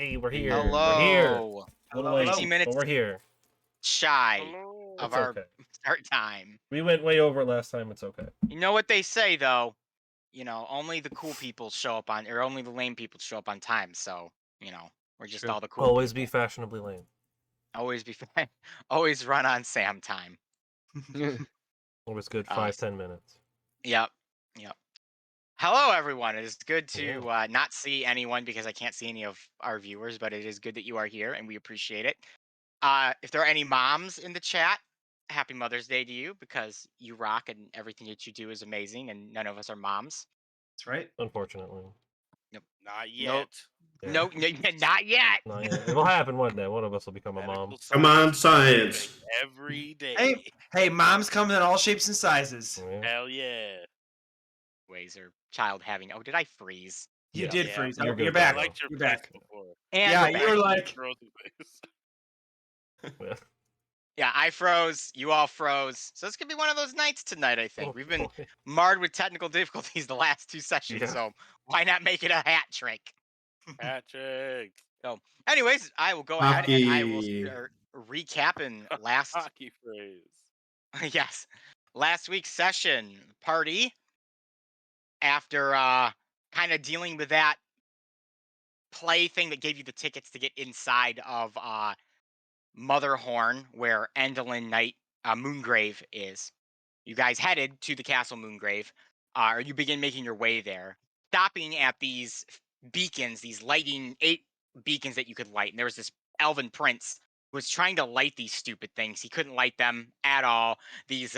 Hey, we're here. Hello. We're here. A little late, 15 minutes but we're here. shy of It's our okay. start time. We went way over last time. It's okay. You know what they say, though? Only the cool people show up on, or only the lame people show up on time. So, we're just all the cool Always people. be fashionably lame. Always run on Sam time. Always good 5-10 minutes. Yep. Hello, everyone. It is good to not see anyone because I can't see any of our viewers, but it is good that you are here, and we appreciate it. If there are any moms in the chat, happy Mother's Day to you because you rock and everything that you do is amazing, and none of us are moms. That's right. Unfortunately. Nope. Not yet. No, not yet. Not yet. It'll happen one day. One of us will become a mom. Come on, science. Every day. Hey, moms come in all shapes and sizes. Yeah. Hell yeah. Ways or child having. Oh, did I freeze? You Yeah. did Yeah, freeze. you're You're, good back. now. I liked your You're face back. before. And Yeah, we're you back. were like, Frozen face. Yeah. Yeah, I froze. You all froze. So this could be one of those nights tonight, I think. Oh, We've been boy. marred with technical difficulties the last 2 sessions, Yeah. so why not make it a hat trick? Patrick. Anyways, I will go ahead and I will Hockey. start recapping last Hockey phrase. yes, last week's session party. After kind of dealing with that play thing that gave you the tickets to get inside of Motherhorn, where Endolin Knight Moongrave is. You guys headed to the Castle Moongrave, or you begin making your way there, stopping at these beacons, these lighting 8 beacons that you could light. And there was this elven prince who was trying to light these stupid things. He couldn't light them at all. These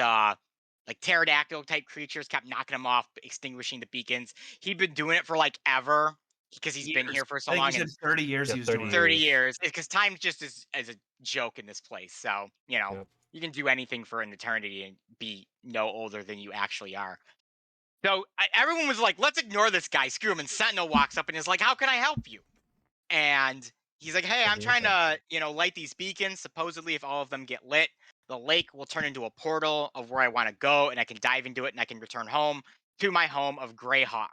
like pterodactyl type creatures kept knocking him off, extinguishing the beacons. He'd been doing it for like ever because he's been here for so I think long. he said 30 years Yeah, he was 30 doing it. 30 years, because time just is as a joke in this place. So, Yep. you can do anything for an eternity and be no older than you actually are. So everyone was like, let's ignore this guy, screw him. And Sentinel walks up and is like, how can I help you? And he's like, hey, I'm trying to, light these beacons. Supposedly, if all of them get lit, the lake will turn into a portal of where I want to go, and I can dive into it, and I can return home to my home of Greyhawk,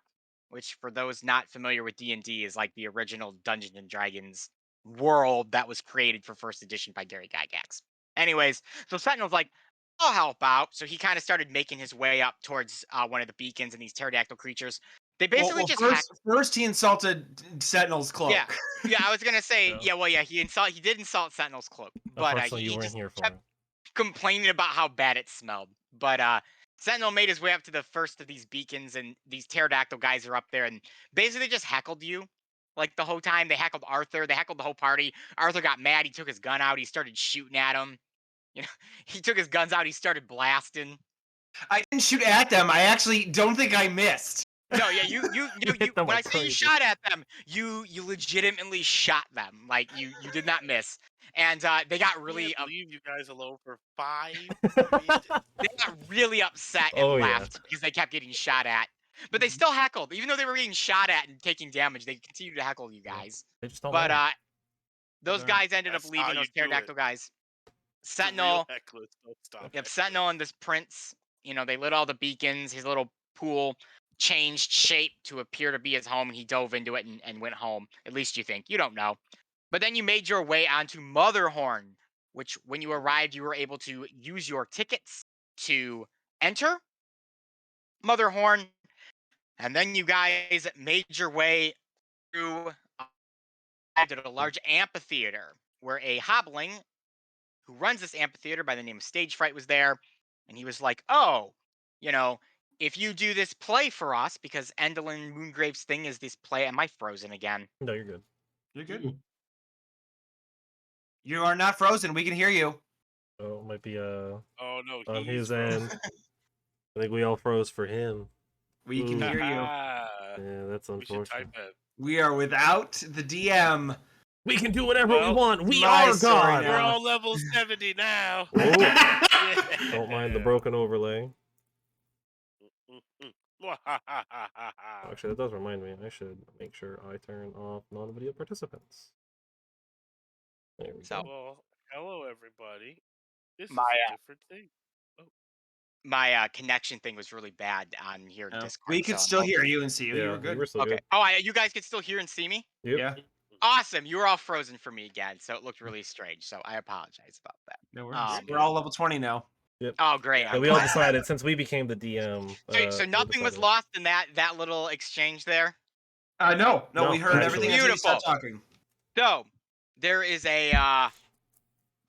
which, for those not familiar with D&D, is like the original Dungeons and Dragons world that was created for first edition by Gary Gygax. Anyways, so Sentinel's like, I'll help out. So he kind of started making his way up towards one of the beacons and these pterodactyl creatures. They basically first he insulted Sentinel's cloak. Yeah, I was gonna say, he did insult Sentinel's cloak, but Unfortunately, you he weren't just here for kept it. complaining about how bad it smelled. But Sentinel made his way up to the first of these beacons, and these pterodactyl guys are up there, and basically just heckled you. Like the whole time, they heckled Arthur, they heckled the whole party. Arthur got mad, he took his gun out, he started shooting at him. He took his guns out, he started blasting. I didn't shoot at them. I actually don't think I missed. No, yeah, you hit them when I like say you crazy. shot at them, you legitimately shot them. Like you did not miss. And they got really leave you guys alone for 5 minutes. They got really upset and laughed because they kept getting shot at. But they still heckled, even though they were getting shot at and taking damage. They continued to heckle you guys. They just don't. But learn. those guys ended up That's leaving. how Those you do pterodactyl it. guys. It's a real Sentinel. heckler, don't stop Yep, heckling. Sentinel and this prince. They lit all the beacons. His little pool changed shape to appear to be his home, and he dove into it and went home. At least you think. You don't know. But then you made your way onto Motherhorn, which when you arrived, you were able to use your tickets to enter Motherhorn. And then you guys made your way through at a large amphitheater where a hobbling who runs this amphitheater by the name of Stage Fright was there. And he was like, oh, if you do this play for us, because Endolin Moongrave's thing is this play. Am I frozen again? No, you're good. You're good. You are not frozen. We can hear you. Oh, it might be Oh no, on he's his end. I think we all froze for him. We can hear you. Yeah, that's We should type unfortunate. that. We are without the DM. We can do whatever we Well, want. We my are story God. now. We're all level 70 now. Don't mind the broken overlay. Actually, that does remind me. I should make sure I turn off non-video participants. There we go. Well, hello everybody. This is My, a different thing. My connection thing was really bad on here in Discord. We could so still hear you and see you. Yeah, You were good. you were still Okay. good. Oh, you guys could still hear and see me? Yep. Yeah. Awesome. You were all frozen for me again, so it looked really strange. So I apologize about that. No worries. We're all level 20 now. Yep. Oh, great. Yeah, Yeah, we all decided since we became the DM. So nothing was lost in that little exchange there? No, No, we heard everything actually. until you stopped talking. So there is a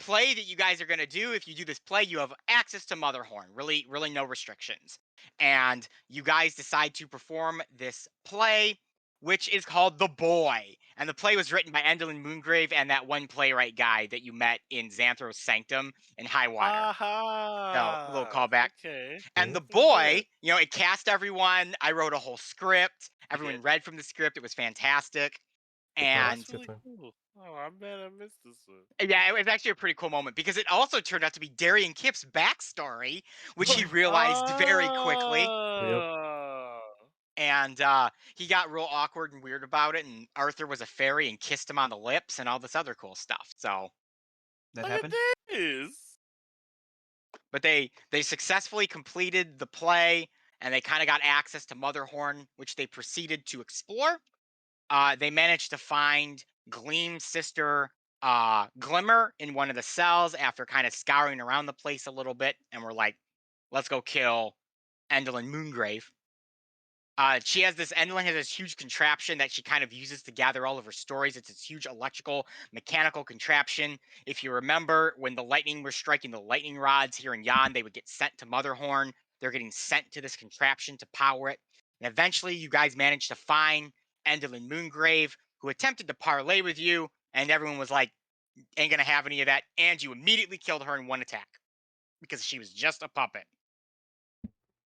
play that you guys are going to do. If you do this play, you have access to Motherhorn. Really no restrictions. And you guys decide to perform this play, which is called The Boy. And the play was written by Endlin Moongrave and that one playwright guy that you met in Xanthros Sanctum in High Water. So, a little callback. Okay. And The Pretty Boy, good. you know, it cast everyone. I wrote a whole script. Everyone did? read from the script. It was fantastic. Oh, And that's really cool. Oh, I'm mad I missed this one. yeah, it was actually a pretty cool moment because it also turned out to be Darian Kipp's backstory, which he realized very quickly. Oh. And he got real awkward and weird about it. And Arthur was a fairy and kissed him on the lips and all this other cool stuff. So, That Look happened? at this. but they successfully completed the play and they kind of got access to Motherhorn, which they proceeded to explore. They managed to find Gleam's sister Glimmer in one of the cells after kind of scouring around the place a little bit, and we're like, let's go kill Endlin Moongrave. Endlin has this huge contraption that she kind of uses to gather all of her stories. It's this huge electrical, mechanical contraption. If you remember, when the lightning was striking the lightning rods here in Yon, they would get sent to Motherhorn. They're getting sent to this contraption to power it. And eventually, you guys managed to find Endlin Moongrave, who attempted to parlay with you, and everyone was like, ain't gonna have any of that. And you immediately killed her in one attack because she was just a puppet.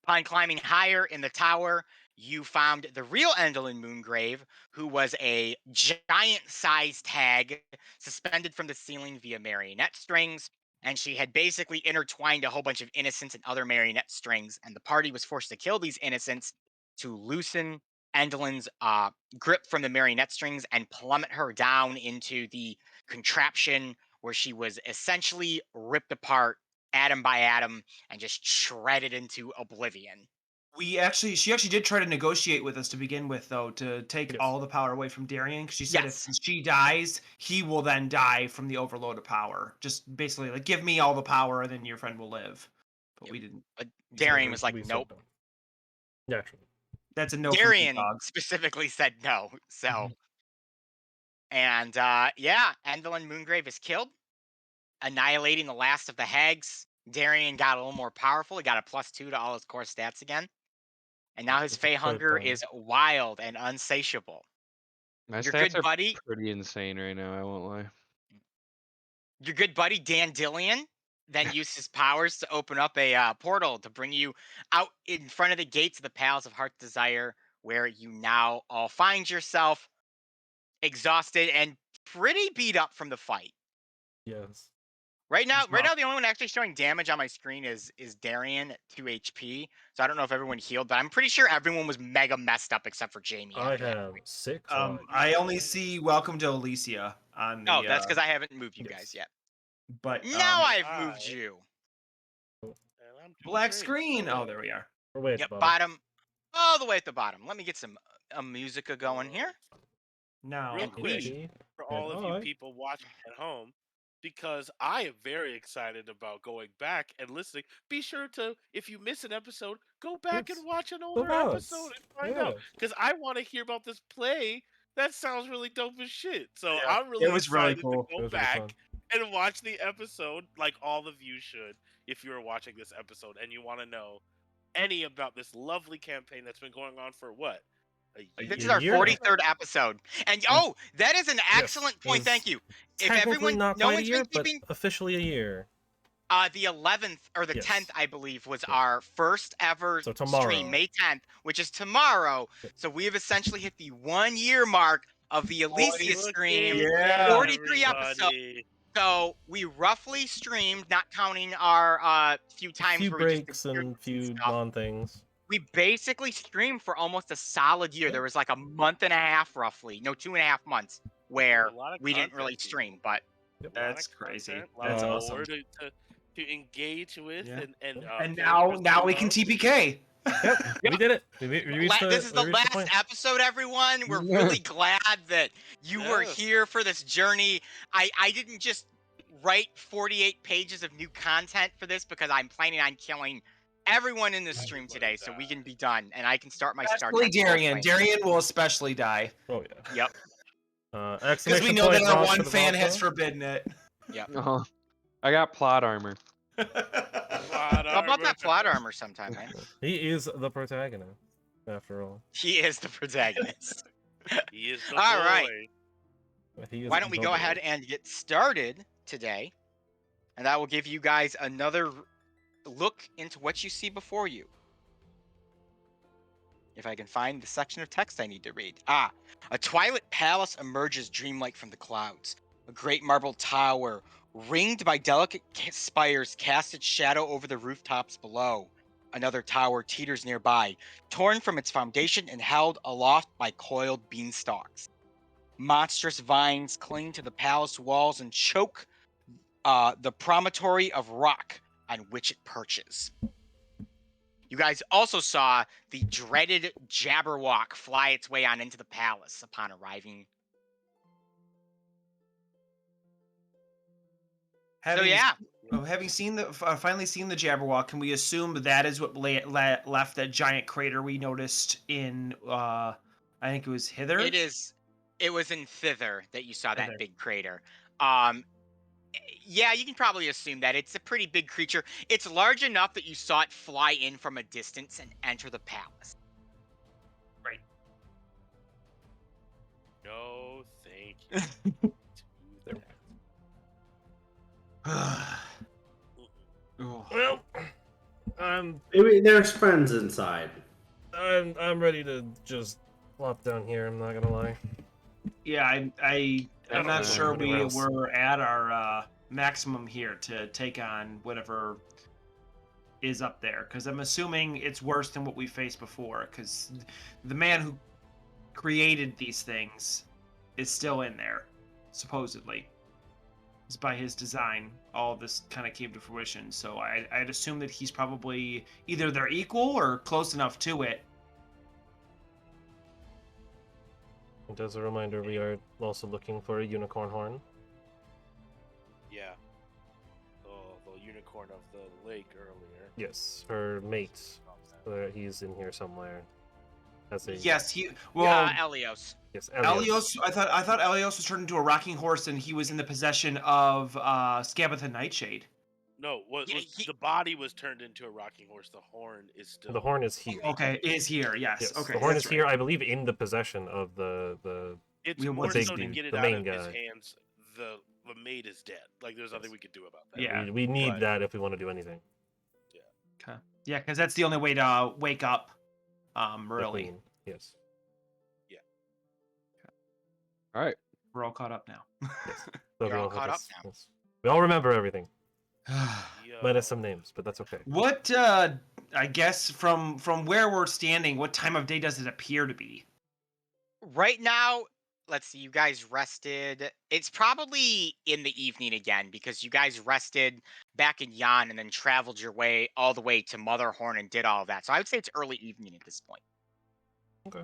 Upon climbing higher in the tower, you found the real Endlin Moongrave, who was a giant-sized hag suspended from the ceiling via marionette strings, and she had basically intertwined a whole bunch of innocents and other marionette strings, and the party was forced to kill these innocents to loosen Endlin's grip from the marionette strings and plummet her down into the contraption where she was essentially ripped apart atom by atom and just shredded into oblivion. She actually did try to negotiate with us to begin with, though, to take all the power away from Darian, because she said if she dies, he will then die from the overload of power. Just basically, like, give me all the power, and then your friend will live. But we didn't. But Darian was like, nope. Naturally. That's a no. Darian specifically said no. So, and yeah, Endlin Moongrave is killed, annihilating the last of the hags. Darian got a little more powerful. He got a +2 to all his core stats again. And now his Fey hunger is wild and unsatiable. My your stats good buddy, are pretty insane right now, I won't lie. Your good buddy, Dandelion, then used his powers to open up a portal to bring you out in front of the gates of the Palace of Heart's Desire, where you now all find yourself exhausted and pretty beat up from the fight. Yes. Right now, the only one actually showing damage on my screen is Darian at 2 HP. So I don't know if everyone healed, but I'm pretty sure everyone was mega messed up except for Jamie. I have 6. I only see Welcome to Elyssia on the. Oh, that's because I haven't moved you guys yet. But now I've moved you. Black screen. Oh, there we are. We're way at Yep, the bottom. all the way at the bottom. Let me get some musica going here. Now, real quick, for all of you people watching at home, because I am very excited about going back and listening. Be sure to, if you miss an episode, go back and watch an older episode and find out. Because I want to hear about this play. That sounds really dope as shit. So I'm really excited to go back and watch the episode like all of you should if you're watching this episode and you want to know any about this lovely campaign that's been going on for what? This is our 43rd episode. And that is an excellent point. Thank you. If everyone, not no quite one's a year, been keeping but officially a year. The 11th or the 10th, I believe, was our first ever stream, May 10th, which is tomorrow. So we have essentially hit the 1 year mark of the Elyssia stream. 43 episodes. So we roughly streamed, not counting our few times few where breaks and few non-things. We basically streamed for almost a solid year. There was like a month and a half, roughly. No, 2.5 months where we didn't really stream. But that's crazy. That's awesome to engage with, and now we can TPK. Yep, we did it. We reached This is the last point. episode, everyone. We're really glad that you were here for this journey. I didn't just write 48 pages of new content for this because I'm planning on killing everyone in this stream today, so we can be done and I can start my Star Especially Trek Darian. role-playing. Darian will especially die. Oh yeah. Yep. Because we know that our one fan has forbidden it. Yep. I got plot armor. How about that plot armor sometime, man? He is the protagonist, after all. He is the protagonist. He is the All boy. right. He is Why don't we the go boy. ahead and get started today? And that will give you guys another look into what you see before you. If I can find the section of text I need to read. A twilight palace emerges dreamlike from the clouds. A great marble tower, ringed by delicate spires, casts its shadow over the rooftops below. Another tower teeters nearby, torn from its foundation and held aloft by coiled beanstalks. Monstrous vines cling to the palace walls and choke the promontory of rock on which it perches. You guys also saw the dreaded Jabberwock fly its way on into the palace upon arriving. Having seen finally seen the Jabberwock, can we assume that is what left that giant crater we noticed in I think it was Hither? It was in Thither that you saw that big crater. Yeah, you can probably assume that. It's a pretty big creature. It's large enough that you saw it fly in from a distance and enter the palace. Right. No, thank you. Well, maybe there's friends inside. I'm ready to just flop down here. I'm not gonna lie. Yeah, I'm not sure we were at our maximum here to take on whatever is up there, because I'm assuming it's worse than what we faced before, because the man who created these things is still in there, supposedly. It's by his design all of this kind of came to fruition, so I'd assume that he's probably either their equal or close enough to it. And as a reminder, we are also looking for a unicorn horn. Yeah. The unicorn of the lake earlier. Yes, her mate. He's in here somewhere. Yes, Elios. Yes, Elios. I thought Elios was turned into a rocking horse and he was in the possession of Scabatha Nightshade. No, the body was turned into a rocking horse. The horn is still. The horn is here. Okay, is here. Yes. Okay. The horn is here. I believe in the possession of the. It's more so to get it out of his hands. The maid is dead. Like there's nothing we could do about that. Yeah, we need that if we want to do anything. Yeah. Okay. Yeah, because that's the only way to wake up. Really. Yes. Yeah. Okay. All right. We're all caught up now. Yes. We're all caught up now. Yes. We all remember everything. Minus some names, but that's okay. What I guess from where we're standing, what time of day does it appear to be? Right now, let's see, you guys rested. It's probably in the evening again because you guys rested back in Yan and then traveled your way all the way to Motherhorn and did all of that. So I would say it's early evening at this point. Okay.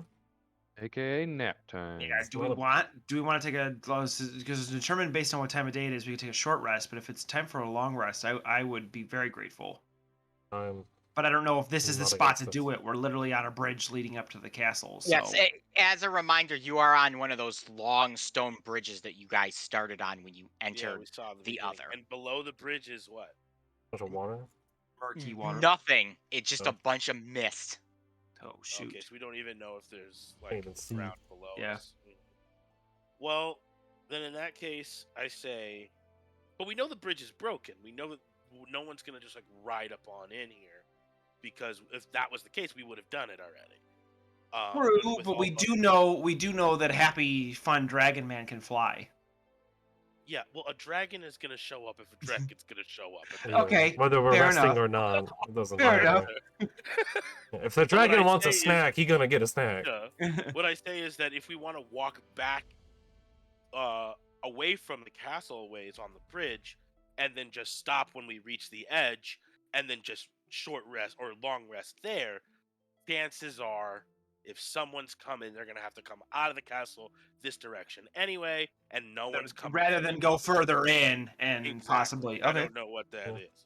AKA nap time. Yeah. Do we want to take a because it's determined based on what time of day it is. We can take a short rest, but if it's time for a long rest, I would be very grateful. But I don't know if this is the spot to do it. We're literally on a bridge leading up to the castle. So. Yes, as a reminder, you are on one of those long stone bridges that you guys started on when you entered the other. And below the bridge is what? Bunch of water? Murky water. Nothing. It's just a bunch of mist. Oh, shoot. Okay, so we don't even know if there's ground below us. Well, then in that case, I say, but we know the bridge is broken. We know that no one's going to just ride up on in here. Because if that was the case, we would have done it already. True, but we do know that Happy Fun Dragon Man can fly. Yeah, well, a dragon is gonna show up if a dragon's gonna show up. Okay, whether we're resting or not, it doesn't matter. If the dragon wants a snack, he's gonna get a snack. What I say is that if we want to walk back, away from the castle ways on the bridge, and then just stop when we reach the edge, and then just short rest or long rest there, chances are, if someone's coming, they're gonna have to come out of the castle this direction anyway, and no one's coming. Rather than go further in and possibly. Okay. I don't know what that is.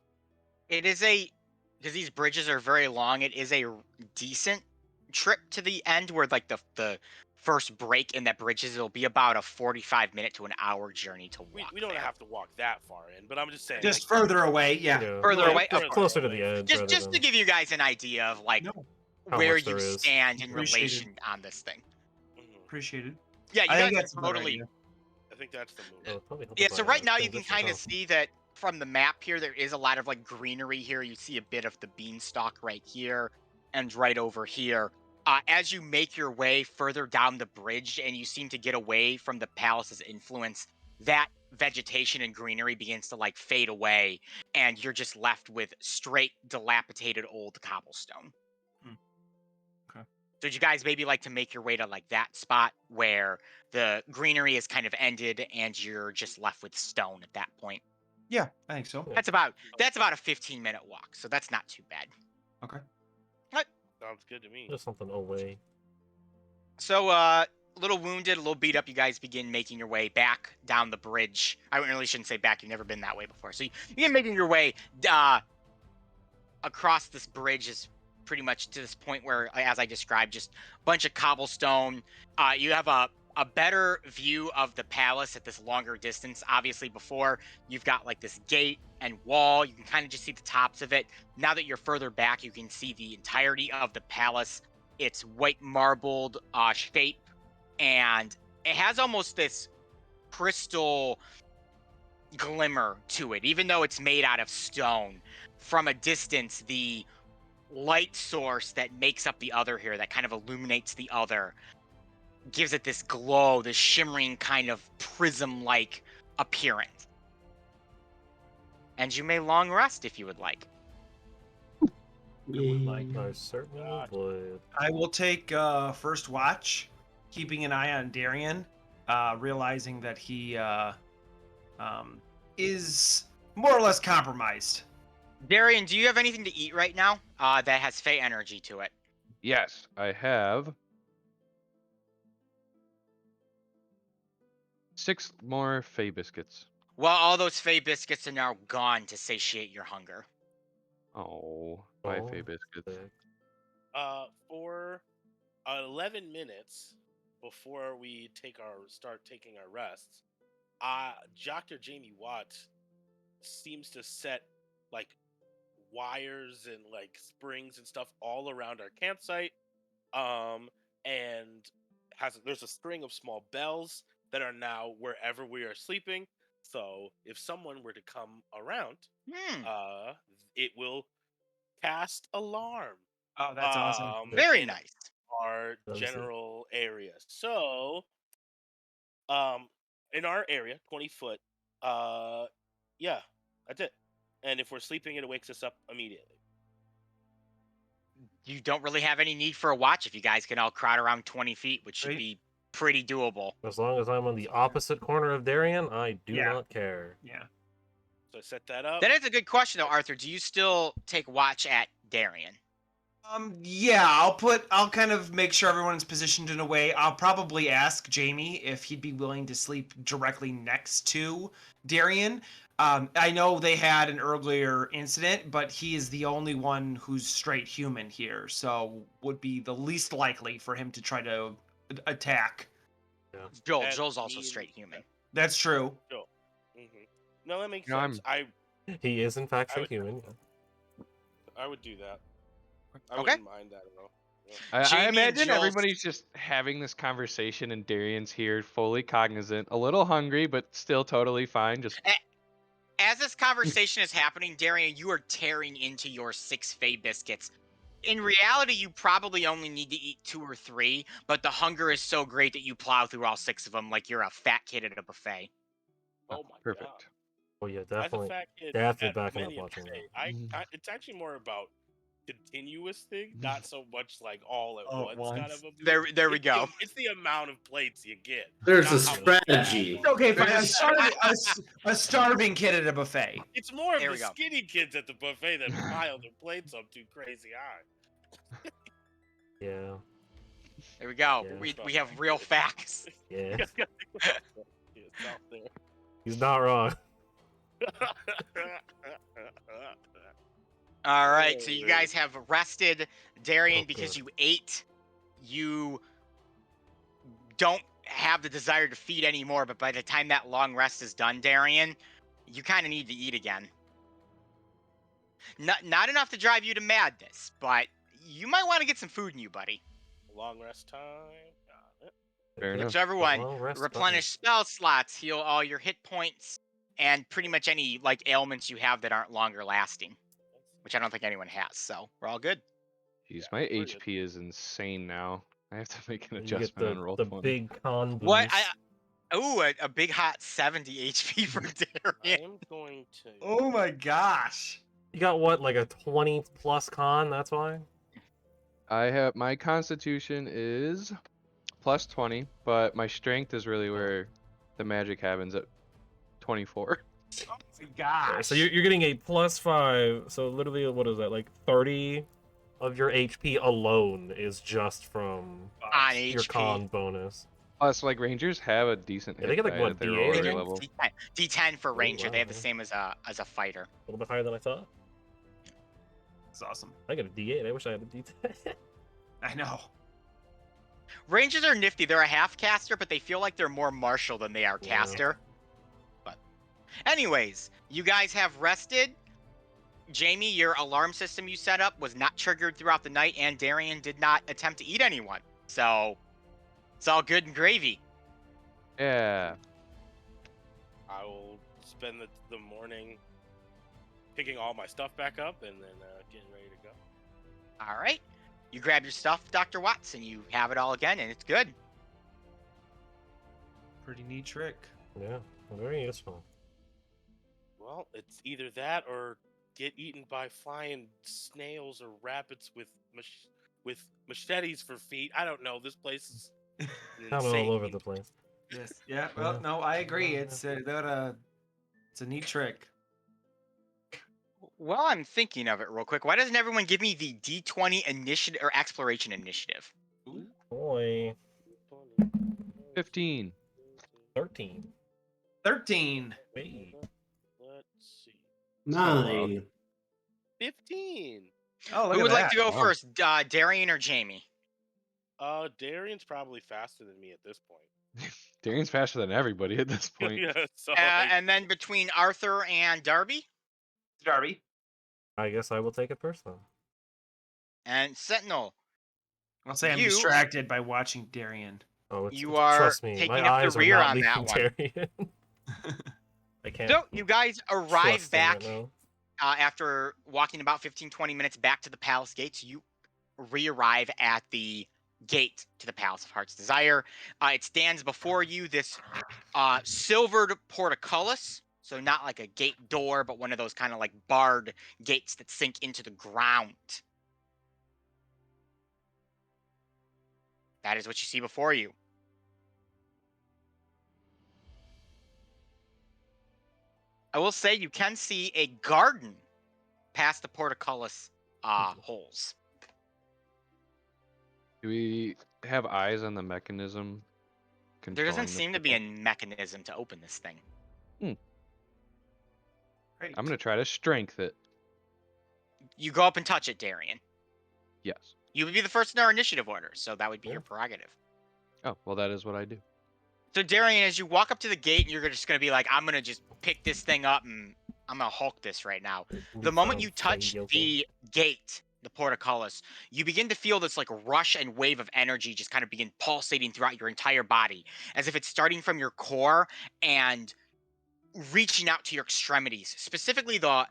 It is because these bridges are very long. It is a decent trip to the end, where like the first break in that bridges, it'll be about a 45-minute to an hour journey to walk. We don't have to walk that far in, but I'm just saying. Just further away, yeah. Further away, closer to the edge. Just to give you guys an idea of like where you stand in relation on this thing. Appreciated. Yeah, you guys totally. I think that's the move. Yeah, so right now you can kind of see that from the map here, there is a lot of like greenery here. You see a bit of the beanstalk right here and right over here. As you make your way further down the bridge and you seem to get away from the palace's influence, that vegetation and greenery begins to like fade away, and you're just left with straight dilapidated old cobblestone. Okay. So would you guys maybe like to make your way to like that spot where the greenery is kind of ended and you're just left with stone at that point? Yeah, I think so. That's about a 15-minute walk, so that's not too bad. Okay. Sounds good to me. Just something away. So, a little wounded, a little beat up, you guys begin making your way back down the bridge. I really shouldn't say back, you've never been that way before. So you begin making your way across this bridge is pretty much to this point where, as I described, just a bunch of cobblestone. You have a better view of the palace at this longer distance. Obviously, before, you've got like this gate and wall. You can kind of just see the tops of it. Now that you're further back, you can see the entirety of the palace. It's white marbled shape, and it has almost this crystal glimmer to it, even though it's made out of stone. From a distance, the light source that makes up the other here, that kind of illuminates the other, gives it this glow, this shimmering kind of prism-like appearance. And you may long rest if you would like. I certainly would. I will take first watch, keeping an eye on Darian, realizing that he is more or less compromised. Darian, do you have anything to eat right now that has Fey energy to it? Yes, I have 6 more Fey biscuits. Well, all those Fey biscuits are now gone to satiate your hunger. Oh, 5 Fey biscuits. For 11 minutes before we start taking our rests, Dr. Jamie Watts seems to set like wires and like springs and stuff all around our campsite, and there's a string of small bells that are now wherever we are sleeping. So if someone were to come around, it will cast alarm. Oh, that's awesome. Very nice. Our general area. So, in our area, 20 foot, yeah, that's it. And if we're sleeping, it wakes us up immediately. You don't really have any need for a watch if you guys can all crowd around 20 feet, which should be pretty doable. As long as I'm on the opposite corner of Darian, I do not care. Yeah. So I set that up. That is a good question, though, Arthur. Do you still take watch at Darian? Yeah, I'll kind of make sure everyone's positioned in a way. I'll probably ask Jamie if he'd be willing to sleep directly next to Darian. I know they had an earlier incident, but he is the only one who's straight human here, so would be the least likely for him to try to attack. Yeah. Joel's also straight human. That's true. Joel. No, that makes sense. He is in fact straight human. I would do that. I wouldn't mind that at all. I imagine everybody's just having this conversation and Darian's here, fully cognizant, a little hungry, but still totally fine. Just as this conversation is happening, Darian, you are tearing into your 6 Fey biscuits. In reality, you probably only need to eat 2 or 3, but the hunger is so great that you plow through all 6 of them like you're a fat kid at a buffet. Oh my perfect. God. Oh yeah, definitely. As a fat kid definitely at backing up many a watching buffet, that. it's actually more about continuous thing, not so much like all at once. Kind of there we go. It's the amount of plates you get. There's a strategy. Okay, fine. A starving kid at a buffet. It's more of the skinny kids at the buffet that pile their plates up too crazy high. Yeah. There we go. Yeah. We have real facts. Yeah. It's out there. He's not wrong. All right, so you guys have rested Darian Oh, because good. you ate. You don't have the desire to feed anymore, but by the time that long rest is done, Darian, you kind of need to eat again. Not enough to drive you to madness, but you might want to get some food in you, buddy. Long rest time. Got it. Fair enough. So everyone, Long rest replenish spell slots, heal all your hit points, and pretty much any like ailments you have that aren't longer lasting, which I don't think anyone has. So we're all good. Jeez, Yeah, my we're good. HP is insane now. I have to make an You get adjustment on roll the 20. big con boost. What? A big hot 70 HP for I Darian. am going to. Oh my gosh. You got what, like a 20 plus con? That's why. I have my constitution is plus 20, but my strength is really where the magic happens at 24. Oh my Yeah, gosh. so you're getting a +5. So literally, what is that? Like 30 of your HP alone is just from On your HP. con bonus. Plus, like rangers have a decent Yeah, hit they get, like, die what, that they D8 roll every again? level. D10 for ranger. wow, They have the yeah. same as a fighter. A little bit higher than I thought. That's awesome. I got a D8. I wish I had a D10. I know. Rangers are nifty. They're a half caster, but they feel like they're more martial than they are Yeah. caster. But anyways, you guys have rested. Jamie, your alarm system you set up was not triggered throughout the night, and Darian did not attempt to eat anyone. So it's all good and gravy. Yeah. I will spend the morning picking all my stuff back up and then getting ready to go. All right. You grab your stuff, Dr. Watson. You have it all again, and it's good. Pretty neat trick. Yeah, very useful. Well, it's either that or get eaten by flying snails or rabbits with machetes for feet. I don't know. This place is Kind of all over the place. Yes. Yeah. Well, Yeah. no, I agree. It's a neat trick. Well, I'm thinking of it real quick. Why doesn't everyone give me the D20 initiative or exploration initiative? Boy, 15. 13. 13. Wait. Let's see. 9. 15. Oh, look Who at would like that. to go Wow. first, Darian or Jamie? Darian's probably faster than me at this point. Darian's faster than everybody at this point. Yeah, so And then between Arthur and Darby Darby. I guess I will take it first then. and Sentinel. I'll say I'm You- distracted by watching Darian. Oh, it's, You are trust me, taking my up the eyes rear are not on that leaving Darian. I can't. So you guys arrive trust him right back now. after walking about 15-20 minutes back to the palace gates. You re-arrive at the gate to the Palace of Heart's Desire. It stands before you, this silvered portcullis. So not like a gate door, but one of those kind of like barred gates that sink into the ground. That is what you see before you. I will say you can see a garden past the portcullis holes. Do we have eyes on the mechanism? There controlling doesn't this seem to be a portal? mechanism to open this thing. Great. I'm going to try to strength it. You go up and touch it, Darian. Yes. You would be the first in our initiative order, so that would be Yeah. your prerogative. Oh, well, that is what I do. So, Darian, as you walk up to the gate, you're just going to be like, I'm going to just pick this thing up and I'm going to Hulk this right now. The moment you touch the gate, the portcullis, you begin to feel this like rush and wave of energy just kind of begin pulsating throughout your entire body, as if it's starting from your core and reaching out to your extremities, specifically the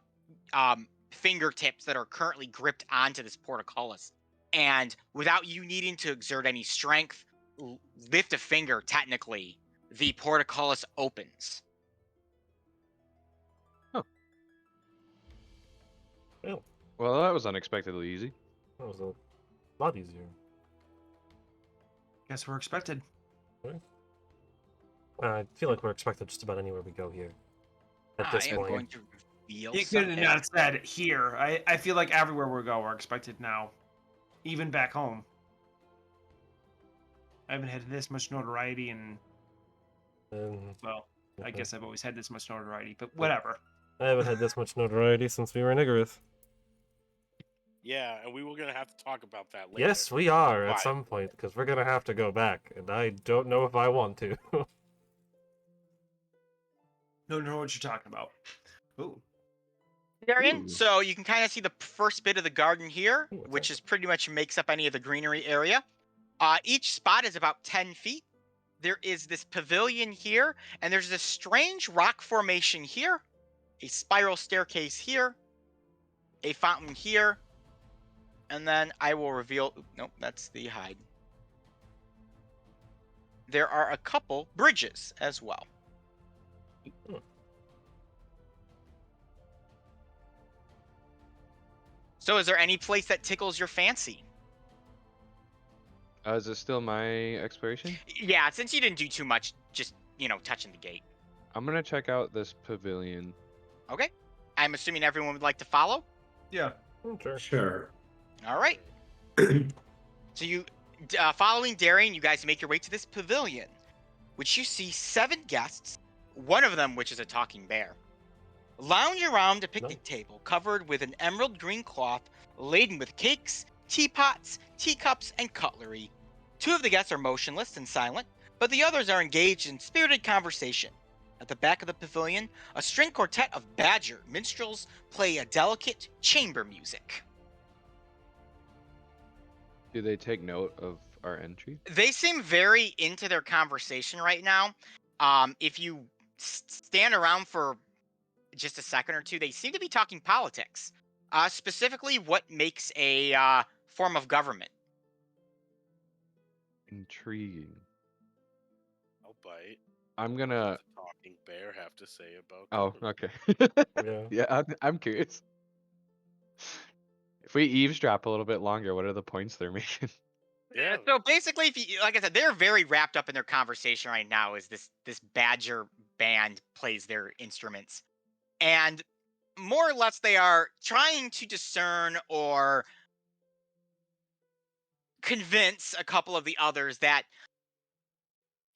fingertips that are currently gripped onto this portcullis. And without you needing to exert any strength, lift a finger, technically, the portcullis opens. Well, that was unexpectedly easy. That was a lot easier. Guess we're expected. I feel like we're expected just about anywhere we go here. At this I am point. going to reveal You could have something. not said here. I feel like everywhere we go, we're expected now. Even back home. I haven't had this much notoriety in. Well, I guess I've always had this much notoriety, but whatever. I haven't had this much notoriety since we were in Igorith. Yeah, and we were gonna have to talk about that later. Yes, we are Why? at some point, because we're gonna have to go back, and I don't know if I want to. Don't know what you're talking about. Ooh. Darian, Ooh. so you can kind of see the first bit of the garden here, Ooh, what's which that? is pretty much makes up any of the greenery area. Each spot is about 10 feet. There is this pavilion here, and there's this strange rock formation here, a spiral staircase here, a fountain here, and then I will reveal. Nope, that's the hide. There are a couple bridges as well. So, is there any place that tickles your fancy? Is it still my exploration? Yeah, since you didn't do too much, just touching the gate. I'm gonna check out this pavilion. Okay. I'm assuming everyone would like to follow. Yeah. Sure. Sure. All right. So you, following Darian, you guys make your way to this pavilion, which you see 7 guests, one of them which is a talking bear, lounge around a picnic table covered with an emerald green cloth laden with cakes, teapots, teacups, and cutlery. 2 of the guests are motionless and silent, but the others are engaged in spirited conversation. At the back of the pavilion, a string quartet of badger minstrels play a delicate chamber music. Do they take note of our entry? They seem very into their conversation right now. If you stand around for just a second or two, they seem to be talking politics. Specifically, what makes a form of government. Intriguing. I'll bite. I'm gonna. What does the talking bear have to say about? Oh, government? okay. Yeah. Yeah, I'm curious. If we eavesdrop a little bit longer, what are the points they're making? Yeah. So basically, if you, like I said, they're very wrapped up in their conversation right now. As this badger band plays their instruments, and more or less they are trying to discern or convince a couple of the others that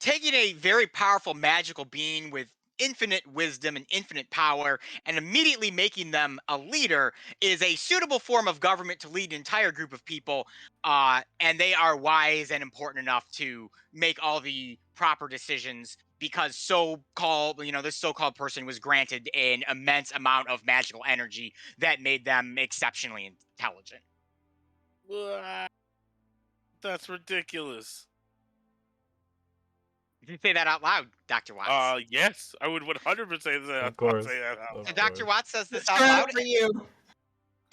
taking a very powerful magical being with infinite wisdom and infinite power and immediately making them a leader is a suitable form of government to lead an entire group of people, and they are wise and important enough to make all the proper decisions because this so-called person was granted an immense amount of magical energy that made them exceptionally intelligent. What? That's ridiculous. If you say that out loud, Dr. Watts. Yes, I would 100% say that. Of course. Say that out. Of Dr. course. Watts says this It's out trap loud. for you.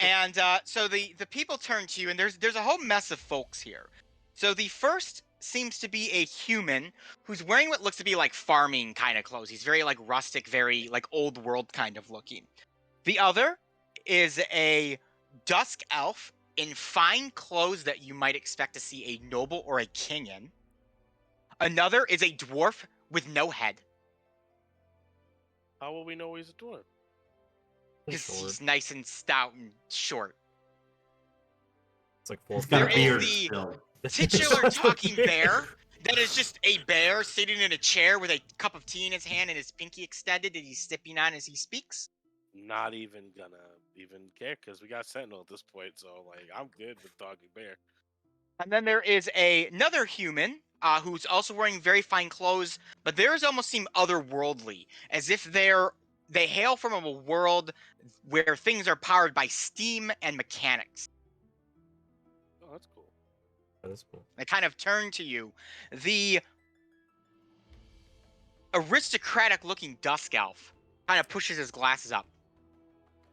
And so the people turn to you, and there's a whole mess of folks here. So the first seems to be a human who's wearing what looks to be like farming kind of clothes. He's very like rustic, very like old world kind of looking. The other is a dusk elf in fine clothes that you might expect to see a noble or a king in. Another is a dwarf with no head. How will we know he's a dwarf? Because Short. he's nice and stout and short. It's like 4 He's feet. got There a is beard the- still. Titular talking bear that is just a bear sitting in a chair with a cup of tea in his hand and his pinky extended that he's sipping on as he speaks. Not even gonna even care because we got Sentinel at this point, so like I'm good with talking bear. And then there is another human who's also wearing very fine clothes, but theirs almost seem otherworldly, as if they hail from a world where things are powered by steam and mechanics. Oh, that's cool. That is cool. They kind of turn to you. The aristocratic-looking dusk elf kind of pushes his glasses up.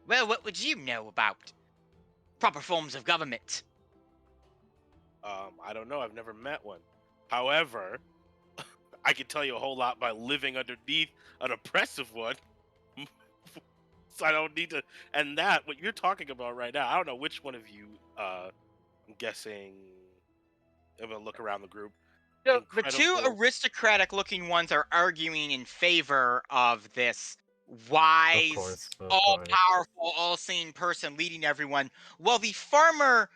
Well, what would you know about proper forms of government? I don't know. I've never met one. However, I can tell you a whole lot by living underneath an oppressive one. So I don't need to. And that, what you're talking about right now, I don't know which one of you. I'm guessing. I'm gonna look around the group. So the two Incredible. aristocratic-looking ones are arguing in favor of this Of wise, course. Of course. all-powerful, all-seeing person leading everyone, while the farmer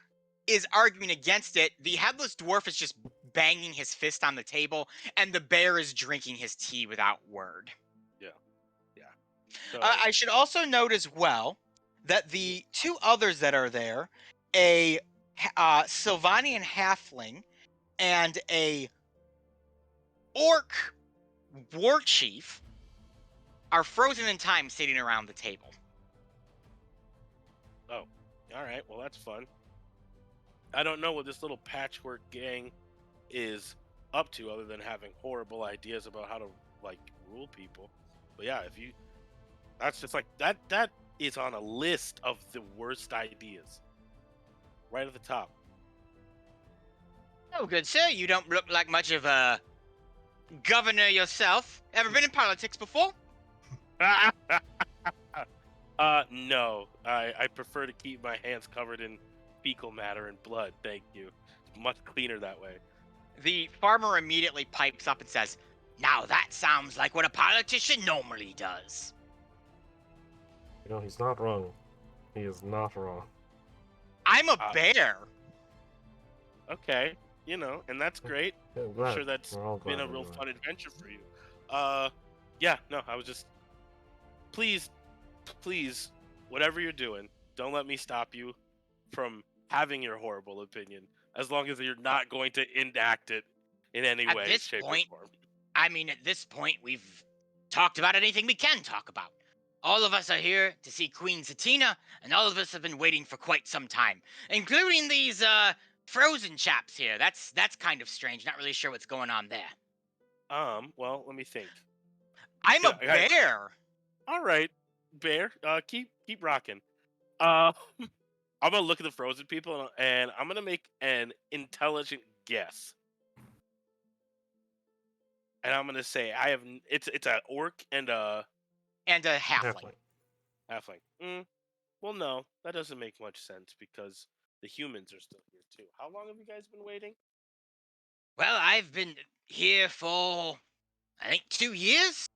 is arguing against it. The headless dwarf is just banging his fist on the table, and the bear is drinking his tea without word. Yeah. So, I should also note as well that the two others that are there, a Sylvanian halfling and a orc war chief, are frozen in time sitting around the table. oh, all right. Well, that's fun. I don't know what this little patchwork gang is up to, other than having horrible ideas about how to like rule people. But yeah, that's just like that is on a list of the worst ideas, right at the top. Oh, good sir, you don't look like much of a governor yourself. Ever been in politics before? No. I prefer to keep my hands covered in fecal matter and blood. Thank you. It's much cleaner that way. The farmer immediately pipes up and says, "Now that sounds like what a politician normally does." You know, he's not wrong. He is not wrong. I'm a bear. Okay, and that's great. Yeah, I'm sure that's been a real fun adventure for you. Yeah, no, I was just, please, whatever you're doing, don't let me stop you from having your horrible opinion, as long as you're not going to enact it in any At way, this shape, point, or form. I mean, at this point, we've talked about anything we can talk about. All of us are here to see Queen Zatina, and all of us have been waiting for quite some time, including these frozen chaps here. That's kind of strange. Not really sure what's going on there. Well, let me think. I'm a bear. All right, bear. Keep rocking. I'm gonna look at the frozen people and I'm gonna make an intelligent guess. And I'm gonna say it's an orc and a halfling. Halfling. Well, no, that doesn't make much sense because the humans are still here too. How long have you guys been waiting? Well, I've been here for, I think, 2 years.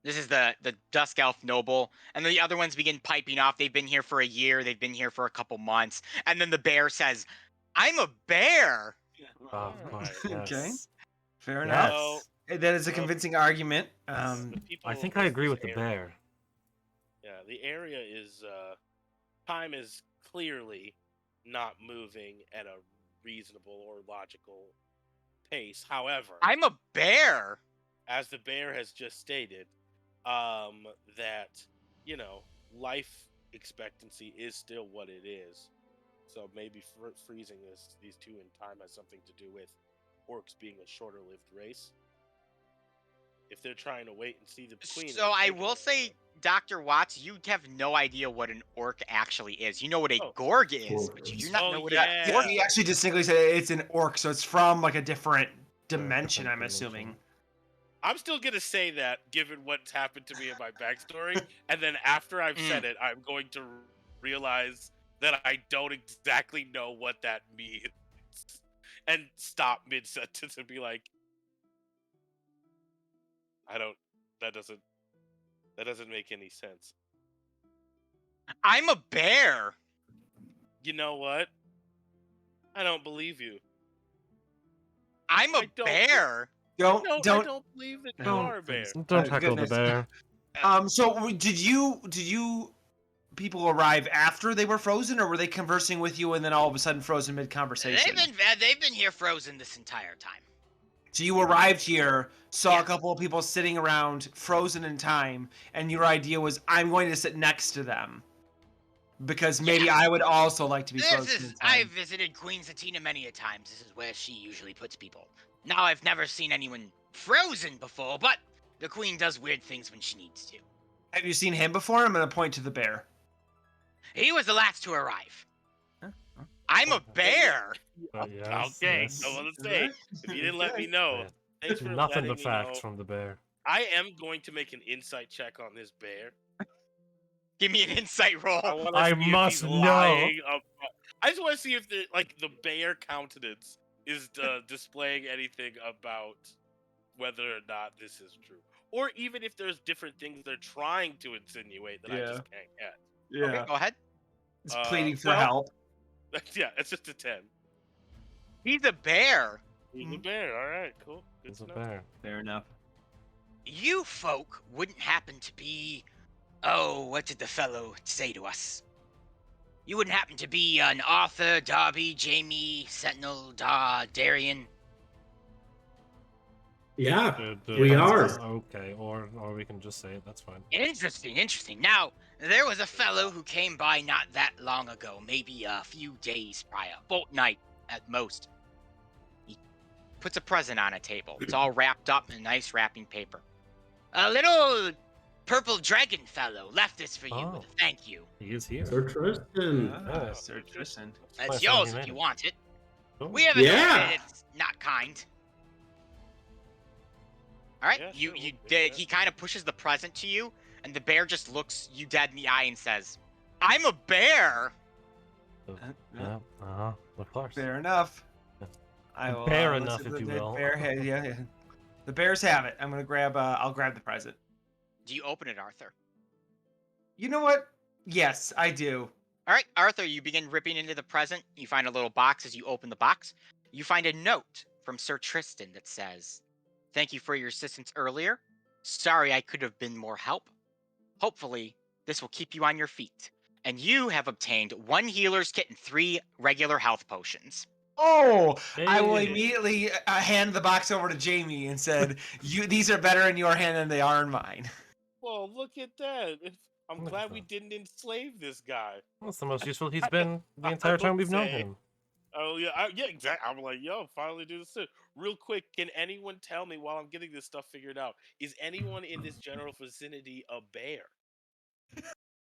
This is the Dusk Elf noble, and the other ones begin piping off. They've been here for a year. They've been here for a couple months, and then the bear says, "I'm a bear." Okay, fair Yes. enough. That is a convincing argument. I think I agree with the bear. Yeah, the area is time is clearly not moving at a reasonable or logical pace. However, I'm a bear. As the bear has just stated, that life expectancy is still what it is. So maybe freezing these two in time has something to do with orcs being a shorter-lived race. If they're trying to wait and see the queen. So I will say, Dr. Watts, you have no idea what an orc actually is. You know what a gorg is, but you do not know what a orc is. He actually distinctly said it's an orc, so it's from like a different dimension, I'm assuming. I'm still going to say that, given what's happened to me in my backstory, and then after I've said it, I'm going to realize that I don't exactly know what that means. And stop mid-sentence and be like, that doesn't make any sense. I'm a bear. You know what? I don't believe you. I'm a bear. I don't believe that you are a bear. Don't tackle the bear. So did you people arrive after they were frozen, or were they conversing with you and then all of a sudden frozen mid-conversation? They've been here frozen this entire time. So you arrived here, saw a couple of people sitting around frozen in time, and your idea was, I'm going to sit next to them because maybe I would also like to be frozen in time. I've visited Queen Zatina many a times. This is where she usually puts people. Now, I've never seen anyone frozen before, but the queen does weird things when she needs to. Have you seen him before? I'm going to point to the bear. He was the last to arrive. I'm a bear. Yes, okay, yes. I want to say, if you didn't let me know, thanks for Nothing letting but me facts know. from the bear. I am going to make an insight check on this bear. Give me an insight roll. I must know. I just want to see if the bear countenance is displaying anything about whether or not this is true, or even if there's different things they're trying to insinuate that I just can't get. Yeah. Okay, go ahead. It's pleading for help. Yeah, it's just a 10. He's a bear. He's a bear. All right, cool. Good He's a to know. bear. Fair enough. You folk wouldn't happen to be... Oh, what did the fellow say to us? You wouldn't happen to be an Arthur, Darby, Jamie, Sentinel, Darian? Yeah, we are. Okay, or we can just say it. That's fine. Interesting. Now, there was a fellow who came by not that long ago, maybe a few days prior, fortnight at most. He puts a present on a table. It's all wrapped up in nice wrapping paper. A little purple dragon fellow left this for you with a thank you. He is here. Sir Tristan. Sir Tristan. It's nice yours he if made you it. want it. Oh. We haven't known Yeah. that it's not kind. All right, Yeah, you sure, you we'll take he kind of pushes the present to you, and the bear just looks you dead in the eye and says, "I'm a bear." Yeah. Of course. Fair enough. I will, Fair let's enough, see, if the you will. yeah. The bears have it. I'm gonna grab. I'll grab the present. Do you open it, Arthur? You know what? Yes, I do. All right, Arthur, you begin ripping into the present. You find a little box. As you open the box, you find a note from Sir Tristan that says, "Thank you for your assistance earlier. Sorry I could have been more help. Hopefully, this will keep you on your feet. And you have obtained 1 healer's kit and 3 regular health potions." Oh, I will Hey. immediately hand the box over to Jamie and said, "These are better in your hand than they are in mine." Well, look at that. I'm Look at glad we that. didn't enslave this guy. That's the most useful he's been the entire time we've known him. Oh yeah, yeah, exactly. I'm like, yo, finally do this. Real quick, can anyone tell me while I'm getting this stuff figured out? Is anyone in this general vicinity a bear?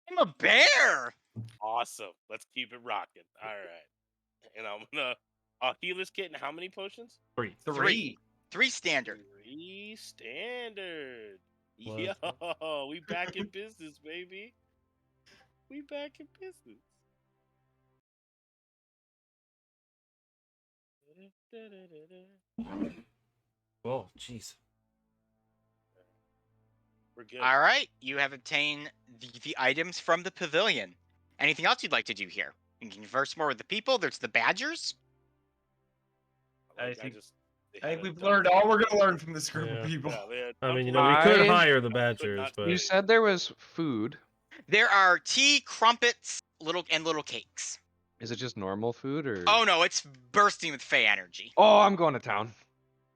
I'm a bear. Awesome. Let's keep it rocking. All right, and I'm gonna healer's kit and how many potions? 3. 3 standard. 3 standard. What? Yo, we back in business, baby. We back in business. Oh, jeez. We're good. All right, you have obtained the items from the pavilion. Anything else you'd like to do here? You can converse more with the people. There's the badgers. I think they had a we've dumb learned all we're gonna learn from this group Yeah. of people. Yeah, they had I mean, dumb we could I- hire the could badgers, not but You said there was food. There are tea, crumpets, little cakes. Is it just normal food or? Oh no, it's bursting with Fey energy. Oh, I'm going to town.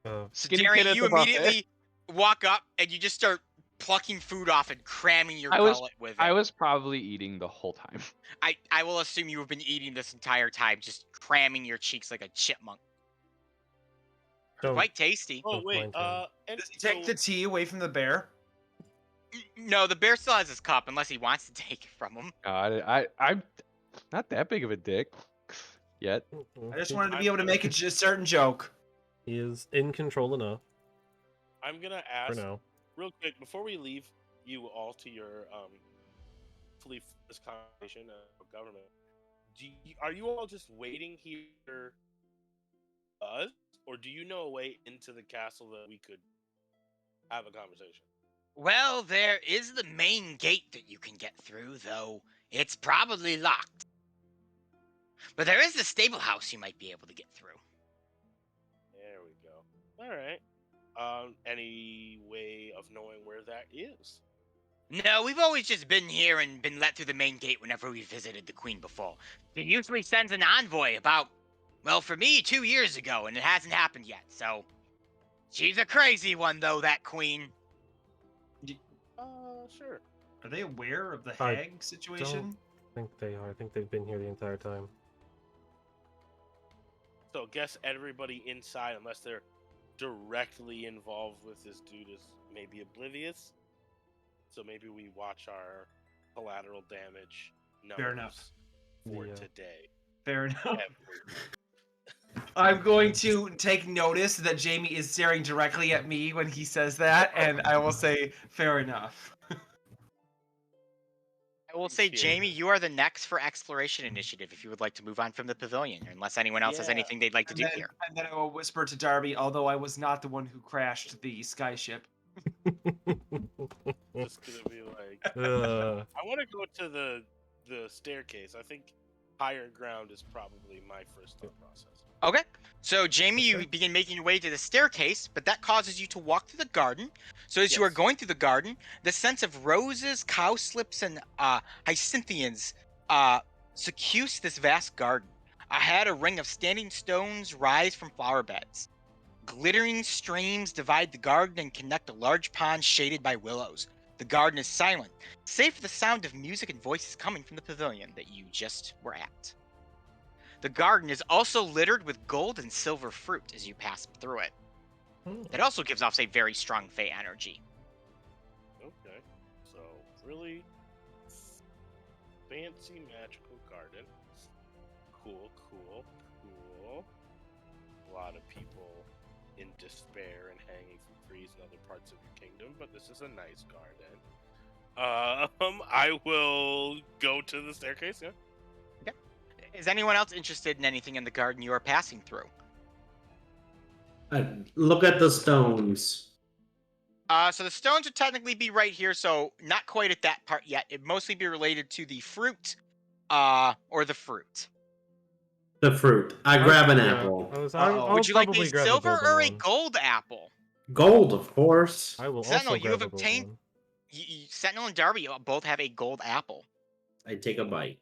uh, So Skinny Darian, kid at you the buffet. immediately walk up and you just start plucking food off and cramming your I was- gullet with it. I was probably eating the whole time. I will assume you have been eating this entire time, just cramming your cheeks like a chipmunk. don't- Quite tasty. Oh Don't wait, mind him. and Does he take the tea away from the bear? No, the bear still has his cup unless he wants to take it from him. I'm not that big of a dick yet. I just wanted to be able to make a certain joke. He is in control enough I'm gonna for ask now. real quick before we leave you all to your fully this conversation of government. Are you all just waiting here, us, or do you know a way into the castle that we could have a conversation? Well, there is the main gate that you can get through, though it's probably locked. But there is the stable house you might be able to get through. There we go. All right. Any way of knowing where that is? No, we've always just been here and been let through the main gate whenever we visited the Queen before. She usually sends an envoy about, well, for me, 2 years ago, and it hasn't happened yet, so... She's a crazy one, though, that Queen. Sure. Are they aware of the I hag situation? I think they are. I think they've been here the entire time. So guess everybody inside, unless they're directly involved with this dude, is maybe oblivious. So maybe we watch our collateral damage numbers Fair enough. for Yeah. today. Fair enough. Every- I'm going to take notice that Jamie is staring directly at me when he says that, and I will say, fair enough. I will say, Yeah. Jamie, you are the next for Exploration Initiative if you would like to move on from the pavilion, unless anyone else has Yeah. anything they'd like to And do then, here. and then I will whisper to Darby, although I was not the one who crashed the skyship. Just gonna be like, Uh, I want to go to the staircase. I think higher ground is probably my first thought process. Okay, so Jamie, you begin making your way to the staircase, but that causes you to walk through the garden. So as you are going through the garden, the scents of roses, cowslips, and hyacinthines suffuse this vast garden. Ahead, a ring of standing stones rise from flower beds. Glittering streams divide the garden and connect a large pond shaded by willows. The garden is silent, save for the sound of music and voices coming from the pavilion that you just were at. The garden is also littered with gold and silver fruit as you pass through it. It also gives off a very strong Fey energy. Okay, so really fancy magical garden. Cool. A lot of people in despair and hanging from trees in other parts of your kingdom, but this is a nice garden. I will go to the staircase, yeah. Okay. Is anyone else interested in anything in the garden you are passing through? Look at the stones. So the stones would technically be right here, so not quite at that part yet. It'd mostly be related to the fruit, or the fruit. The fruit. I grab an apple. Would you like a silver or a gold apple? Gold, of course. I will Sentinel, also you have grab a gold obtained. one. Sentinel and Darby both have a gold apple. I take a bite.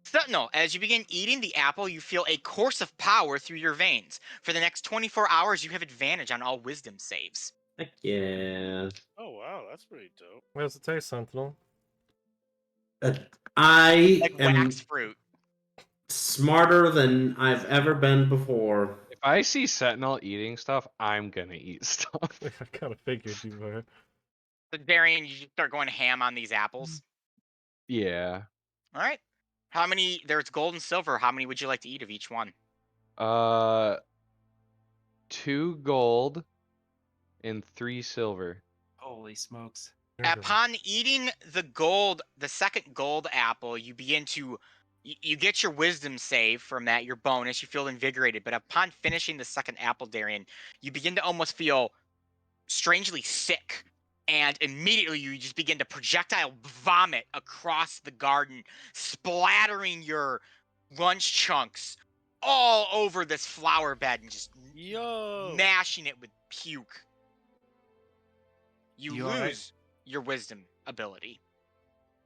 Sentinel, as you begin eating the apple, you feel a course of power through your veins. For the next 24 hours, you have advantage on all wisdom saves. Heck yeah. Oh wow, that's pretty dope. What does it taste, Sentinel? I Like am wax fruit. smarter than I've ever been before. If I see Sentinel eating stuff, I'm gonna eat stuff. I kind of figured you were. So Darian, you just start going ham on these apples. Yeah. All right. How many? There's gold and silver. How many would you like to eat of each one? 2 gold and 3 silver. Holy smokes. Upon eating the second gold apple, you begin to, you get your wisdom save from that, your bonus. You feel invigorated, but upon finishing the second apple, Darian, you begin to almost feel strangely sick. And immediately you just begin to projectile vomit across the garden, splattering your lunch chunks all over this flower bed and just mashing it with puke. You lose your wisdom ability.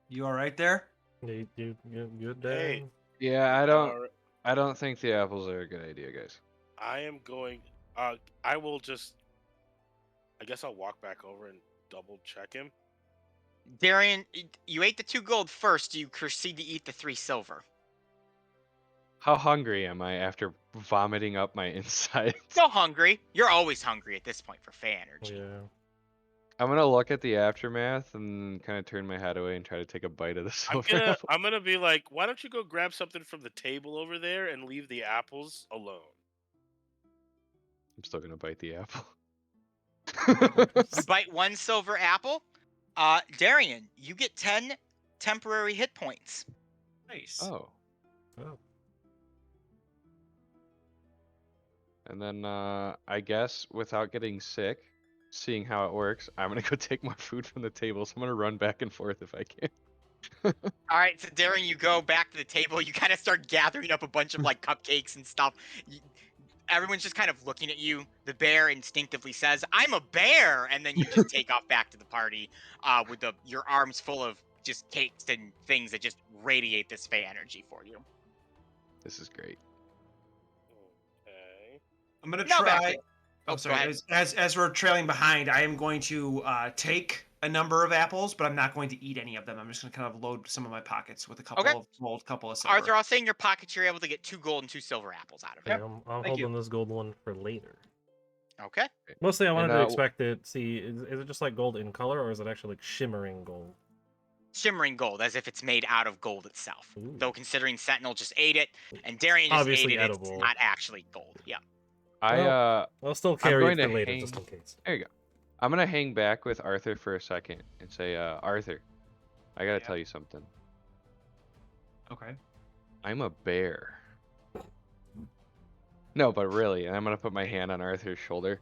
You all right there? You good there? Hey. Yeah, I don't think the apples are a good idea, guys. I am going. I will just. I guess I'll walk back over and double check him. Darian, you ate the 2 gold first. Do you proceed to eat the 3 silver? How hungry am I after vomiting up my insides? Still hungry. You're always hungry at this point for Fey energy. Yeah. I'm gonna look at the aftermath and kind of turn my head away and try to take a bite of the silver apple. I'm gonna be like, why don't you go grab something from the table over there and leave the apples alone? I'm still gonna bite the apple. You bite 1 silver apple. Darian, you get 10 temporary hit points. Nice. Oh. Oh. And then I guess without getting sick, seeing how it works, I'm gonna go take more food from the table. So I'm gonna run back and forth if I can. All right, so Darian, you go back to the table. You kind of start gathering up a bunch of like cupcakes and stuff. Everyone's just kind of looking at you. The bear instinctively says, "I'm a bear," and then you just take off back to the party with your arms full of just cakes and things that just radiate this Fey energy for you. This is great. Okay. I'm gonna Now back try. to- Oh, go sorry. ahead. As we're trailing behind, I am going to take a number of apples, but I'm not going to eat any of them. I'm just going to kind of load some of my pockets with a couple Okay. of gold, couple of silver. Arthur, I'll say in your pockets you're able to get 2 gold and 2 silver apples out of it. Yeah, I'm Thank you. holding this gold one for later. Okay. Mostly, I wanted And, to expect it. See, is it just like gold in color, or is it actually like shimmering gold? Shimmering gold, as if it's made out of gold itself. Ooh. Though considering Sentinel just ate it, and Darian just Obviously ate it, edible. it's not actually gold. Yeah. I'll still carry going it for to later, hang- just in case. There you go. I'm gonna hang back with Arthur for a second and say, Arthur, I gotta tell you something. Okay. I'm a bear. No, but really, and I'm gonna put my hand on Arthur's shoulder.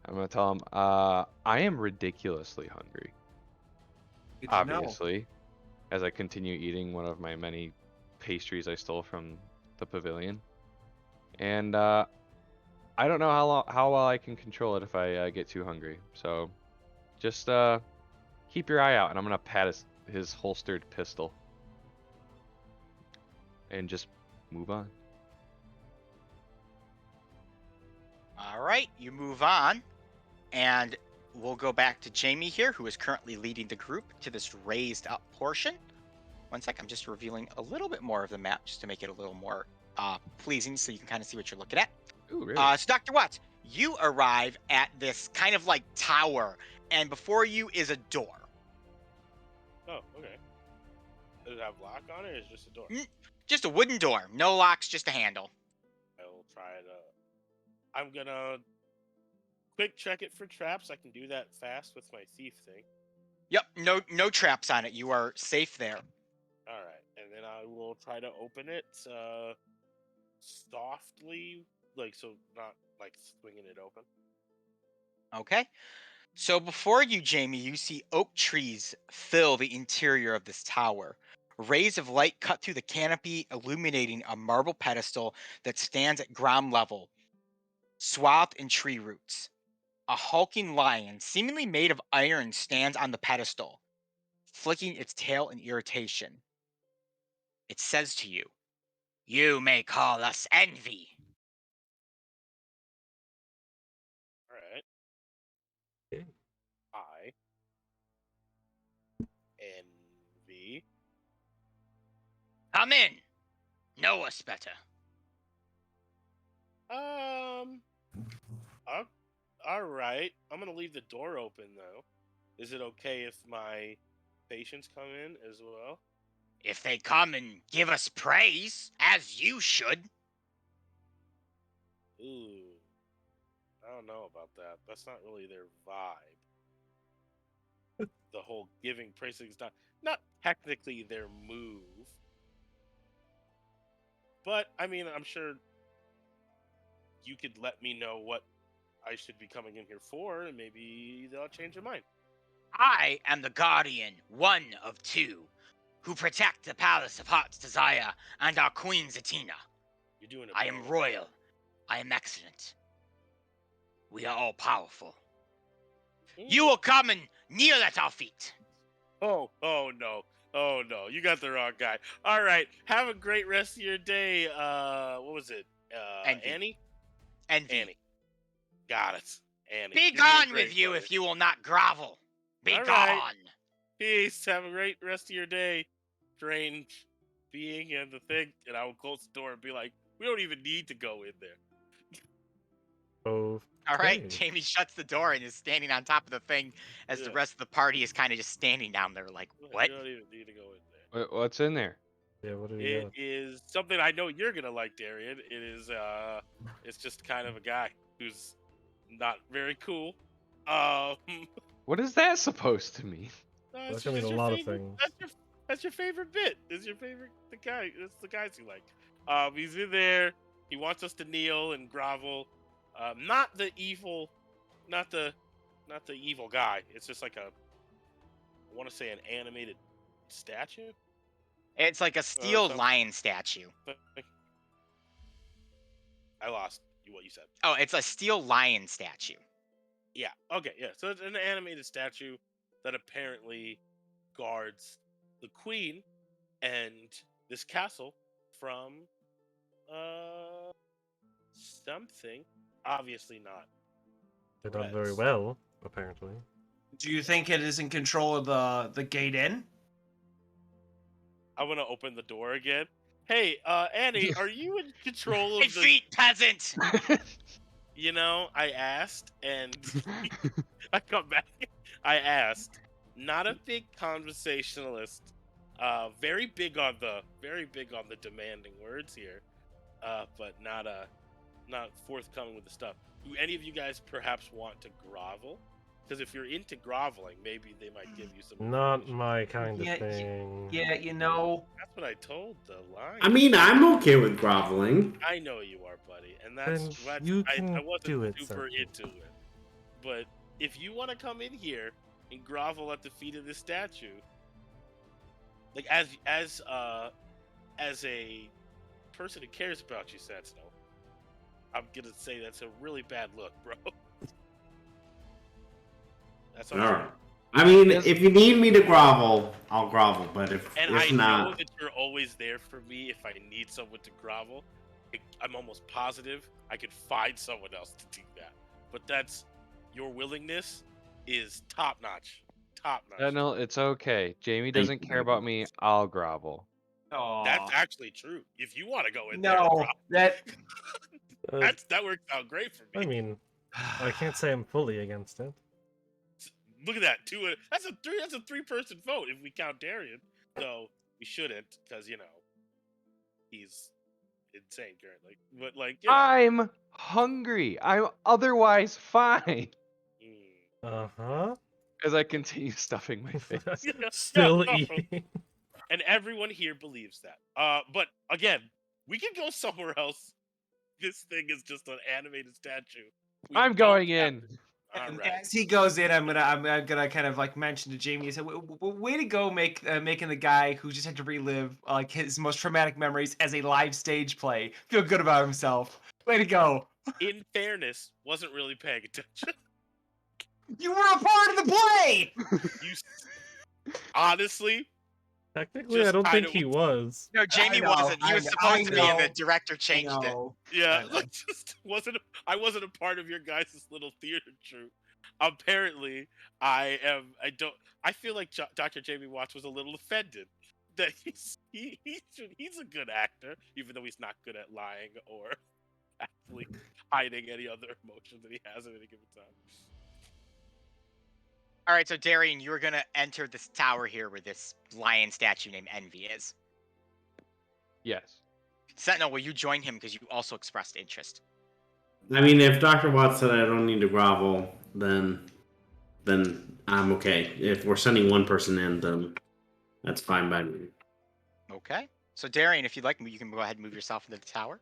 I'm gonna tell him, I am ridiculously hungry. Good to know. Obviously, as I continue eating one of my many pastries I stole from the pavilion. And I don't know how well I can control it if I get too hungry. So just keep your eye out, and I'm gonna pat his holstered pistol and just move on. All right, you move on, and we'll go back to Jamie here, who is currently leading the group to this raised up portion. One sec, I'm just revealing a little bit more of the map just to make it a little more pleasing, so you can kind of see what you're looking at. Ooh, really? So Dr. Watts, you arrive at this kind of like tower, and before you is a door. Oh, okay. Does it have lock on it, or is it just a door? Just a wooden door. No locks, just a handle. I will try to... I'm gonna quick check it for traps. I can do that fast with my thief thing. Yep, no traps on it. You are safe there. Alright, and then I will try to open it softly, like, so not like swinging it open. Okay. So before you, Jamie, you see oak trees fill the interior of this tower. Rays of light cut through the canopy, illuminating a marble pedestal that stands at ground level, swathed in tree roots. A hulking lion, seemingly made of iron, stands on the pedestal, flicking its tail in irritation. It says to you, "You may call us envy." Alright. Okay. I envy. Come in. Know us better. Alright. I'm gonna leave the door open, though. Is it okay if my patients come in as well? If they come and give us praise, as you should. Ooh. I don't know about that. That's not really their vibe. The whole giving praise thing is not technically their move. But, I mean, I'm sure you could let me know what I should be coming in here for, and maybe they'll change their mind. I am the guardian, one of two, who protect the palace of Heart's Desire and our queen Zatina. You're doing it. I am royal. I am excellent. We are all powerful. You will come and kneel at our feet. Oh no. Oh no, you got the wrong guy. All right, have a great rest of your day. What was it? Envy. Annie. Got it. Annie. Be gone with you if you will not grovel. Be All gone. Right. Peace. Have a great rest of your day, strange being and the thing. And I will close the door and be like, we don't even need to go in there. Oh. All right, Jamie shuts the door and is standing on top of the thing as the rest of the party is kind of just standing down there like, what? We don't even need to go in there. What's in there? Yeah, what do we It got? is something I know you're gonna like, Darian. It is it's just kind of a guy who's not very cool. What is that supposed to mean? That's gonna mean a lot of things. That's your favorite bit. Is your favorite the guy? It's the guys you like. He's in there. He wants us to kneel and grovel. Not the evil guy. It's just like I want to say an animated statue. It's like a steel lion statue. I lost what you said. Oh, it's a steel lion statue. Yeah. Okay. Yeah. So it's an animated statue that apparently guards the queen and this castle from something. Obviously not. They're done very well, apparently. Do you think it is in control of the gate in? I'm gonna open the door again. Hey, Annie, are you in control of the feet, peasant? You know, I asked, and I come back. I asked. Not a big conversationalist. Very big on the demanding words here. But not forthcoming with the stuff. Do any of you guys perhaps want to grovel? Because if you're into groveling, maybe they might give you some. Not my kind of thing. Yeah, you know. That's what I told the lion. I mean, I'm okay with groveling. I know you are, buddy, and that's what I wasn't super into it. But if you want to come in here and grovel at the feet of this statue, like as as a person who cares about you, Sentinel, I'm gonna say that's a really bad look, bro. That's all right. I mean, if you need me to grovel, I'll grovel. But if I not, know that you're always there for me if I need someone to grovel. I'm almost positive I could find someone else to do that. But that's your willingness is top notch. Top notch. No, it's okay. Jamie doesn't care about me. I'll grovel. That's actually true. If you want to go in No, there, that that works out great for me. I mean, I can't say I'm fully against it. Look at that. That's a three-person vote if we count Darian. Though we shouldn't, because he's insane currently. But like, I'm hungry. I'm otherwise fine. Uh-huh. As I continue stuffing my face. Still eating. And everyone here believes that. But again, we can go somewhere else. This thing is just an animated statue. I'm going in. And as he goes in, I'm gonna kind of like mention to Jamie. I said, "Way to go, making the guy who just had to relive like his most traumatic memories as a live stage play feel good about himself. Way to go!" In fairness, wasn't really paying attention. You were a part of the play. Honestly, technically, I don't think he was. No, Jamie wasn't. He was supposed to be, and the director changed it. Yeah, I wasn't a part of your guys' little theater troupe. Apparently, I feel like Dr. Jamie Watts was a little offended that he's a good actor, even though he's not good at lying or actually hiding any other emotion that he has at any given time. All right, so Darian, you're gonna enter this tower here where this lion statue named Envy is. Yes. Sentinel, will you join him because you also expressed interest? I mean, if Dr. Watts said I don't need to grovel, then I'm okay. If we're sending one person in, then that's fine by me. Okay. So Darian, if you'd like, you can go ahead and move yourself into the tower.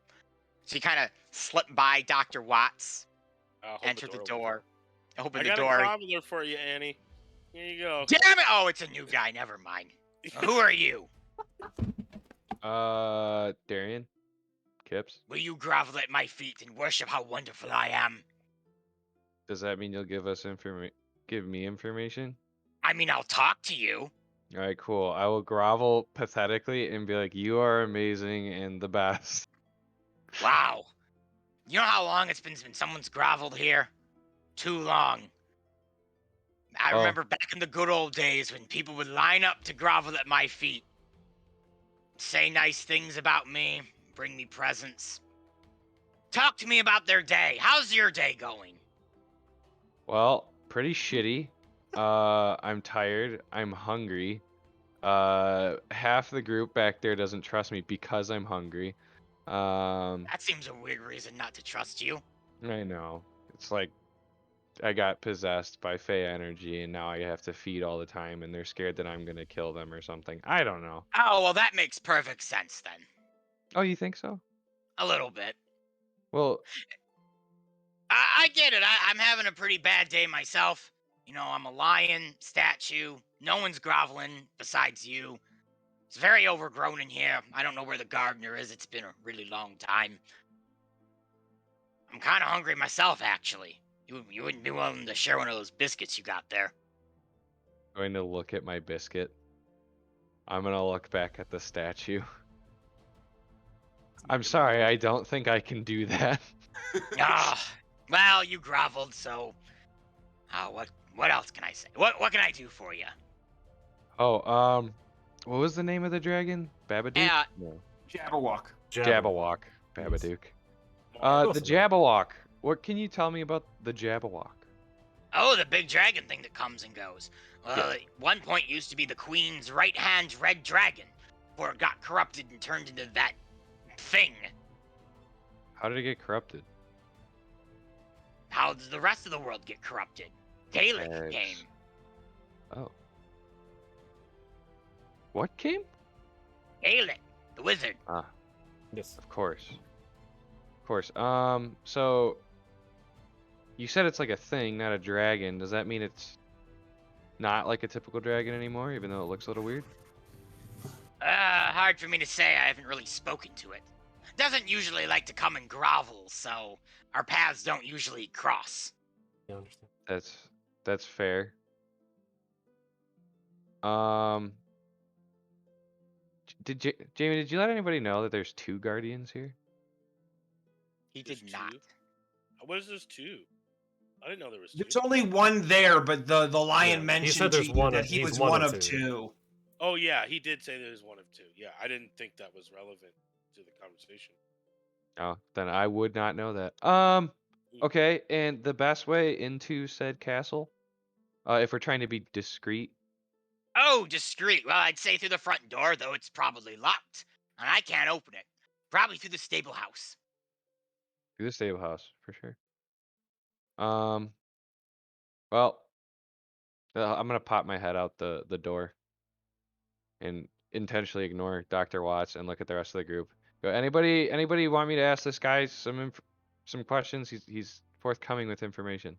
So you kind of slip by Dr. Watts, enter the door, open the door. I got a groveler for you, Annie. Here you go. Damn it! Oh, it's a new guy. Never mind. Who are you? Darian? Kips? Will you grovel at my feet and worship how wonderful I am? Does that mean you'll give us give me information? I mean, I'll talk to you. All right, cool. I will grovel pathetically and be like, "You are amazing and the best." Wow. You know how long it's been since someone's groveled here? Too long. I remember back in the good old days when people would line up to grovel at my feet, say nice things about me, bring me presents. Talk to me about their day. How's your day going? Well, pretty shitty. I'm tired. I'm hungry. Half the group back there doesn't trust me because I'm hungry. That seems a weird reason not to trust you. I know. It's like I got possessed by Fey energy and now I have to feed all the time and they're scared that I'm going to kill them or something. I don't know. Oh, well, that makes perfect sense then. Oh, you think so? A little bit. Well, I get it. I'm having a pretty bad day myself. You know, I'm a lion statue. No one's groveling besides you. It's very overgrown in here. I don't know where the gardener is. It's been a really long time. I'm kind of hungry myself, actually. You wouldn't be willing to share one of those biscuits you got there. I'm going to look at my biscuit. I'm going to look back at the statue. I'm sorry, I don't think I can do that. Well, you groveled, so... what else can I say? What can I do for you? Oh, what was the name of the dragon? Babadook? No. Jabberwock. Jabberwock. Babadook. The Jabberwock. What can you tell me about the Jabberwock? Oh, the big dragon thing that comes and goes. Well, at one point used to be the queen's right-hand red dragon, before it got corrupted and turned into that thing. How did it get corrupted? How did the rest of the world get corrupted? Gaelic came. Oh. What came? Gaelic, the wizard. Ah. Yes. Of course. Of course. So you said it's like a thing, not a dragon. Does that mean it's not like a typical dragon anymore, even though it looks a little weird? Hard for me to say. I haven't really spoken to it. Doesn't usually like to come and grovel, so our paths don't usually cross. You understand? That's fair. Jamie, did you let anybody know that there's 2 guardians here? He There's did not. 2? What is this 2? I didn't know there was 2. There's only one there, but the lion Yeah, mentioned he said there's to you one that of- he he's was one one of of 2. 2. Oh yeah, he did say there's one of 2. Yeah, I didn't think that was relevant to the conversation. Oh, then I would not know that. Okay, and the best way into said castle, if we're trying to be discreet. Oh, discreet. Well, I'd say through the front door, though it's probably locked, and I can't open it. Probably through the stable house. Through the stable house, for sure. Well, I'm gonna pop my head out the door and intentionally ignore Dr. Watts and look at the rest of the group. Go, anybody want me to ask this guy some questions? He's forthcoming with information.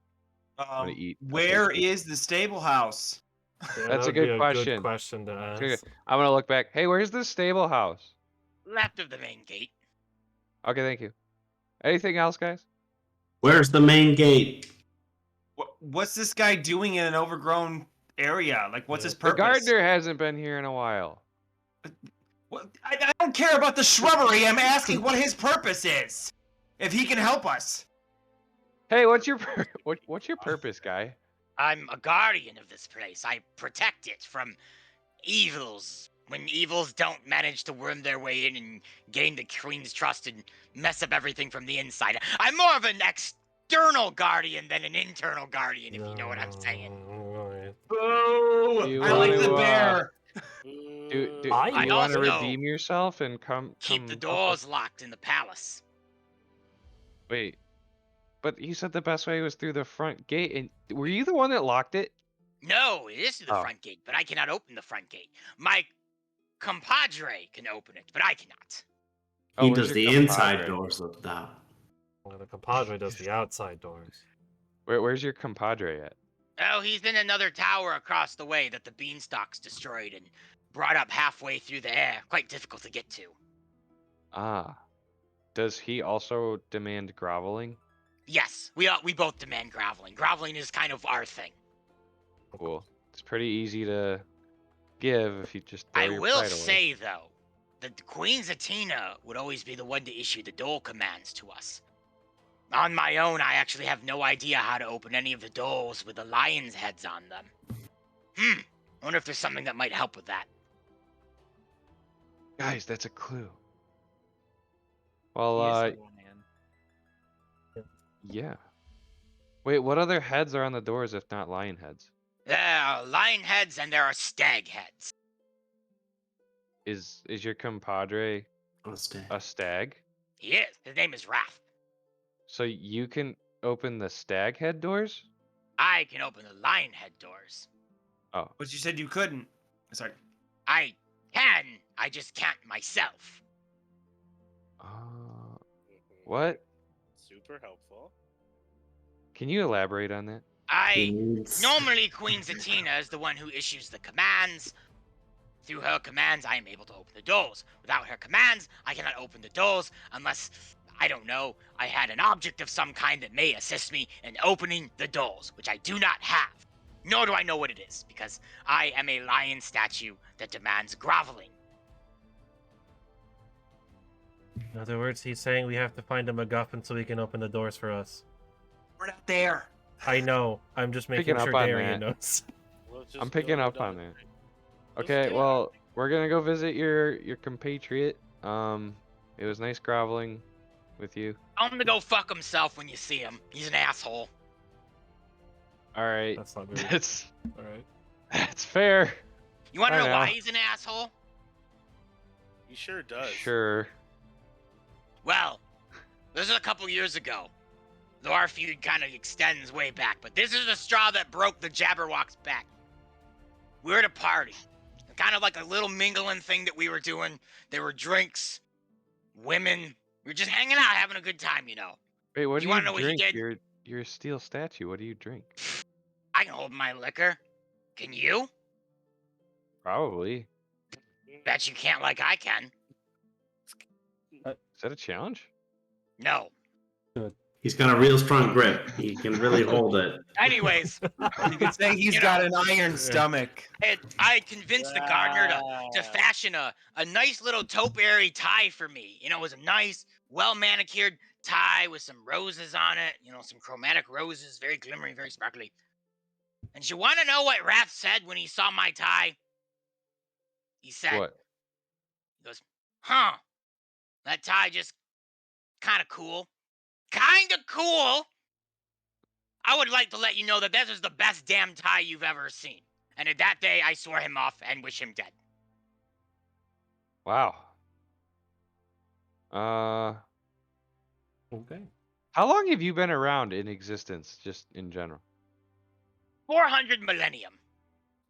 I'm gonna eat. a Where pastry. is the stable house? Yeah, That's that a would be good question. Good question to ask. Okay, I'm gonna look back. Hey, where's the stable house? Left of the main gate. Okay, thank you. Anything else, guys? Where's the main gate? What's this guy doing in an overgrown area? Like, what's Yeah. his The purpose? gardener hasn't been here in a while. I don't care about the shrubbery. I'm asking what his purpose is. If he can help us. Hey, what's your what's your purpose, guy? I'm a guardian of this place. I protect it from evils. When evils don't manage to worm their way in and gain the queen's trust and mess up everything from the inside. I'm more of an external guardian than an internal guardian, if you know what I'm saying. Boo! Do you I like want the to, bear. Do I you want to also redeem yourself and come Keep the help doors us? locked in the palace. Wait, but you said the best way was through the front gate, and were you the one that locked it? No, it is through the Oh. front gate, but I cannot open the front gate. My compadre can open it, but I cannot. He where's does your the compadre? inside doors of that. Well, the compadre does the outside doors. Where's your compadre at? Oh, he's in another tower across the way that the beanstalks destroyed and brought up halfway through the air. Quite difficult to get to. Ah, does he also demand groveling? Yes, we both demand groveling. Groveling is kind of our thing. Cool. It's pretty easy to give if you just throw I your will pride away. say, though, that Queen Zatina would always be the one to issue the dole commands to us. On my own, I actually have no idea how to open any of the doors with the lion's heads on them. I wonder if there's something that might help with that. Guys, that's a clue. Well, He is the lion. yeah. Wait, what other heads are on the doors if not lion heads? There are lion heads and there are stag heads. Is your compadre Let's a stag? He is. His name is Wrath. So you can open the stag head doors? I can open the lion head doors. Oh, But you said you couldn't. Sorry. I can. I just can't myself. what? Super helpful. Can you elaborate on that? Normally Queen Zatina is the one who issues the commands. Through her commands, I am able to open the doors. Without her commands, I cannot open the doors unless, I don't know, I had an object of some kind that may assist me in opening the doors, which I do not have. Nor do I know what it is, because I am a lion statue that demands groveling. In other words, he's saying we have to find a MacGuffin so he can open the doors for us. We're not there. I know. I'm just making Picking up sure on Darian that. knows. Let's just I'm picking go up down on the that. street. Let's Okay, do it. well, we're gonna go visit your compatriot. It was nice groveling with you. Tell him to go fuck himself when you see him. He's an asshole. All right, That's not very. that's All right. that's fair. You want to I know why know. he's an asshole? He sure does. Sure. Well, this is a couple years ago. Though our feud kind of extends way back, but this is the straw that broke the Jabberwock's back. We were at a party. Kind of like a little mingling thing that we were doing. There were drinks, women. We were just hanging out, having a good time, you know. Wait, what You do wanna you know what he drink? did? You're a steel statue. What do you drink? I can hold my liquor. Can you? Probably. Bet you can't like I can. Is that a challenge? No. He's got a real strong grip. He can really hold it. Anyways, You could say he's got an iron stomach. I convinced the gardener to fashion a nice little topiary tie for me. It was a nice, well-manicured tie with some roses on it. Some chromatic roses, very glimmery, very sparkly. And you want to know what Raph said when he saw my tie? He said, What? He goes, huh, that tie just kind of cool. Kind of cool. I would like to let you know that this is the best damn tie you've ever seen. And at that day, I swore him off and wish him dead. Wow. Okay. How long have you been around in existence, just in general? 400 millennium.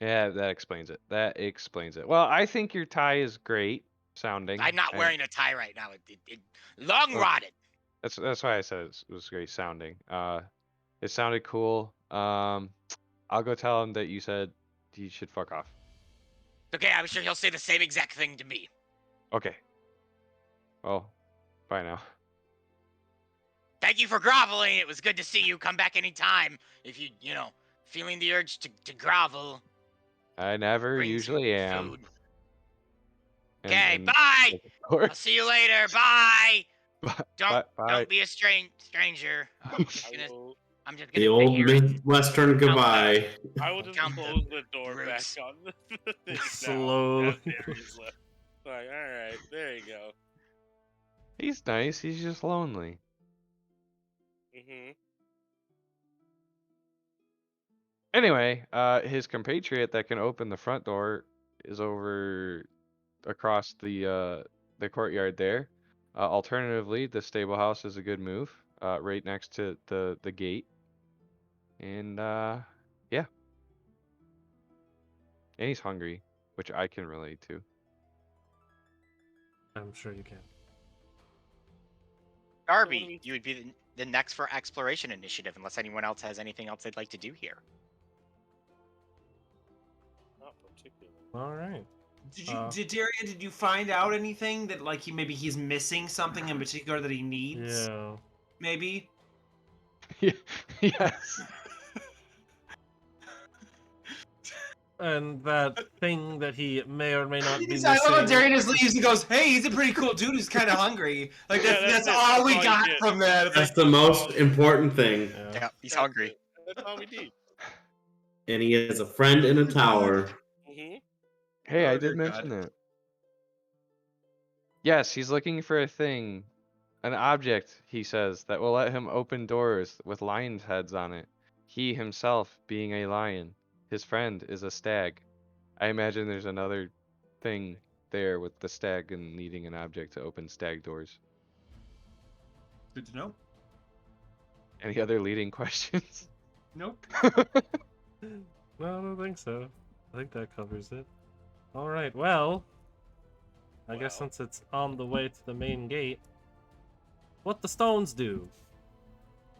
Yeah, that explains it. That explains it. Well, I think your tie is great sounding. I'm not wearing a tie right now. It long rotted. That's why I said it was great sounding. It sounded cool. I'll go tell him that you said he should fuck off. Okay, I'm sure he'll say the same exact thing to me. Okay. Well, bye now. Thank you for groveling. It was good to see you. Come back anytime if feeling the urge to grovel. I never Brings usually you am. food. Okay, bye. I'll see you later. Bye. Don't be a stranger. I'm just gonna The old Midwestern goodbye. I will just close the door back on the thing Slow. Like, all right, there you go. He's nice. He's just lonely. Anyway, his compatriot that can open the front door is over across the courtyard there. Alternatively, the stable house is a good move, right next to the gate. And yeah. And he's hungry, which I can relate to. I'm sure you can. Darby, you would be the next for exploration initiative, unless anyone else has anything else they'd like to do here. Not particularly. All right. Did you find out anything that maybe he's missing something in particular that he needs? Yeah. Maybe. Yes. And that thing that he may or may not be missing. I love how Darian just leaves and goes, "Hey, he's a pretty cool dude who's kind of hungry." Like that's all we got from that. That's the most important thing. Yeah, he's hungry. That's all we need. And he has a friend in a tower. Hey, I did mention that. Yes, he's looking for a thing, an object, he says, that will let him open doors with lions' heads on it. He himself being a lion. His friend is a stag. I imagine there's another thing there with the stag and needing an object to open stag doors. Good to know. Any other leading questions? Nope. No, I don't think so. I think that covers it. All right, well, I guess since it's on the way to the main gate, what the stones do?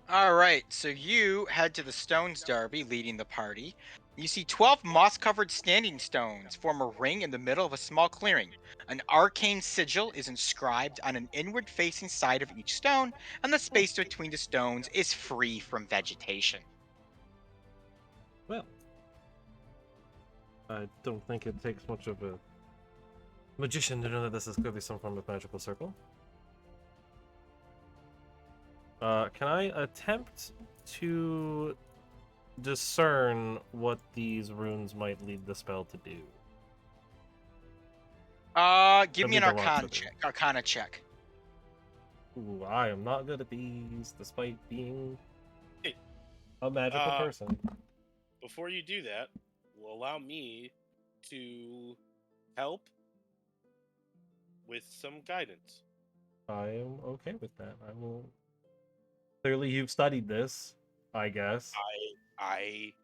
All right, so you head to the Stones Derby, leading the party. You see 12 moss-covered standing stones form a ring in the middle of a small clearing. An arcane sigil is inscribed on an inward-facing side of each stone, and the space between the stones is free from vegetation. Well, I don't think it takes much of a magician to know that this is clearly some form of magical circle. Can I attempt to discern what these runes might lead the spell to do? Give me an Arcana check. Ooh, I am not good at these, despite being a magical person. Before you do that, will allow me to help with some guidance. I am okay with that. I will. Clearly, you've studied this, I guess. I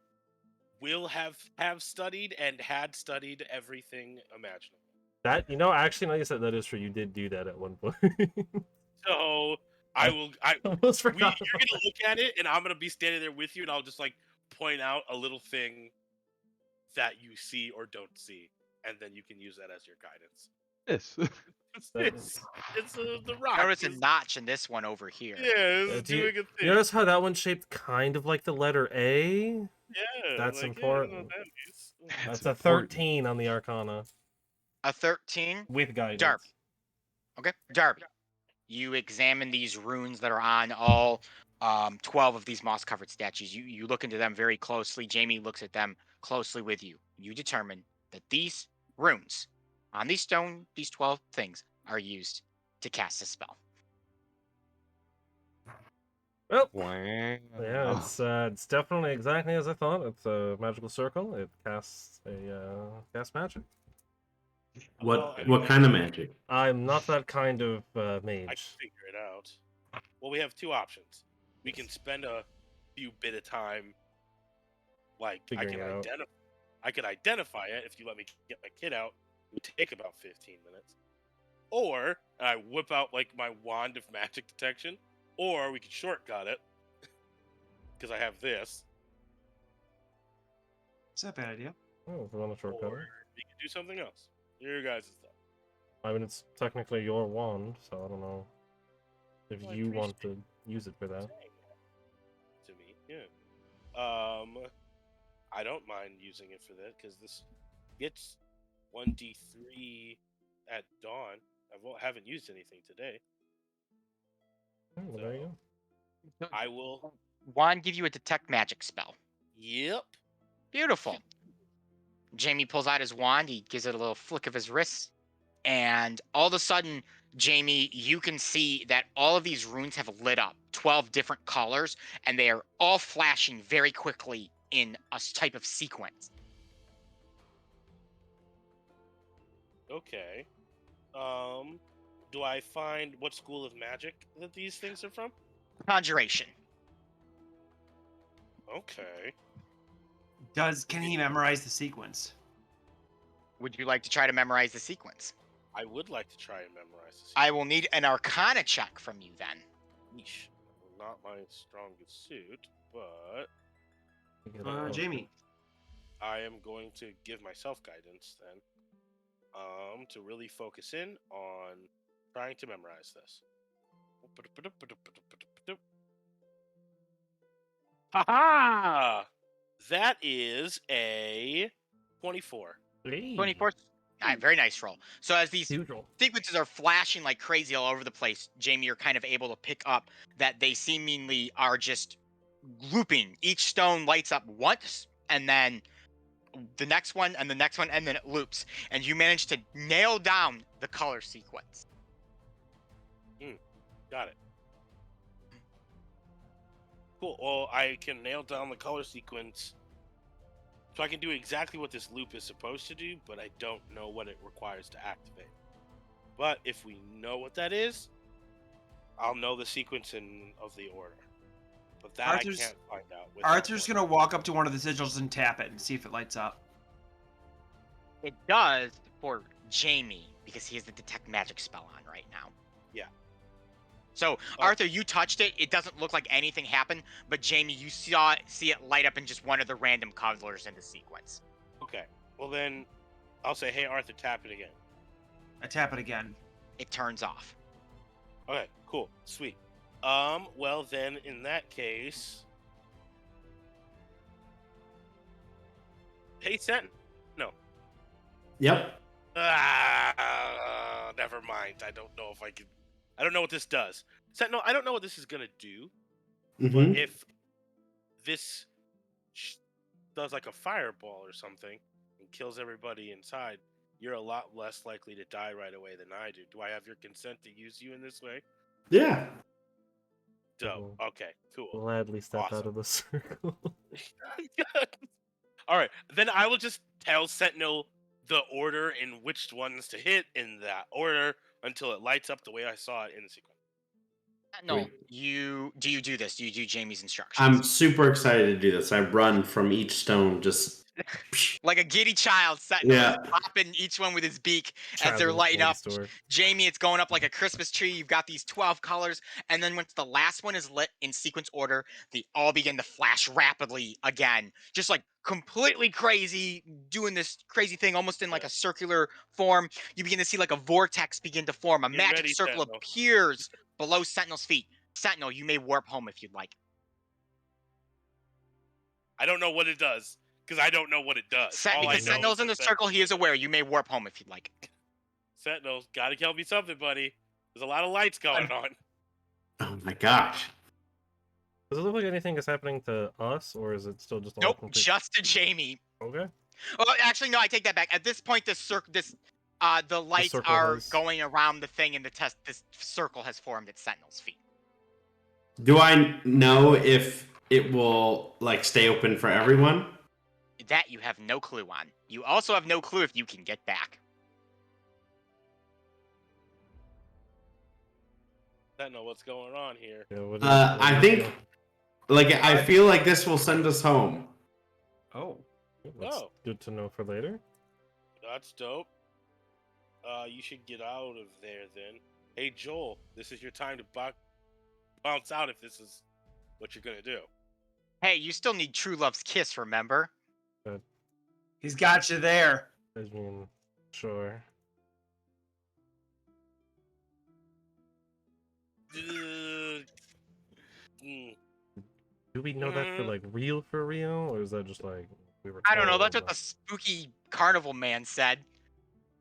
will have studied and had studied everything imaginable. That actually, now you said that is true. You did do that at one point. So I almost forgot. You're gonna look at it, and I'm gonna be standing there with you, and I'll just point out a little thing that you see or don't see. and then you can use that as your guidance. This. It's the rock. Notice a notch in this one over here. Yeah, it's Do you, doing a thing. you notice how that one's shaped kind of like the letter A? Yeah, That's like, important. Yeah, that is. That's a 13 on the Arcana. A 13? With guidance. Darby. Okay, Darby. You examine these runes that are on all 12 of these moss-covered statues. You look into them very closely. Jamie looks at them closely with you. You determine that these runes on these 12 things, are used to cast a spell. Well, Wow. yeah, it's definitely exactly as I thought. It's a magical circle. It casts cast magic. What kind of magic? I'm not that kind of I can mage. figure it out. Well, we have two options. We can spend a few bit of time, like Figuring it out. I could identify it if you let me get my kit out. It would take about 15 minutes. Or I whip out like my wand of magic detection, or we could shortcut it because I have this. It's not a bad idea. Oh, if you want to shortcut Or it. we could do something else. Your guys' stuff. I mean, it's technically your wand, so I don't know if Well, I you want appreciate to use it for that. saying that to me, yeah. I don't mind using it for that because this gets 1d3 at dawn. Haven't used anything today. Oh, well, there you go. I will. Wand give you a detect magic spell. Yep. Beautiful. Jamie pulls out his wand. He gives it a little flick of his wrist. And all of a sudden, Jamie, you can see that all of these runes have lit up, 12 different colors, and they are all flashing very quickly in a type of sequence. Okay. Do I find what school of magic that these things are from? Conjuration. Okay. Can he memorize the sequence? Would you like to try to memorize the sequence? I would like to try and memorize this. I will need an Arcana check from you then. Yeesh. Not my strongest suit, but Jamie. I am going to give myself guidance then. To really focus in on trying to memorize this. Ha-ha! That is a 24. 24. Very nice roll. So as these Usual. sequences are flashing like crazy all over the place, Jamie, you're kind of able to pick up that they seemingly are just looping. Each stone lights up once, and then the next one, and the next one, and then it loops. And you manage to nail down the color sequence. Got it. Cool. Well, I can nail down the color sequence. So I can do exactly what this loop is supposed to do, but I don't know what it requires to activate. But if we know what that is, I'll know the sequence of the order. But that I can't find out. Arthur's going to walk up to one of the sigils and tap it and see if it lights up. It does for Jamie, because he has the detect magic spell on right now. Yeah. So, Arthur, you touched it. It doesn't look like anything happened, but Jamie, you see it light up in just one of the random colors in the sequence. Okay. Well, then I'll say, hey, Arthur, tap it again. I tap it again. It turns off. Okay, cool. Sweet. Well, then, in that case... Hey, Sentinel. No. Yep. Never mind. I don't know if I can... I don't know what this does. Sentinel, I don't know what this is going to do. Mm-hmm. But if this does like a fireball or something and kills everybody inside, you're a lot less likely to die right away than I do. Do I have your consent to use you in this way? Yeah. Dope. Okay, cool. Gladly step Awesome. out of the circle. All right, then I will just tell Sentinel the order in which ones to hit in that order until it lights up the way I saw it in the sequence. No, do you do this? Do you do Jamie's instructions? I'm super excited to do this. I run from each stone, just like a giddy child, Sentinel Yeah. is popping each one with his beak as Child they're in the lighting candy up. store. Jamie, it's going up like a Christmas tree. You've got these 12 colors, and then once the last one is lit in sequence order, they all begin to flash rapidly again. Just like completely crazy, doing this crazy thing almost in like a circular form. You begin to see like a vortex begin to form. A Get magic ready, circle Sentinel. appears below Sentinel's feet. Sentinel, you may warp home if you'd like. I don't know what it does because I don't know what it does. All I Because know Sentinel's is in the that circle, he is aware. You may warp home if you'd like. Sentinel's got to tell me something, buddy. There's a lot of lights going on. oh my gosh. Does it look like anything is happening to us, or is it still just all Nope, complete? just to Jamie. Okay. Oh, actually, no, I take that back. At this point, the lights circle are has- going around the thing, and this circle has formed at Sentinel's feet. Do I know if it will like stay open for everyone? That you have no clue on. You also have no clue if you can get back. Sentinel, what's going on here? Yeah, what I think I feel like this will send us home. Oh. That's Oh. good to know for later. That's dope. You should get out of there then. Hey, Joel, this is your time to bounce out if this is what you're gonna do. Hey, you still need True Love's kiss, remember? He's got you there. I mean, sure. Mm. Do we know that for like real, or is that just like we were? I don't know. told, That's what the spooky carnival man said.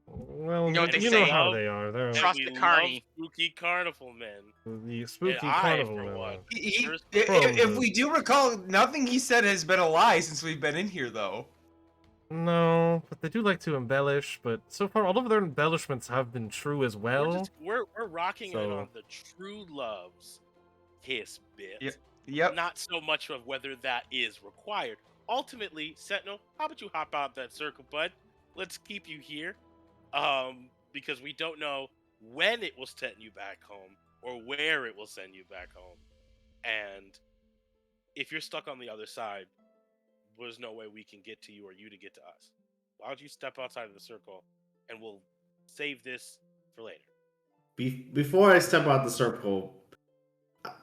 Well, You know what they you say, know how love- they are. They're Trust we the love carny. spooky carnival men. the spooky And I, carnival. for men one, are- First- If we do recall, nothing he said has been a lie since we've been in here, though. No, but they do like to embellish. But so far, all of their embellishments have been true as well. we're rocking in So- on the true love's kiss bit. Yep. Not so much of whether that is required. Ultimately, Sentinel, how about you hop out that circle, bud? Let's keep you here. Because we don't know when it will send you back home or where it will send you back home. And if you're stuck on the other side, there's no way we can get to you or you to get to us. Why don't you step outside of the circle and we'll save this for later. Before I step out the circle,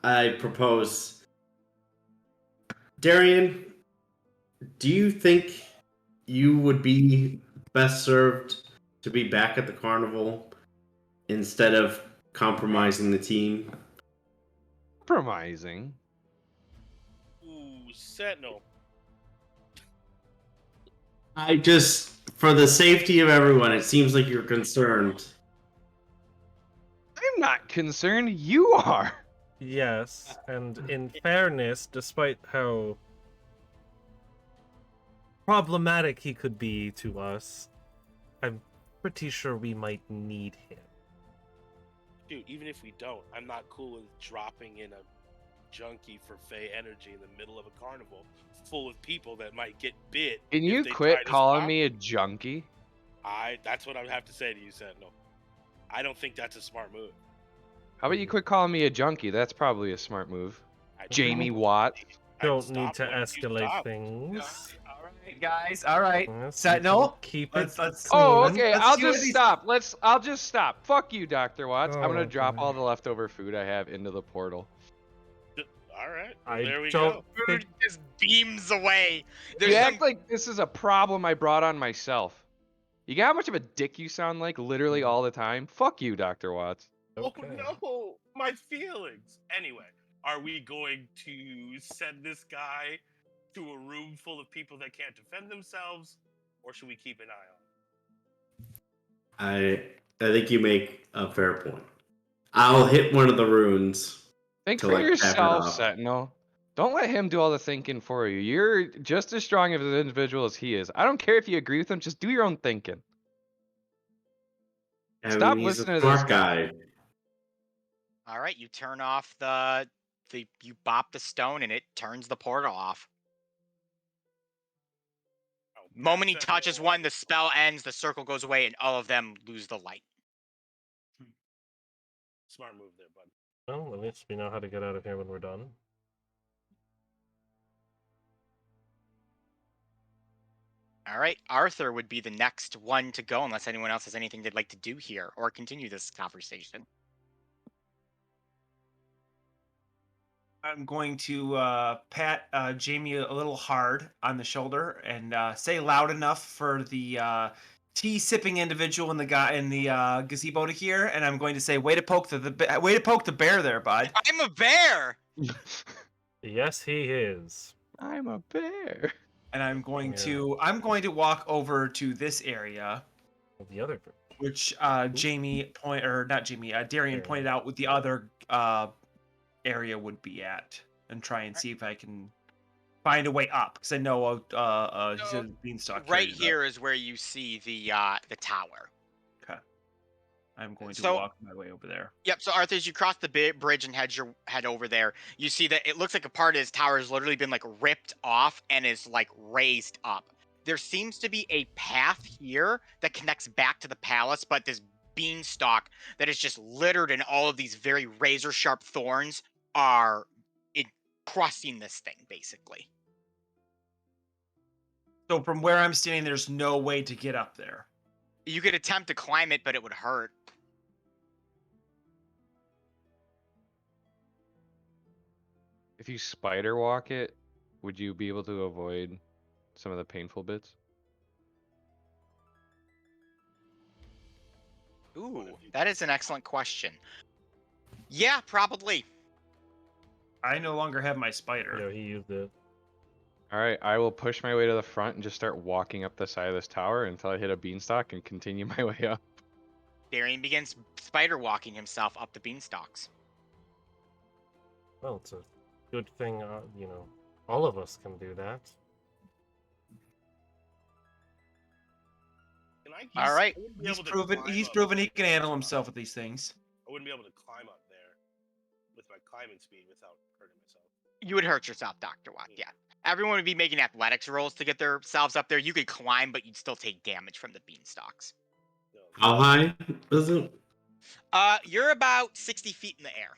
I propose, Darian, do you think you would be best served to be back at the carnival instead of compromising the team? Compromising. Ooh, Sentinel. I just, for the safety of everyone, it seems like you're concerned. I'm not concerned. You are. Yes, and in fairness, despite how problematic he could be to us, I'm pretty sure we might need him. Dude, even if we don't, I'm not cool with dropping in a junkie for Fey energy in the middle of a carnival full of people that might get bit. Can if you they quit try to calling stop me a you. junkie? That's what I would have to say to you, Sentinel. I don't think that's a smart move. How about you quit calling me a junkie? That's probably a smart move. I'd Jamie stop- Watt. I'd Don't need stop to when you escalate stop. things. All right, guys. All right. Yes, Sentinel, keep it. let's. Oh, clean. okay. Let's I'll see what just these- stop. I'll just stop. Fuck you, Dr. Watts. I'm gonna Oh, drop boy. all the leftover food I have into the portal. All right, I there we don't go. Food just beams away. There's You some act like this is a problem I brought on myself. You got how much of a dick you sound like literally all the time? Fuck you, Dr. Watts. Okay. Oh no, my feelings. Anyway, are we going to send this guy to a room full of people that can't defend themselves, or should we keep an eye on him? I think you make a fair point. I'll hit one of the runes. Think To, for like, tap it yourself, off. Sentinel. Don't let him do all the thinking for you. You're just as strong of an individual as he is. I don't care if you agree with him. Just do your own thinking. I Stop mean, he's listening a to this smart guy. All right, you turn off you bop the stone and it turns the portal off. Oh, Moment he Sentinel, touches one, the spell ends, the circle goes away, and all of them lose the light. Smart move there, bud. Well, at least we know how to get out of here when we're done. All right, Arthur would be the next one to go, unless anyone else has anything they'd like to do here or continue this conversation. I'm going to pat Jamie a little hard on the shoulder and say loud enough for the tea sipping individual in the gazebo to hear, and I'm going to say, "Way to poke the bear there, bud." I'm a bear. Yes, he is. I'm a bear. And I'm going Yeah. to walk over to this area, The other. which Darian pointed out what the other area would be at, and try and see if I can find a way up, because I know he said beanstalk Right carries up. here is where you see the tower. Okay. I'm going to So- walk my way over there. Yep. So Arthur, as you cross the bridge and head over there, you see that it looks like a part of his tower has literally been like ripped off and is like raised up. There seems to be a path here that connects back to the palace, but this beanstalk that is just littered in all of these very razor sharp thorns are crossing this thing basically. So from where I'm standing, there's no way to get up there. You could attempt to climb it, but it would hurt. If you spider walk it, would you be able to avoid some of the painful bits? Ooh, that is an excellent question. Yeah, probably. I no longer have my spider. Yeah, he used it. All right, I will push my way to the front and just start walking up the side of this tower until I hit a beanstalk and continue my way up. Darian begins spider walking himself up the beanstalks. Well, it's a good thing, all of us can do that. All right. I wouldn't be He's able to proven climb he's up. proven he can handle himself with these things. I wouldn't be able to climb up there with my climbing speed without hurting myself. You would hurt yourself, Dr. Watt, yeah. Everyone would be making athletics rolls to get themselves up there. You could climb, but you'd still take damage from the beanstalks. No. How high is it? You're about 60 feet in the air.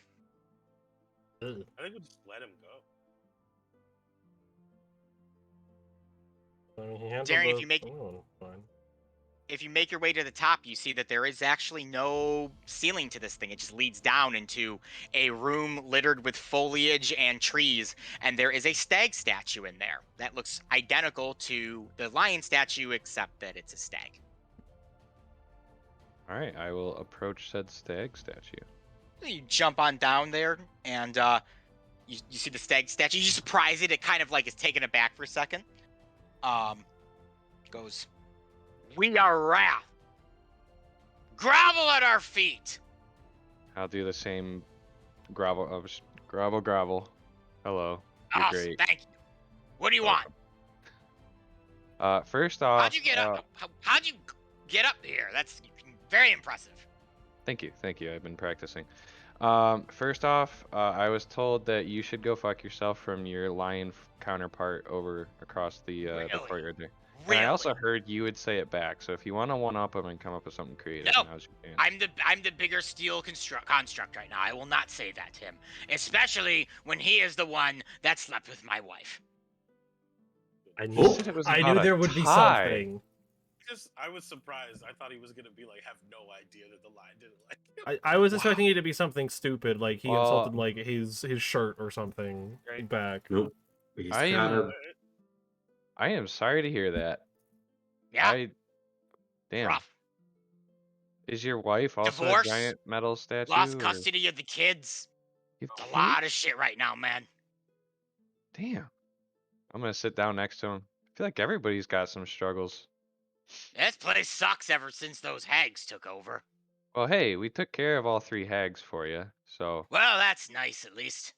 Ugh. I think we'll just let him go. I mean, he handled Darian, if the you make- other one fine. If you make your way to the top, you see that there is actually no ceiling to this thing. It just leads down into a room littered with foliage and trees, and there is a stag statue in there that looks identical to the lion statue, except that it's a stag. All right, I will approach said stag statue. You jump on down there, and you see the stag statue. You surprise it. It kind of like is taken aback for a second. Goes, "We are wrath. Grovel at our feet." I'll do the same grovel, grovel. Hello, you're Ah, great. thank you. What do you want? First off, How'd you get up? How'd you get up here? That's very impressive. Thank you. I've been practicing. First off, I was told that you should go fuck yourself from your lion counterpart over across the Really? courtyard there. Really? And I also heard you would say it back. So if you want to one up him and come up with something creative, No, now's your chance. I'm the bigger steel construct right now. I will not say that to him, especially when he is the one that slept with my wife. I Oh. knew, said it was I about knew a there would be tie. something. Because I was surprised. I thought he was gonna be like, have no idea that the lion didn't like him. I was Wow. expecting it to be something stupid, like he Well- insulted like his shirt or something Right. back. Nope. He's I got am- a I am sorry to hear that. Yeah, Damn. rough. Is your wife also Divorce, a giant metal statue? Lost or- custody of the kids. You have It's a kids? lot of shit right now, man. Damn. I'm gonna sit down next to him. I feel like everybody's got some struggles. This place sucks ever since those hags took over. Well, hey, we took care of all 3 hags for you, so Well, that's nice at least.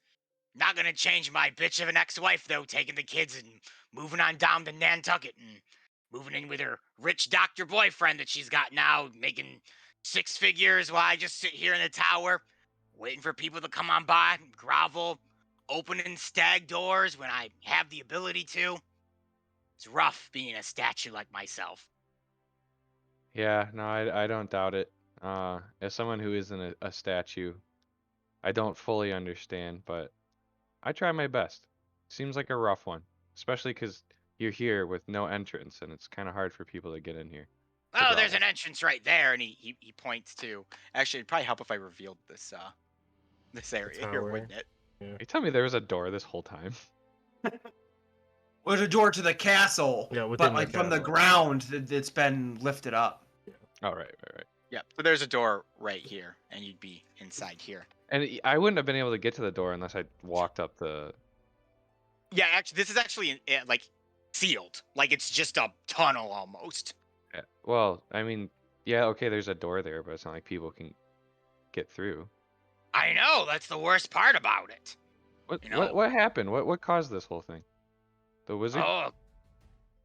Not gonna change my bitch of an ex-wife though, taking the kids and moving on down to Nantucket and moving in with her rich doctor boyfriend that she's got now, making 6 figures while I just sit here in the tower, waiting for people to come on by, grovel, opening stag doors when I have the ability to. It's rough being a statue like myself. yeah, no, I don't doubt it. As someone who isn't a statue, I don't fully understand, but I try my best. Seems like a rough one, especially because you're here with no entrance, and it's kind of hard for people to get in here. Oh, there's an entrance right there, and he points to. Actually, it'd probably help if I revealed this this area here, wouldn't it? Yeah. You tell me there was a door this whole time. There's a door to the castle, Yeah, within but the like from the castle. ground, it's been lifted up. Oh, right. Yeah. So there's a door right here, and you'd be inside here. And I wouldn't have been able to get to the door unless I walked up the. Yeah, actually, this is actually like sealed. Like it's just a tunnel almost. Yeah. Well, I mean, yeah, okay, there's a door there, but it's not like people can get through. I know. That's the worst part about it. What You know? what happened? What caused this whole thing? The wizard? Oh,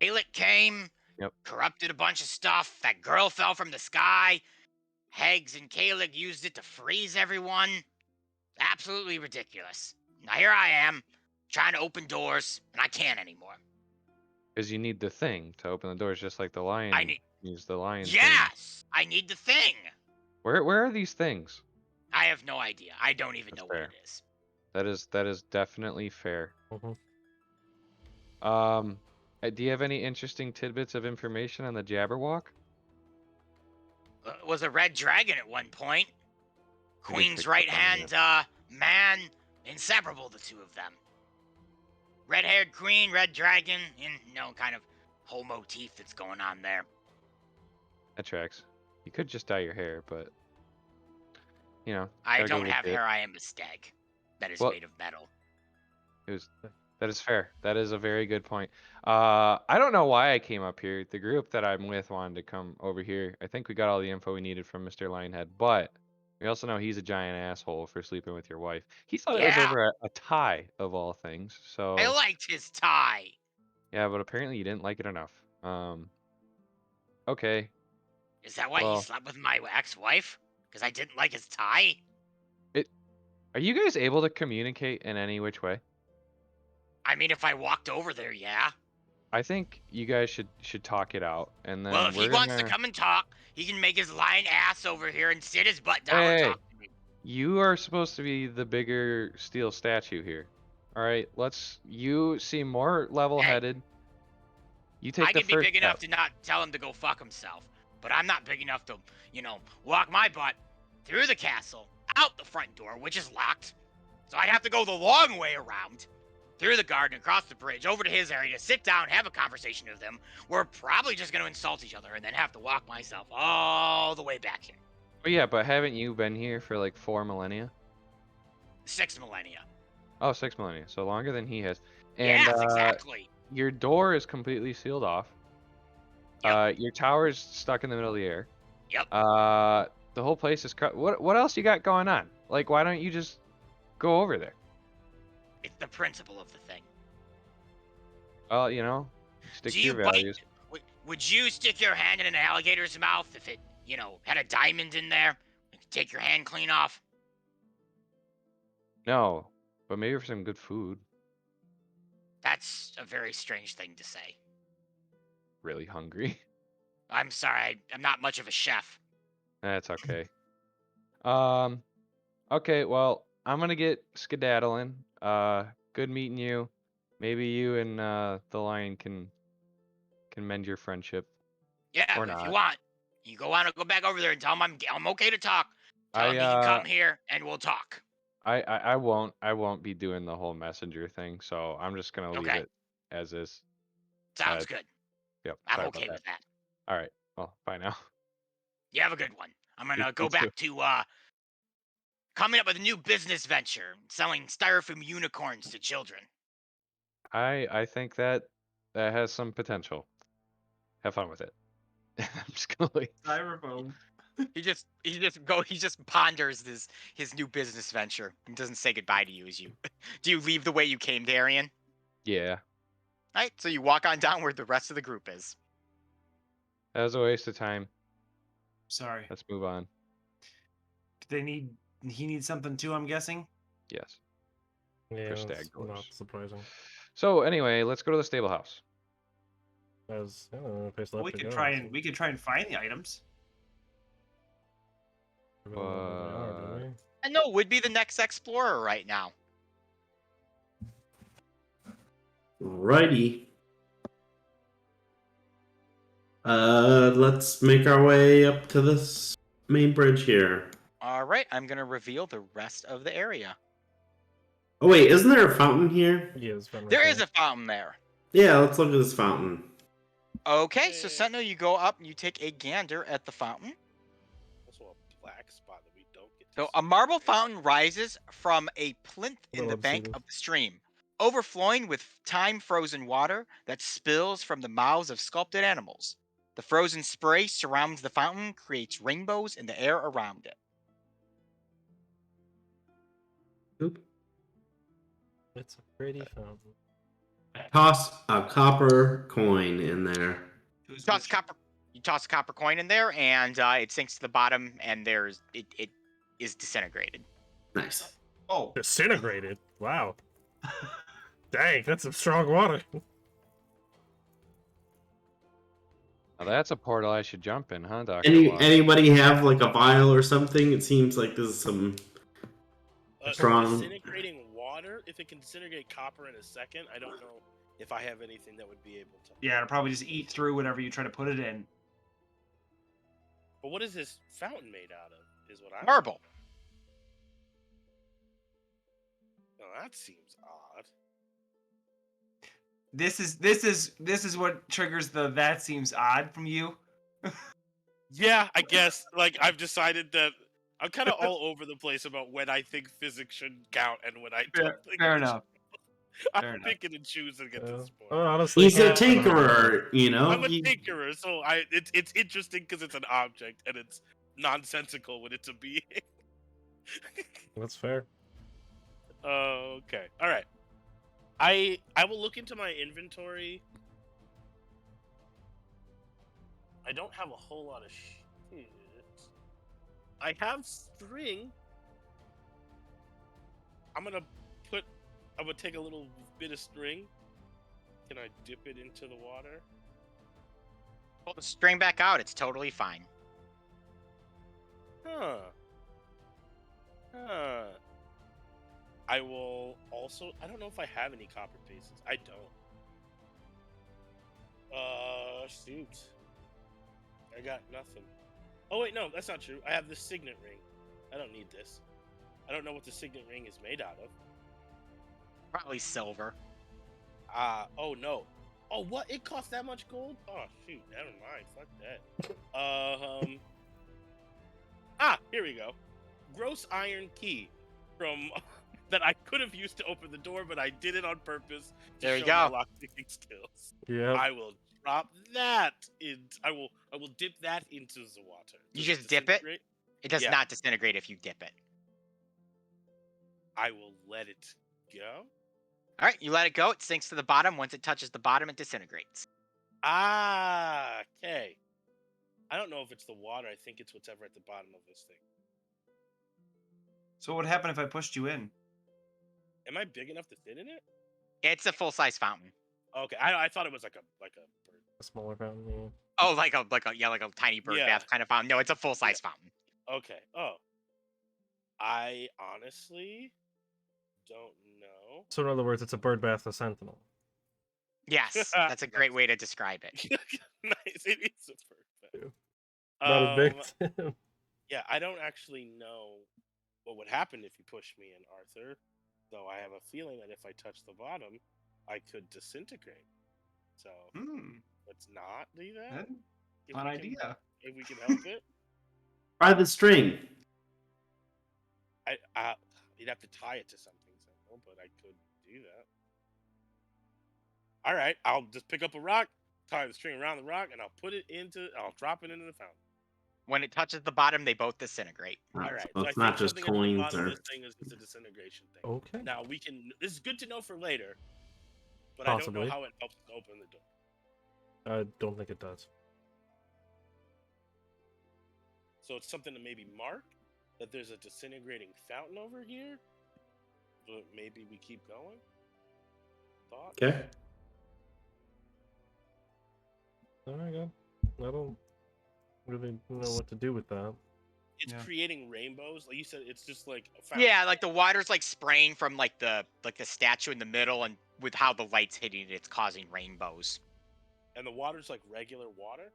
Alec came. Yep. Corrupted a bunch of stuff. That girl fell from the sky. Heggs and Kalig used it to freeze everyone. Absolutely ridiculous. Now here I am, trying to open doors, and I can't anymore. Because you need the thing to open the doors, just like the lion needs the lion thing. Yes! I need the thing! Where are these things? I have no idea. I don't even That's know fair. what it is. That is definitely fair. Mhm. Do you have any interesting tidbits of information on the Jabberwock? Was a red dragon at one point. I did Queen's pick right up on hand, man, inseparable, the two of them. Red-haired queen, red dragon, kind of whole motif that's going on there. That tracks. You could just dye your hair, but I gotta go don't with have it. hair, I am a stag. That is Well- made of metal. That is fair. That is a very good point. I don't know why I came up here. The group that I'm with wanted to come over here. I think we got all the info we needed from Mr. Lionhead, but we also know he's a giant asshole for sleeping with your wife. He thought it was Yeah. over a tie of all things. So I liked his tie. yeah, but apparently you didn't like it enough. Okay. Is that why Well- he slept with my ex-wife? Because I didn't like his tie? Are you guys able to communicate in any which way? I mean, if I walked over there, yeah. I think you guys should talk it out, and then Well, if he we're wants to gonna- come and talk, he can make his lion ass over here and sit his butt down and Hey. talk to me. You are supposed to be the bigger steel statue here. All right, you seem more level-headed. You take I the can be first big enough step. to not tell him to go fuck himself, but I'm not big enough to, walk my butt through the castle, out the front door, which is locked. So I'd have to go the long way around, through the garden, across the bridge, over to his area, to sit down, have a conversation with him. We're probably just going to insult each other and then have to walk myself all the way back here. Oh yeah, but haven't you been here for like 4 millennia? 6 millennia. Oh, 6 millennia, so longer than he has. And Yes, exactly. your door is completely sealed off. Yep. Your tower is stuck in the middle of the air. Yep. The whole place is cut. What else you got going on? Like, why don't you just go over there? It's the principle of the thing. Well, stick Do to you your bite? values. Would you stick your hand in an alligator's mouth if it, had a diamond in there? You could take your hand clean off. No, but maybe for some good food. That's a very strange thing to say. Really hungry. I'm sorry, I'm not much of a chef. That's okay. Okay, well, I'm gonna get skedaddling. Good meeting you. Maybe you and the lion can mend your friendship. Yeah, Or if you not. want, you go back over there and tell him I'm okay to talk. Tell him he can come here and we'll talk. I won't be doing the whole messenger thing, so I'm just gonna leave Okay. it as is. Sounds good. Yep. I'm sorry about okay that. with that. All right. Well, bye now. You have a good one. I'm gonna You go too. back to coming up with a new business venture, selling styrofoam unicorns to children. I think that has some potential. Have fun with it. I'm just gonna leave. Styrofoam. He just ponders his new business venture and doesn't say goodbye to you as you do you leave the way you came, Darian? Yeah, Right? So you walk on down where the rest of the group is. that was a waste of time. Sorry. Let's move on. He needs something too, I'm guessing. Yes. Yeah, stag that's doors. not surprising. So anyway, let's go to the stable house. There's no place left We to could go, try so- and we could try and find the items. We don't know where they are, do we? No, would be the next explorer right now. Righty. Let's make our way up to this main bridge here. All right, I'm gonna reveal the rest of the area. Oh wait, isn't there a fountain here? Yeah, it's fun right There there. is a fountain there. Yeah, let's look at this fountain. Okay, so Sentinel, you go up and you take a gander at the fountain. Also a black spot that we don't get to So see. a marble fountain rises from a plinth in Little the bank obsidian. of the stream, overflowing with time-frozen water that spills from the mouths of sculpted animals. The frozen spray surrounds the fountain, creates rainbows in the air around it. Oop. It's a pretty fountain. Toss a copper coin in there. You toss a copper coin in there, and it sinks to the bottom, and it is disintegrated. Nice. Oh. Disintegrated. Wow. Dang, that's some strong water. Now that's a portal I should jump in, huh, Doctor? Anybody have like a vial or something? It seems like this is some strong. Disintegrating water. If it can disintegrate copper in a second, I don't know if I have anything that would be able to. Yeah, it'll probably just eat through whatever you try to put it in. But what is this fountain made out of? Is what I Marble. Well, that seems odd. This is what triggers the "that seems odd" from you. Yeah, I guess. Like I've decided that I'm kind of all over the place about when I think physics should count and when I don't think. Fair it enough. should. I'm Fair enough. picking and choosing at this point. Honestly, He's a yeah, tinkerer, you know. I'm a tinkerer, so it's interesting because it's an object and it's nonsensical when it's a being. That's fair. Okay. All right. I will look into my inventory. I don't have a whole lot of shit. I have string. I'm gonna take a little bit of string. Can I dip it into the water? Pull the string back out. It's totally fine. Huh. I will also. I don't know if I have any copper pieces. I don't. Shoot. I got nothing. Oh wait, no, that's not true. I have the signet ring. I don't need this. I don't know what the signet ring is made out of. Probably silver. Oh no. Oh, what? It costs that much gold? Oh shoot, never mind. Fuck that. Here we go. Gross iron key from that I could have used to open the door, but I did it on purpose to There you show go. my lockpicking skills. Yeah. I will drop that in. I will dip that into the water. You Does just dip it? disintegrate? It does Yeah. not disintegrate if you dip it. I will let it go. All right, you let it go. It sinks to the bottom. Once it touches the bottom, it disintegrates. Okay. I don't know if it's the water. I think it's whatever at the bottom of this thing. So what would happen if I pushed you in? Am I big enough to fit in it? It's a full-size fountain. Okay, I thought it was like a bird. A smaller fountain. Yeah. Oh, like a tiny bird Yeah. bath kind of fountain. No, it's a full-size fountain. Okay. Oh. I honestly don't know. So in other words, it's a bird bath, a sentinel. Yes, that's a great way to describe it. Nice. It is a bird. Not a big. Yeah, I don't actually know what would happen if you push me in, Arthur. Though I have a feeling that if I touch the bottom, I could disintegrate. So let's not do that. If Fun we can- idea. If we can help it, Try the string. you'd have to tie it to something simple, but I could do that. All right, I'll just pick up a rock, tie the string around the rock, and I'll drop it into the fountain. When it touches the bottom, they both disintegrate. All right, So I it's not think just something at the coins bottom of or. this thing is just a disintegration thing. Okay. Now we can. This is good to know for later, but I don't Possibly. know how it helps to open the door. I don't think it does. So it's something to maybe mark that there's a disintegrating fountain over here. But maybe we keep going. Thought. Okay. There we go. I don't really know what to do with that. it's Yeah. creating rainbows. Like you said, it's just like a fountain. Yeah, like the water's like spraying from like the statue in the middle, and with how the light's hitting it, it's causing rainbows. And the water's like regular water.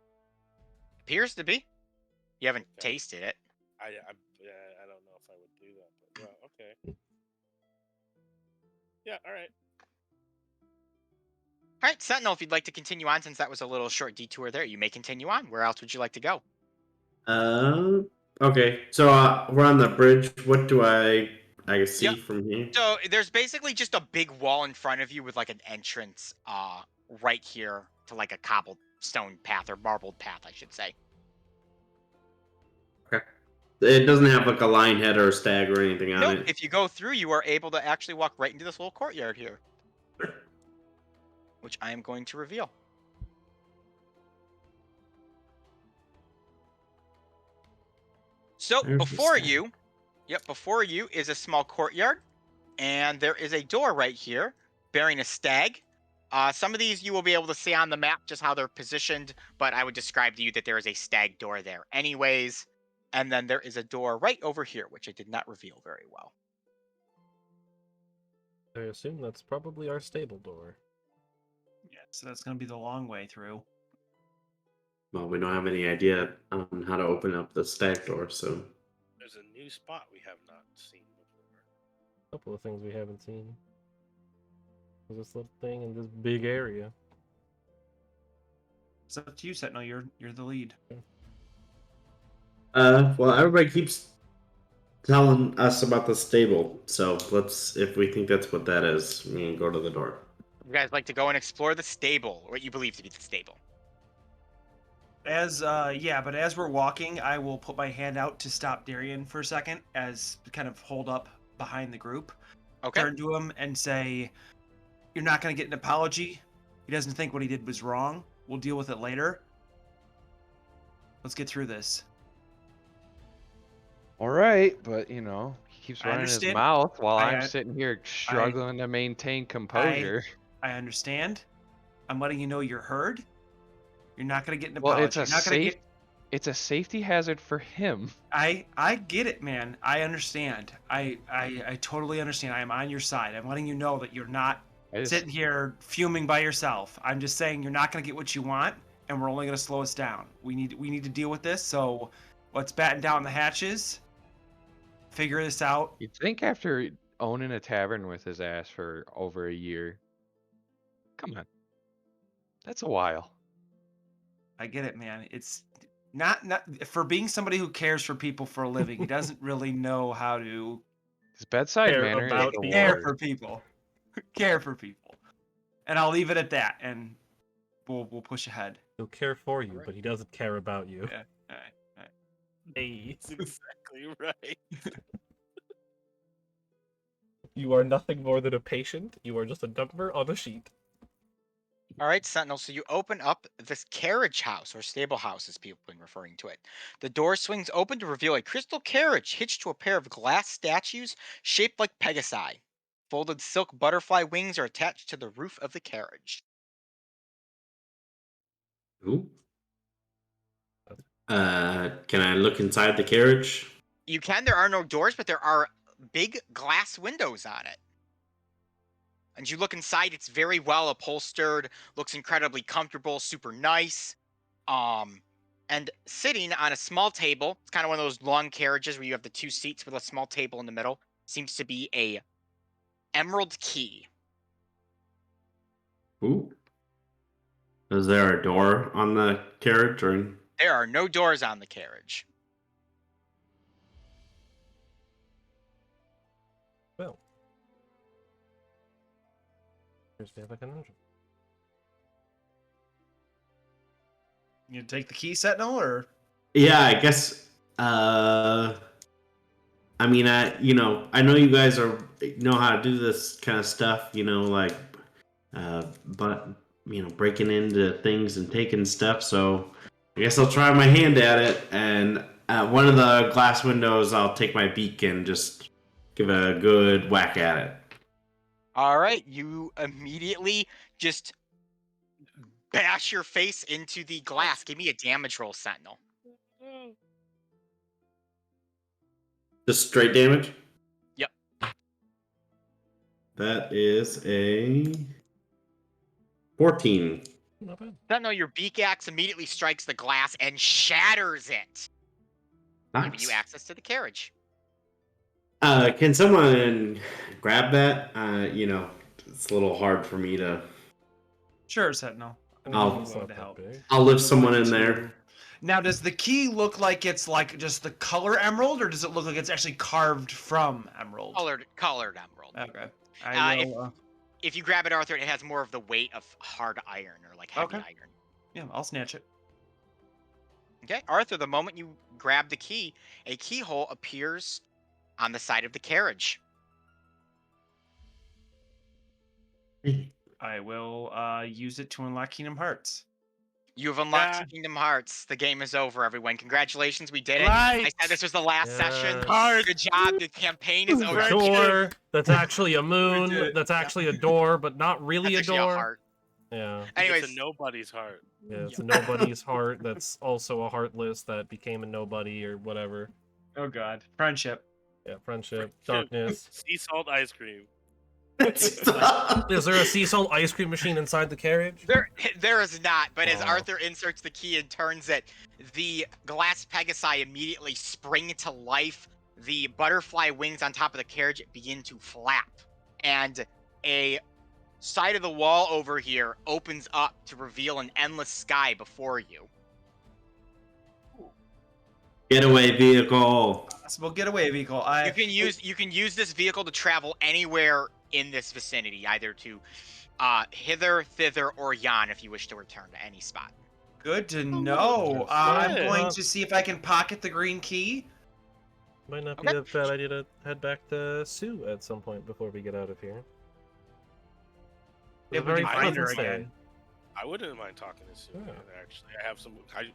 Appears to be. You haven't Okay. tasted it. I don't know if I would do that, but well, okay. Yeah, all right. All right, Sentinel, if you'd like to continue on, since that was a little short detour there, you may continue on. Where else would you like to go? Okay. So we're on the bridge. What do I see Yep. from here? So there's basically just a big wall in front of you with like an entrance right here to like a cobblestone path or marbled path, I should say. Okay. It doesn't have like a lion head or a stag or anything on Nope. it. If you go through, you are able to actually walk right into this little courtyard here, which I am going to reveal. So There's the before stag. you, before you is a small courtyard, and there is a door right here bearing a stag. Some of these you will be able to see on the map just how they're positioned, but I would describe to you that there is a stag door there anyways. And then there is a door right over here, which I did not reveal very well. I assume that's probably our stable door. Yeah, so that's gonna be the long way through. Well, we don't have any idea on how to open up the stag door, so. There's a new spot we have not seen before. A couple of things we haven't seen. There's this little thing in this big area. It's up to you, Sentinel. You're the lead. Well, everybody keeps telling us about the stable, so let's, if we think that's what that is, we can go to the door. You guys like to go and explore the stable, or what you believe to be the stable. But as we're walking, I will put my hand out to stop Darian for a second, as kind of hold up behind the group. Okay. Turn to him and say, "You're not gonna get an apology. He doesn't think what he did was wrong. We'll deal with it later. Let's get through this." All right, but he keeps I running his understand. mouth while I- I'm sitting here struggling to maintain composure. I understand. I'm letting you know you're heard. You're not gonna get an Well, apology. it's a safety hazard for him. I get it, man. I understand. I totally understand. I am on your side. I'm letting you know that you're not sitting here fuming by yourself. I'm just saying you're not gonna get what you want, and we're only gonna slow us down. We need to deal with this. So let's batten down the hatches. Figure this out. You'd think after owning a tavern with his ass for over a year. Come on. That's a while. I get it, man. It's not for being somebody who cares for people for a living. He doesn't really know how to His bedside Care manner is about the people. care worst. for people. Care for people. And I'll leave it at that, and we'll push ahead. He'll care for you, Alright. but he doesn't care about you. Yeah. All right. Hey, That's exactly right. you are nothing more than a patient. You are just a number on a sheet. All right, Sentinel. So you open up this carriage house, or stable house, as people have been referring to it. The door swings open to reveal a crystal carriage hitched to a pair of glass statues shaped like Pegasi. Folded silk butterfly wings are attached to the roof of the carriage. Ooh. Can I look inside the carriage? You can. There are no doors, but there are big glass windows on it. And you look inside, it's very well upholstered, looks incredibly comfortable, super nice. And sitting on a small table, it's kind of one of those long carriages where you have the two seats with a small table in the middle, seems to be a emerald key. Ooh. Is there a door on the carriage or? There are no doors on the carriage. Well, here's we have a conundrum. You take the key, Sentinel, or Yeah, I guess. I mean, I know you guys know how to do this kind of stuff. But breaking into things and taking stuff. So I guess I'll try my hand at it. And at one of the glass windows, I'll take my beak and just give a good whack at it. All right, you immediately just bash your face into the glass. Give me a damage roll, Sentinel. Just straight damage? Yep. That is a 14. Not bad. Then, though, your beak axe immediately strikes the glass and shatters it, giving you Nice. access to the carriage. Can someone grab that? It's a little hard for me to. Sure, Sentinel. I'll- It's not to that help. big. I'll lift someone in there. Now, does the key look like it's like just the color emerald, or does it look like it's actually carved from emerald? Colored emerald. Okay. If you grab it, Arthur, it has more of the weight of hard iron or like heavy Okay. iron. Yeah, I'll snatch it. Okay, Arthur, the moment you grab the key, a keyhole appears on the side of the carriage. I will use it to unlock Kingdom Hearts. You have unlocked Yeah. Kingdom Hearts. The game is over, everyone. Congratulations, we did it. Right. I said this was the last session. Yes. Hearts. Good job. The campaign is A over. door. That's actually a moon. did it. That's actually a door, but not really That's a actually door. a heart. Yeah. Anyways, It's a nobody's heart. Yeah, it's a nobody's heart. That's also a heartless that became a nobody or whatever. Oh God, friendship. Yeah, friendship, darkness. Sea salt ice cream. Is there a sea salt ice cream machine inside the carriage? there is not, but as Oh. Arthur inserts the key and turns it, the glass Pegasi immediately spring into life. The butterfly wings on top of the carriage begin to flap, and a side of the wall over here opens up to reveal an endless sky before you. Getaway vehicle. Possible getaway vehicle. You can use this vehicle to travel anywhere in this vicinity, either to hither, thither, or yon if you wish to return to any spot. Good to know. I'm good. going to see if I can pocket the green key. Might not Okay. be a bad idea to head back to Sue at some point before we get out of here. It was If a we very can find her pleasant stay. again. I wouldn't mind talking to Sue. Yeah. again, Actually, I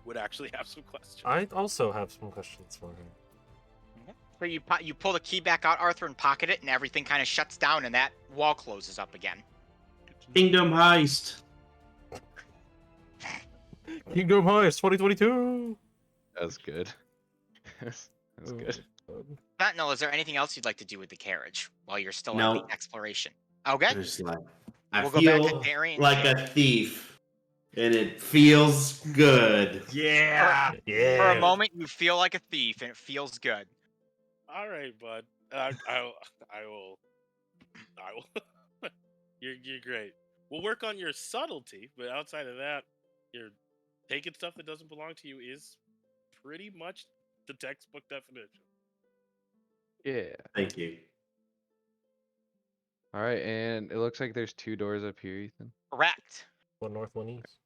would actually have some questions. I also have some questions for her. So you pull the key back out, Arthur, and pocket it, and everything kind of shuts down, and that wall closes up again. Kingdom heist. Kingdom Hearts 2022. That was good. That's good. Sentinel, is there anything else you'd like to do with the carriage while you're still No. in the exploration? Okay. Just like I We'll go back to feel Darian. like a thief, and it feels good. Yeah. Yeah. For a moment, you feel like a thief, and it feels good. All right, bud. I will. You're great. We'll work on your subtlety, but outside of that, your taking stuff that doesn't belong to you is pretty much the textbook definition. Yeah. Thank you. All right, and it looks like there's 2 doors up here, Ethan. Correct. One north, one east.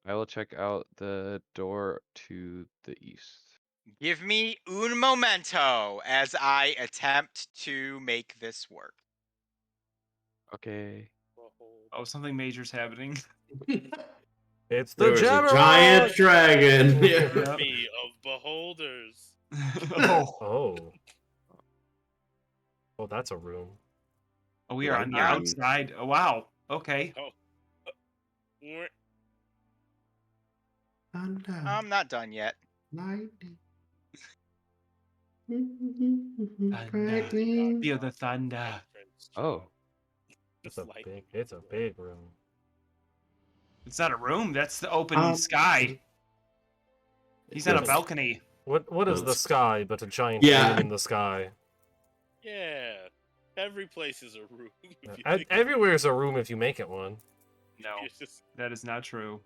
I will check out the door to the east. Give me un momento as I attempt to make this work. Okay. Oh, something major's happening. It's There the was a Jammerot! giant dragon. Yeah. Army of beholders. Oh. Oh, that's a room. Oh, we are on the Lightning. outside. Oh, wow. Okay. Mwah. Thunder, I'm not done yet. lightning. Thunder. Feel the thunder. Oh. It's a Lightning. big room. It's not a room. That's the open Um, sky. He's on a Yes. balcony. What is the Oops. sky but a giant Yeah. room in the sky? Yeah. Every place is a room. if you think Everywhere is a room if you make it one. No, it's just that is not true.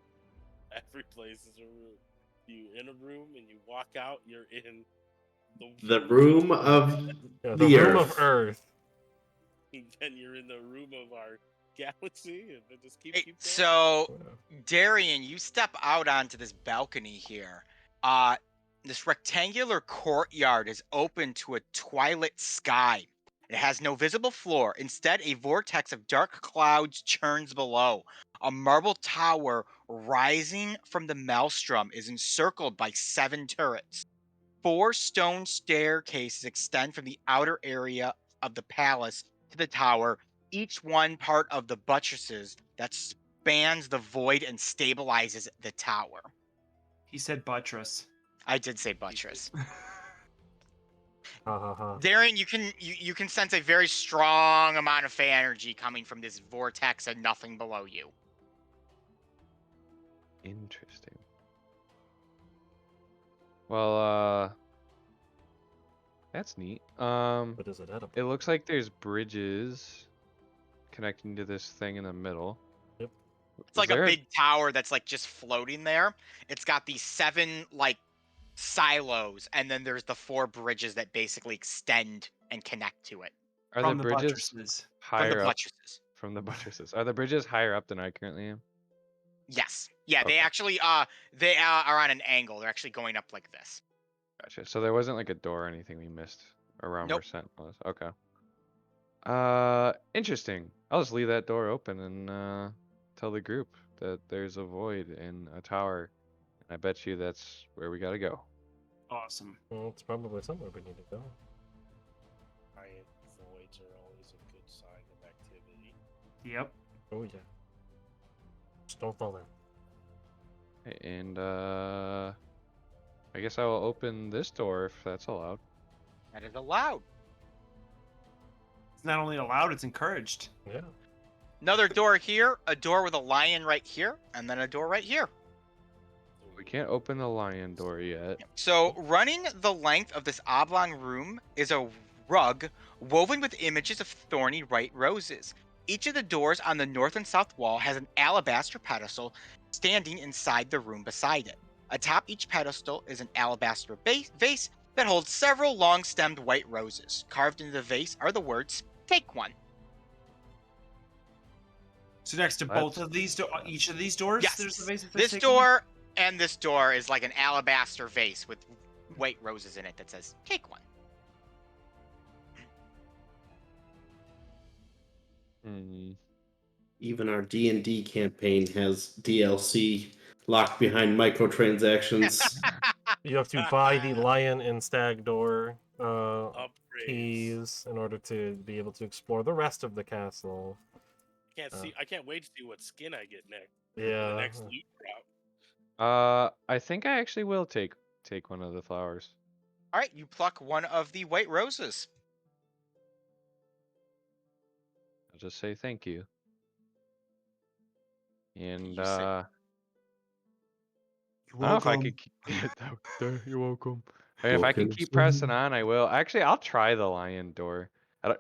every place is a room. You in a room and you walk out, you're in The room of Yeah, the room earth. of Earth. Then you're in the room of our galaxy, and then just keep Hey, going. so, Darian, you step out onto this balcony here. This rectangular courtyard is open to a twilight sky. It has no visible floor. Instead, a vortex of dark clouds churns below. A marble tower rising from the maelstrom is encircled by 7 turrets. 4 stone staircases extend from the outer area of the palace to the tower, each one part of the buttresses that spans the void and stabilizes the tower. He said buttress. I did say buttress. Ha ha ha. Darren, you can sense a very strong amount of Fey energy coming from this vortex and nothing below you. Interesting. Well, that's neat. What is it edible? It looks like there's bridges connecting to this thing in the middle. Yep. It's like a big tower that's like just floating there. It's got these 7 like silos, and then there's the 4 bridges that basically extend and connect to it. Are From the the bridges buttresses. From the higher up? buttresses. From the buttresses. Are the bridges higher up than I currently am? Yes. Yeah, Okay. they actually they are on an angle. They're actually going up like this. Gotcha. So there wasn't like a door or anything we missed around Nope. where Sentinel is. Okay. Interesting. I'll just leave that door open and tell the group that there's a void in a tower. And I bet you that's where we gotta go. Awesome. Well, it's probably somewhere we need to go. Giant voids are always a good sign of activity. Yep. Oh yeah. Just don't fall in. And I guess I will open this door if that's allowed. That is allowed. It's not only allowed, it's encouraged. Yeah. Another door here, a door with a lion right here, and then a door right here. We can't open the lion door yet. So running the length of this oblong room is a rug woven with images of thorny white roses. Each of the doors on the north and south wall has an alabaster pedestal standing inside the room beside it. Atop each pedestal is an alabaster vase that holds several long-stemmed white roses. Carved into the vase are the words, "Take one." So next to both of these, each of these doors, Yes. there's a vase that says This take door and this door is like an alabaster vase with white roses in it that says, "Take one." Hmm. Even our D&D campaign has DLC locked behind microtransactions. You have to buy the lion and stag door Upgrades. keys in order to be able to explore the rest of the castle. I can't wait to see what skin I get next. Yeah. The next loot drop. I think I actually will take one of the flowers. All right, you pluck one of the white roses. I'll just say thank you. And You say- I You're don't know if I welcome. could. You're welcome. And if I can keep pressing on, I will. Actually, I'll try the lion door.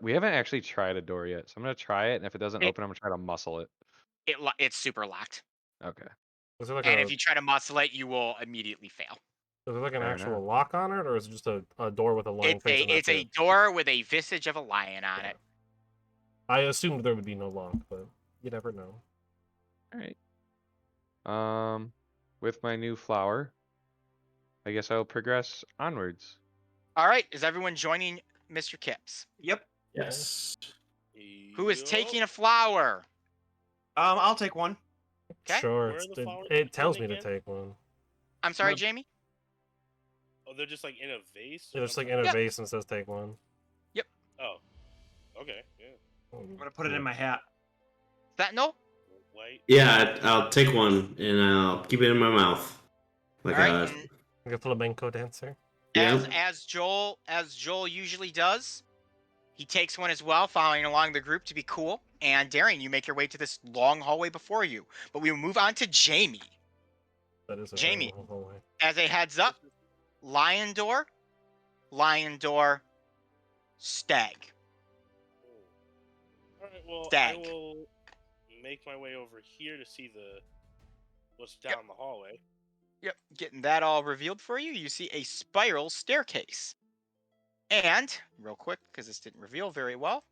We haven't actually tried a door yet, so I'm gonna try it. And if it doesn't open, I'm gonna try to muscle it. It's super locked. Okay. Is it like And if you try to muscle it, you will immediately fail. is it like an Fair actual enough. lock on it, or is it just a door with a lion face? It's a door with a visage of a lion on it. I assumed there would be no lock, but you never know. All right. With my new flower, I guess I'll progress onwards. All right, is everyone joining Mr. Kipps? Yep. Yes. Who is Yup. taking a flower? I'll take one. Okay. Sure, Where are the flowers it tells again? me to take one. I'm sorry, Yep. Jamie? Oh, they're just like in a vase? Yeah, it's like in a Yep. vase and says take one. Oh. Okay, yeah. I'm gonna put it in my hat. Sentinel? White. Yeah, I'll take one and I'll keep it in my mouth. Like All right. and Like a flamenco dancer. Yeah. as Joel usually does, he takes one as well, following along the group to be cool. And Darian, you make your way to this long hallway before you. But we will move on to Jamie. That is a Jamie. very long hallway. As a heads up, lion door, stag. All right, well, Stag. I will make my way over here to see what's down the hallway. Yep, getting that all revealed for you. You see a spiral staircase. And, real quick, because this didn't reveal very well,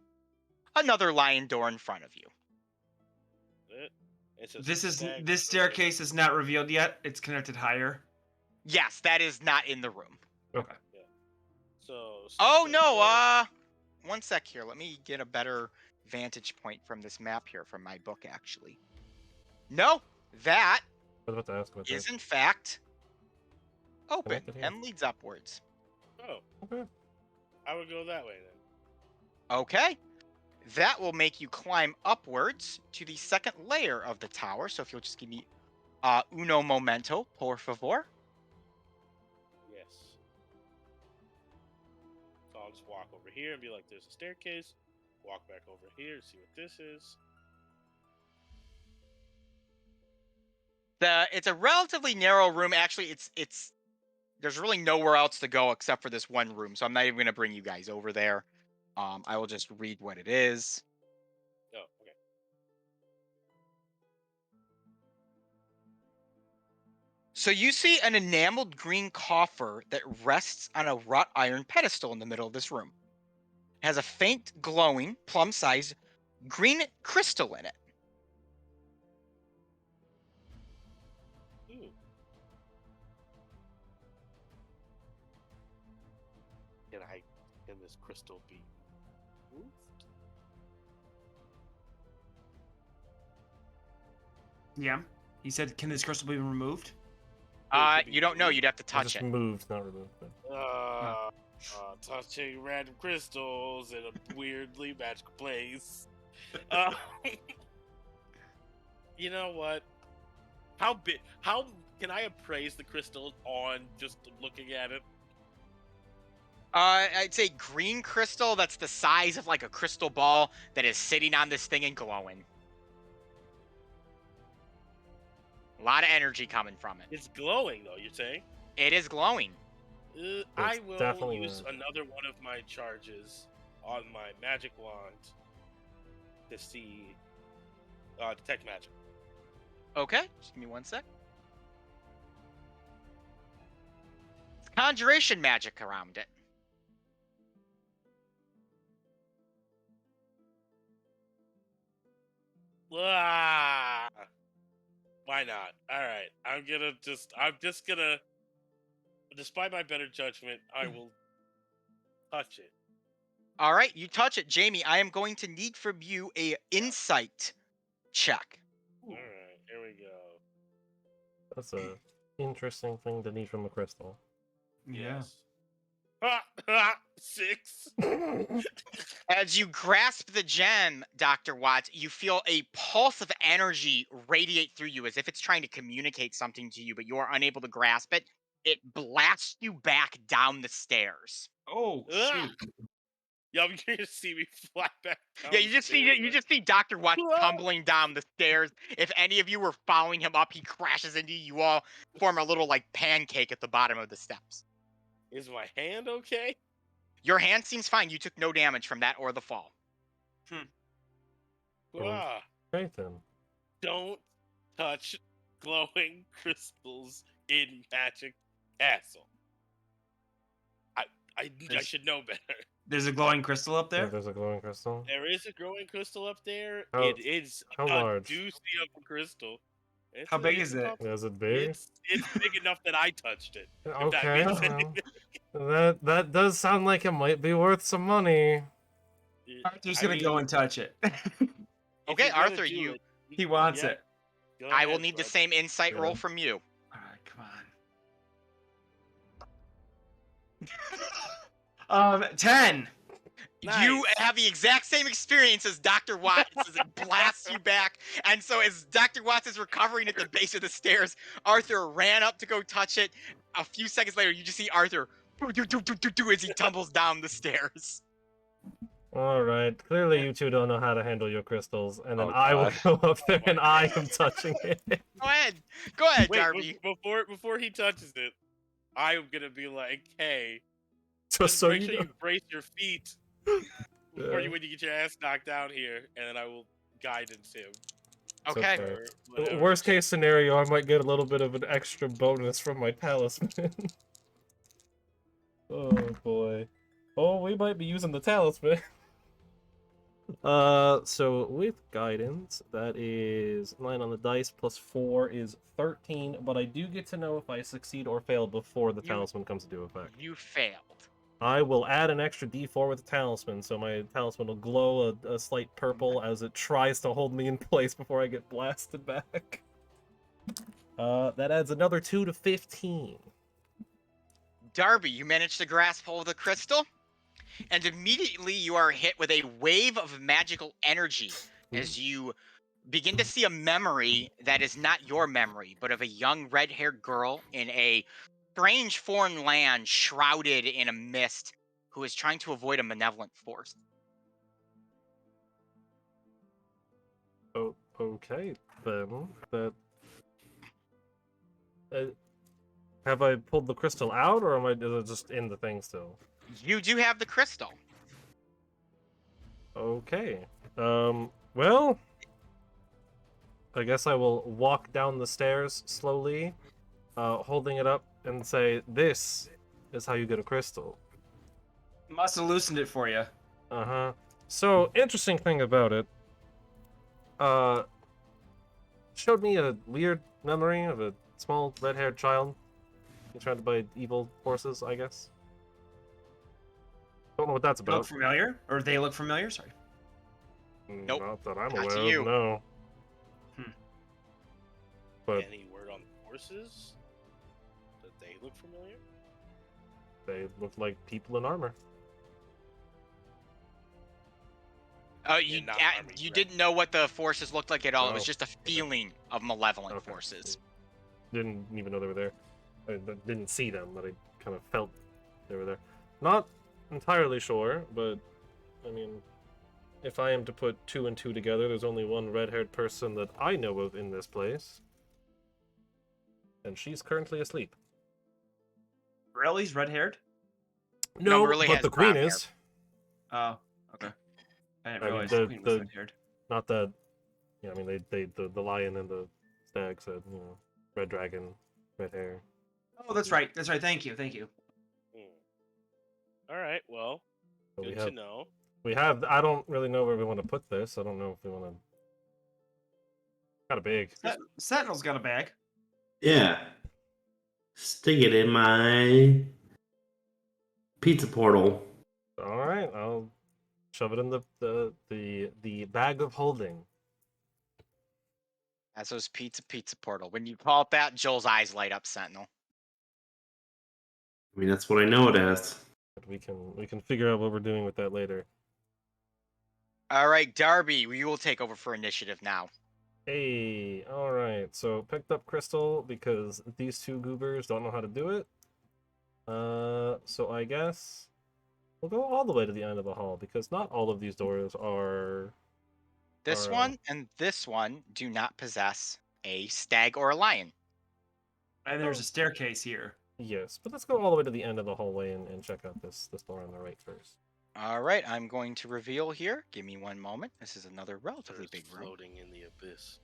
another lion door in front of you. It's a This stag this staircase is not revealed yet. It's connected higher. Yes, that is not in the room. Okay. So. Oh, so- no, one sec here. Let me get a better vantage point from this map here from my book, actually. No, that I was about to ask about is that. in fact open Connected here. and leads upwards. Oh, Okay. I would go that way then. Okay. That will make you climb upwards to the second layer of the tower. So if you'll just give me uno momento, por favor. Yes. It's all I'll just walk over here and be like, "There's a staircase." Walk back over here and see what this is. It's a relatively narrow room. Actually, it's there's really nowhere else to go except for this one room. So I'm not even gonna bring you guys over there. I will just read what it is. Oh, okay. So you see an enameled green coffer that rests on a wrought iron pedestal in the middle of this room. It has a faint, glowing, plum-sized green crystal in it. Ooh. Can this crystal be moved? Yeah. He said, "Can this crystal be removed?" You don't know. You'd have to touch Just it. moved, not removed. But... Touching random crystals in a weirdly magical place. Uh, you know what? How can I appraise the crystal on just looking at it? I'd say green crystal that's the size of like a crystal ball that is sitting on this thing and glowing. A lot of energy coming from it. It's glowing, though, you're saying? It is glowing. I will definitely use not. another one of my charges on my magic wand to see detect magic. Okay, just give me one sec. It's conjuration magic around it. Ah, why not? All right, I'm just gonna, despite my better judgment, I will touch it. All right, you touch it, Jamie. I am going to need from you a insight check. All right, here we go. That's a interesting thing to need from a crystal. Yes. 6. As you grasp the gem, Dr. Watts, you feel a pulse of energy radiate through you as if it's trying to communicate something to you, but you are unable to grasp it. It blasts you back down the stairs. Oh, shoot. Yeah, you're gonna see me fly back down. Yeah, you just see Dr. Watts tumbling down the stairs. If any of you were following him up, he crashes into you. You all form a little like pancake at the bottom of the steps. Is my hand okay? Your hand seems fine. You took no damage from that or the fall. Ah, Right then. don't touch glowing crystals in Magic Castle. I should know better. There's a glowing crystal up Yeah, there? there's a glowing crystal. There is a glowing crystal up there. How- It is how a large? doozy of a crystal. How big is it? Is it big? It's big enough that I touched it. If that Okay. means Well, anything. that does sound like it might be worth some money. Arthur's I gonna go mean, and touch it. if Okay, you're gonna Arthur, do you- it, He wants yeah, it. go I will ahead, need the bud. same insight Yeah. roll from you. All right, come on. 10. You Nice. have the exact same experience as Dr. Watts as it blasts you back. And so as Dr. Watts is recovering at the base of the stairs, Arthur ran up to go touch it. A few seconds later, you just see Arthur as he tumbles down the stairs. All right. Clearly, you two don't know how to handle your crystals, and then Oh, I will God. go up there Oh, and my I God. am touching it. Go ahead, Wait, Darby. before he touches it, I'm gonna be like, hey, Just so make you sure know. you brace your feet Yeah. when you get your ass knocked down here, and then I will guidance him. It's Okay. okay. Or whatever. Worst case scenario, I might get a little bit of an extra bonus from my talisman. Oh boy. Oh, we might be using the talisman. So with guidance, that is 9 on the dice plus 4 is 13, but I do get to know if I succeed or fail before the You- talisman comes into effect. You failed. I will add an extra d4 with the talisman, so my talisman will glow a slight purple as it tries to hold me in place before I get blasted back. That adds another 2 to 15. Darby, you managed to grasp hold of the crystal, and immediately you are hit with a wave of magical energy as you begin to see a memory that is not your memory, but of a young red-haired girl in a strange foreign land shrouded in a mist who is trying to avoid a malevolent force. Oh, okay, then. That. Have I pulled the crystal out, or is it just in the thing still? You do have the crystal. Okay. Well, I guess I will walk down the stairs slowly, holding it up and say, "This is how you get a crystal." Must have loosened it for you. Uh-huh. So, interesting thing about it, showed me a weird memory of a small red-haired child surrounded by evil forces, I guess. Don't know what that's Look about. familiar? Or they look familiar? Sorry. Nope. Not that I'm Not to aware you. of, no. Hmm. But Any word on the horses? That they look familiar? they look like people in armor. You not army, you right. didn't know what the forces looked like at all. It was Oh, just a feeling of malevolent Okay. forces. Didn't even know they were there. I didn't see them, but I kind of felt they were there. Not entirely sure, but I mean, if I am to put 2 and 2 together, there's only one red-haired person that I know of in this place. And she's currently asleep. Really? He's red-haired? No, Marley but has the queen brown hair. is. Oh, okay. I didn't I mean, realize the- the queen was the- red-haired. Not that, I mean, the lion and the stag said, red dragon, red hair. Oh, that's right. That's right. Thank you. All right, well, So good to know. I don't really know where we want to put this. I don't know if we want to. Kind of big. Sentinel's got a bag. Yeah. Stick it in my pizza portal. All right, I'll shove it in the bag of holding. That's those pizza portal. When you call it that, Joel's eyes light up, Sentinel. I mean, that's what I know it as. But we can figure out what we're doing with that later. All right, Darby, we will take over for initiative now. Hey, all right. So picked up crystal because these two goobers don't know how to do it. So I guess we'll go all the way to the end of the hall because not all of these doors are. This one and this one do not possess a stag or a lion. And there's a staircase here. Yes, but let's go all the way to the end of the hallway and check out this door on the right first. All right, I'm going to reveal here. Give me one moment. This is another relatively There's big room. floating in the abyss.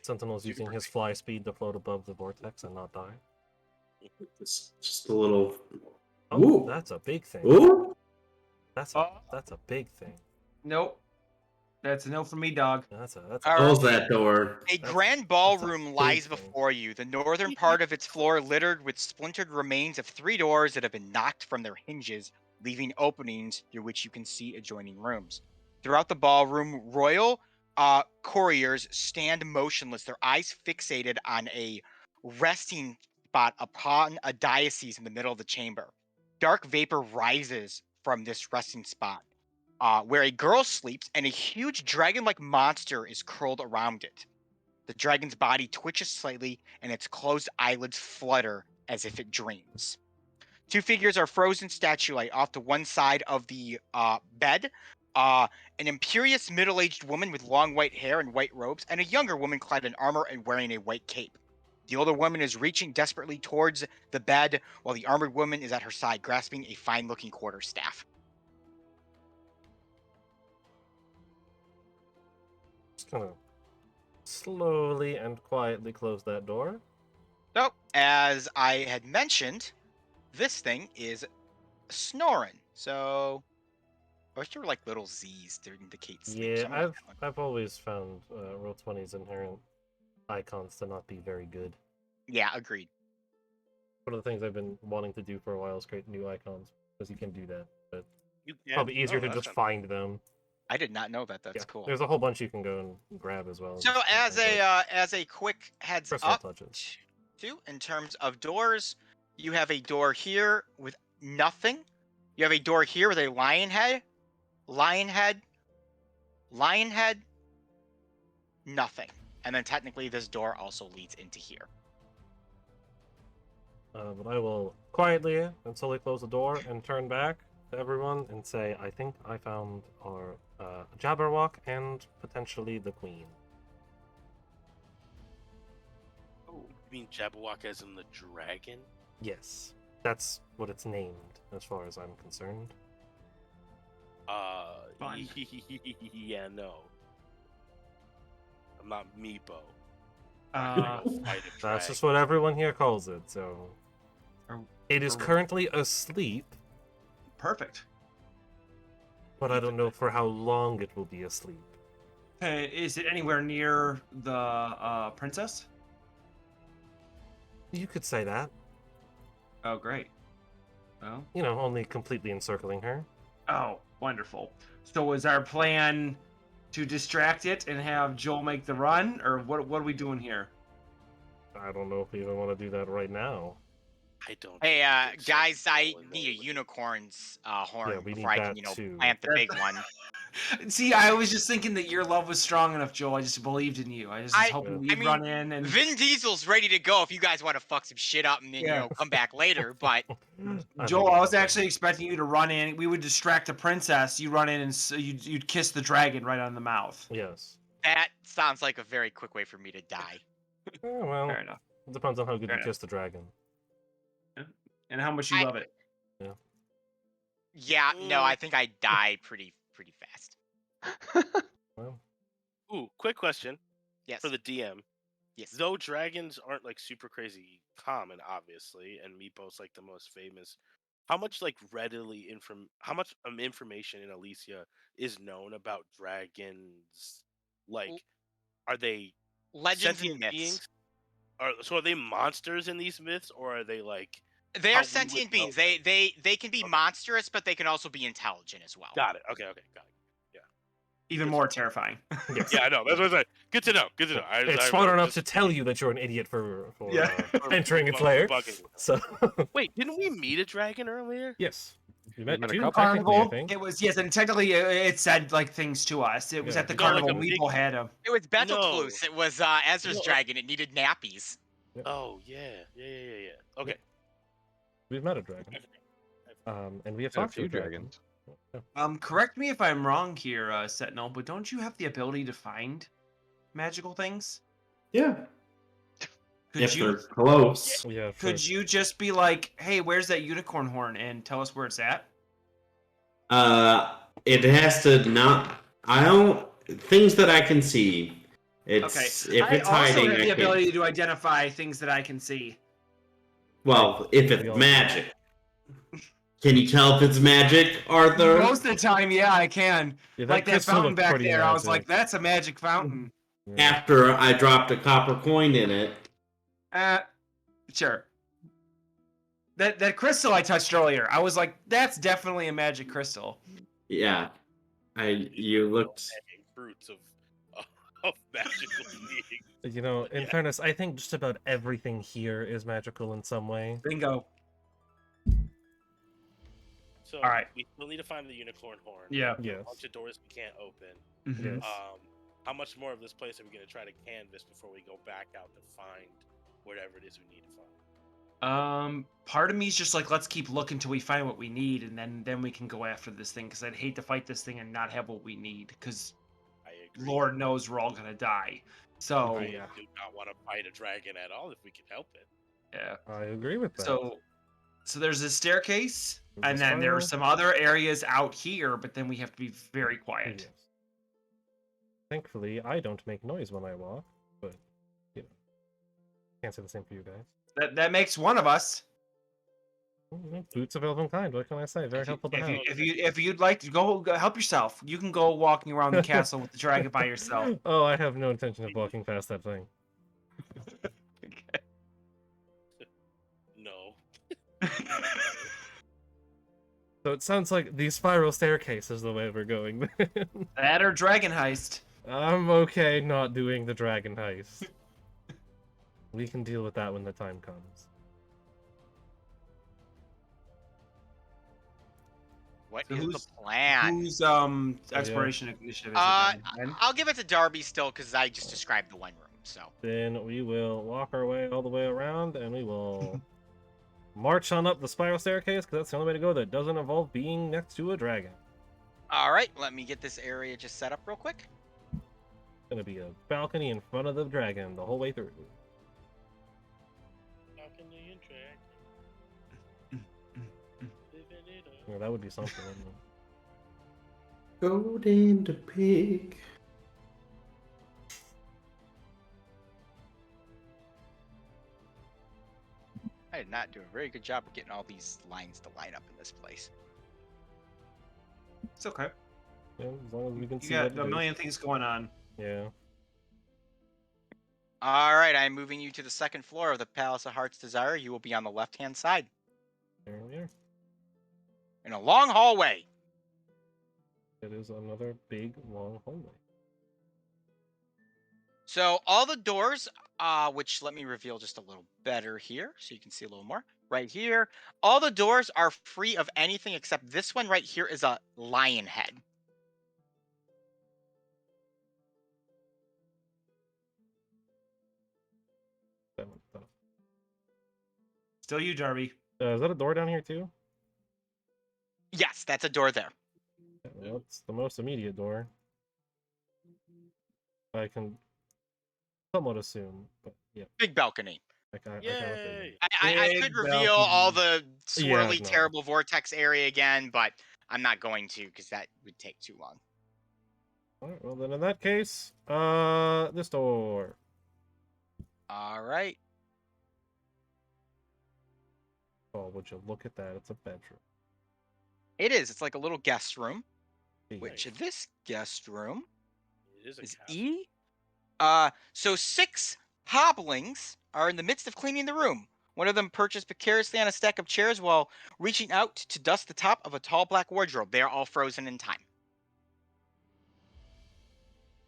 Sentinel's using his fly speed to float above the vortex and not die. It's just a little. Oh, Ooh. that's a big thing. Ooh. That's a big thing. Nope. That's a no for me, dog. That's a Close that door. A That's- grand that's a ballroom big lies thing. before you, the northern part of its floor littered with splintered remains of 3 doors that have been knocked from their hinges, leaving openings through which you can see adjoining rooms. Throughout the ballroom, royal couriers stand motionless, their eyes fixated on a resting spot upon a diocese in the middle of the chamber. Dark vapor rises from this resting spot, where a girl sleeps and a huge dragon-like monster is curled around it. The dragon's body twitches slightly and its closed eyelids flutter as if it dreams. 2 figures are frozen statue-like off to one side of the bed. An imperious middle-aged woman with long white hair and white robes, and a younger woman clad in armor and wearing a white cape. The older woman is reaching desperately towards the bed, while the armored woman is at her side, grasping a fine-looking quarterstaff. Just kind of slowly and quietly close that door. So, as I had mentioned, this thing is snoring. So, I wish there were like little Z's to indicate sleep. Yeah, So I'm gonna add one. I've always found Roll20's inherent icons to not be very good. Yeah, agreed. One of the things I've been wanting to do for a while is create new icons because you can do that, but You can. probably easier Oh, to that's just not- find them. I did not know that. That's Yeah, cool. There's a whole bunch you can go and grab as well. So, just things like as a quick heads personal up, touches. too, in terms of doors, you have a door here with nothing. You have a door here with a lion head, nothing. And then technically this door also leads into here. But I will quietly and slowly close the door and turn back to everyone and say, I think I found our Jabberwock and potentially the Queen. Oh, you mean Jabberwock as in the dragon? Yes, that's what it's named, as far as I'm concerned. Fun. Yeah, no. I'm not Meepo. That's just what everyone here calls it, so... It is currently asleep, Perfect. but I don't know for how long it will be asleep. Is it anywhere near the princess? You could say that. Oh, great. Well, You know, only completely encircling her. oh, wonderful. So is our plan to distract it and have Joel make the run, or what are we doing here? I don't know if we even want to do that right now. I don't. Hey, think so. guys, I Well, need a no. unicorn's horn we before need I can, that too. plant the big one. See, I was just thinking that your love was strong enough, Joel. I just believed in you. I just was hoping you'd run in and... Vin Diesel's ready to go if you guys want to fuck some shit up and then, come back later, but... Joel, I was actually expecting you to run in. We would distract the princess. You run in and you'd kiss the dragon right on the mouth. Yes. That sounds like a very quick way for me to die. Oh, well, Fair enough. it depends on how good Fair you kiss the dragon. And how much you love it. Yeah, no, I think I die pretty fast. Well, Ooh, quick question Yes. for the DM. Yes. Though dragons aren't like super crazy common, obviously, and Meepo's like the most famous. How much how much information in Elyssia is known about dragons? Like, are they Legends sentient and myths. beings? Are they monsters in these myths, or are they like? They how are we would sentient know beings. them? They can be Okay. monstrous, but they can also be intelligent as well. Got it. Okay, got it. Even more terrifying. yes. Yeah, I know. That's what I said. Good to know. Good to know. It's smart enough to tell you that you're an idiot for entering its lair. So Wait, didn't we meet a dragon earlier? yes, you met met a two couple. technically, I Carnival. think. It was, yes, and technically it said like things to us. It was Yeah. at the No, like carnival. a big- Meeple had him. It was No. Betelgeuse. It was Ezra's No. dragon. It needed nappies. Oh yeah. Okay. We've met a dragon. And we have And a talked to few a dragon. dragons. Correct me if I'm wrong here, Sentinel, but don't you have the ability to find magical things? Yeah. Could If you they're close. Yeah. could you just be like, hey, where's that unicorn horn, and tell us where it's at? It has to not. I don't. Things that I can see. It's Okay. if it's I also hiding. have I the can't. ability to identify things that I can see. Well, if it's magic. Can you tell if it's magic, Arthur? Most of the time, yeah, I can. Yeah, Like that crystal fountain looked back pretty there, I was like, magic. that's a magic fountain. Yeah. After I dropped a copper coin in it. Sure. That crystal I touched earlier, I was like, that's definitely a magic crystal. Yeah. You looked. Hanging fruits of magical beings. You know, in fairness, I think just about everything here is magical in some way. Bingo. So All right. we still need to find the unicorn horn. Yeah. There are Yes. a bunch of doors we can't open. Mhm. Yes. How much more of this place are we gonna try to canvas before we go back out to find whatever it is we need to find? Part of me's just like, let's keep looking till we find what we need, and then we can go after this thing. Because I'd hate to fight this thing and not have what we need. Because I agree. Lord knows we're all gonna die. So I do not want to fight a dragon at all if we can help it. yeah. I agree with that. So there's a staircase, and This then there are spiral. some other areas out here, but then we have to be very quiet. Yes. Thankfully, I don't make noise when I walk, but you know, can't say the same for you guys. That makes one of us. Boots of elven kind. What can I say? Very helpful to have. If you'd like to go help yourself, you can go walking around the castle with the dragon by yourself. Oh, I have no intention of walking past that thing. No. So it sounds like the spiral staircase is the way we're going. That or dragon heist. I'm okay not doing the dragon heist. We can deal with that when the time comes. What So is who's- the plan? Whose exploration initiative is it? then? I'll give it to Darby still because I just described the one room. So Then we will walk our way all the way around, and we will march on up the spiral staircase because that's the only way to go that doesn't involve being next to a dragon. All right, let me get this area just set up real quick. Gonna be a balcony in front of the dragon the whole way through. Balcony and dragon. Living it up. Yeah, that would be something. Wouldn't it? Golden the pig. I did not do a very good job of getting all these lines to line up in this place. It's okay. Yeah, as long as we can You see got what it a is. million things going on. Yeah. All right, I'm moving you to the second floor of the Palace of Heart's Desire. You will be on the left-hand side There we are. in a long hallway. It is another big, long hallway. So all the doors, which let me reveal just a little better here so you can see a little more. Right here, all the doors are free of anything except this one right here is a lion head. Still you, Darby. Is that a door down here too? Yes, that's a door there. Yeah, well, that's the most immediate door. I can somewhat assume, but yeah, Big balcony. I kind of Yay! I Big could reveal all the swirly, Yeah, no. terrible vortex area again, but I'm not going to because that would take too long. Alright, well then in that case, this door. All right. Oh, would you look at that? It's a bedroom. It is. It's like a little guest room, Jeez. which this guest room It is a is castle. E. So 6 hobblings are in the midst of cleaning the room. One of them perches precariously on a stack of chairs while reaching out to dust the top of a tall black wardrobe. They are all frozen in time.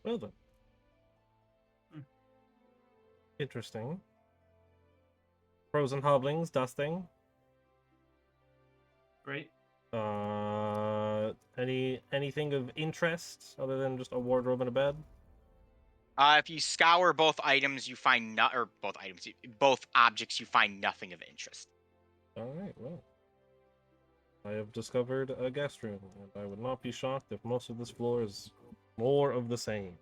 Well then. Interesting. Frozen hobblings, dusting. Great. Anything of interest other than just a wardrobe and a bed? If you scour both items, you find both objects, you find nothing of interest. Alright, well. I have discovered a guest room, and I would not be shocked if most of this floor is more of the same.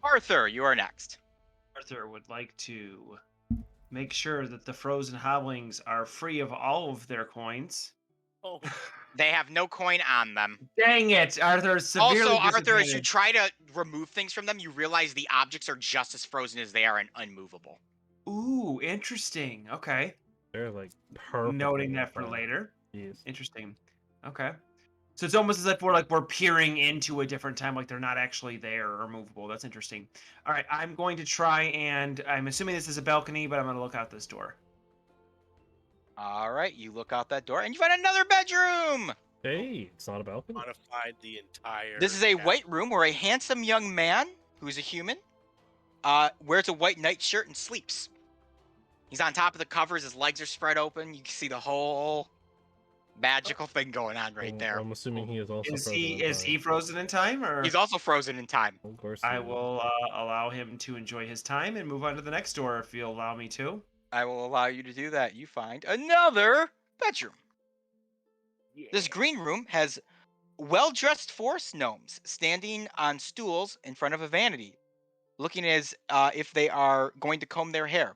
Arthur, you are next. Arthur would like to make sure that the frozen hobblings are free of all of their coins. Oh, They have no coin on them. Dang it, Arthur is severely Also, Arthur, as you disadvantaged. try to remove things from them, you realize the objects are just as frozen as they are and unmovable. Ooh, interesting. Okay. They're like perfect. Noting that for later. Yes. Interesting. Okay. So it's almost as if we're peering into a different time, like they're not actually there or movable. That's interesting. All right, I'm going to try and I'm assuming this is a balcony, but I'm going to look out this door. All right, you look out that door and you find another bedroom. Hey, it's not a balcony. modified the entire. This is a castle. white room where a handsome young man, who's a human, wears a white nightshirt and sleeps. He's on top of the covers. His legs are spread open. You can see the whole magical thing going on right there. I'm assuming he is also Is frozen in he time. frozen in time, or He's also frozen in time. Of course. I he is. will allow him to enjoy his time and move on to the next door if you'll allow me to. I will allow you to do that. You find another bedroom. This green room has well-dressed forest gnomes standing on stools in front of a vanity, looking as if they are going to comb their hair.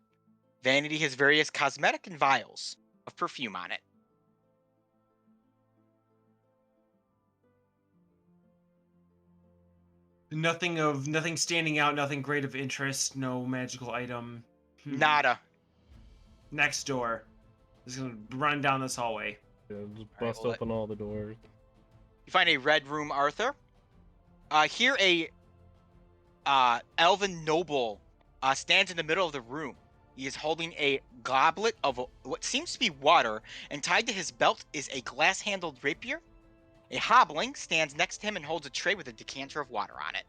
Vanity has various cosmetic and vials of perfume on it. Nothing standing out, nothing great of interest, no magical item. Nada. Next door. Just gonna run down this hallway. Yeah, just Alright, bust well, open all the doors. You find a red room, Arthur. Here, a elven noble stands in the middle of the room. He is holding a goblet of what seems to be water, and tied to his belt is a glass-handled rapier. A hobbling stands next to him and holds a tray with a decanter of water on it.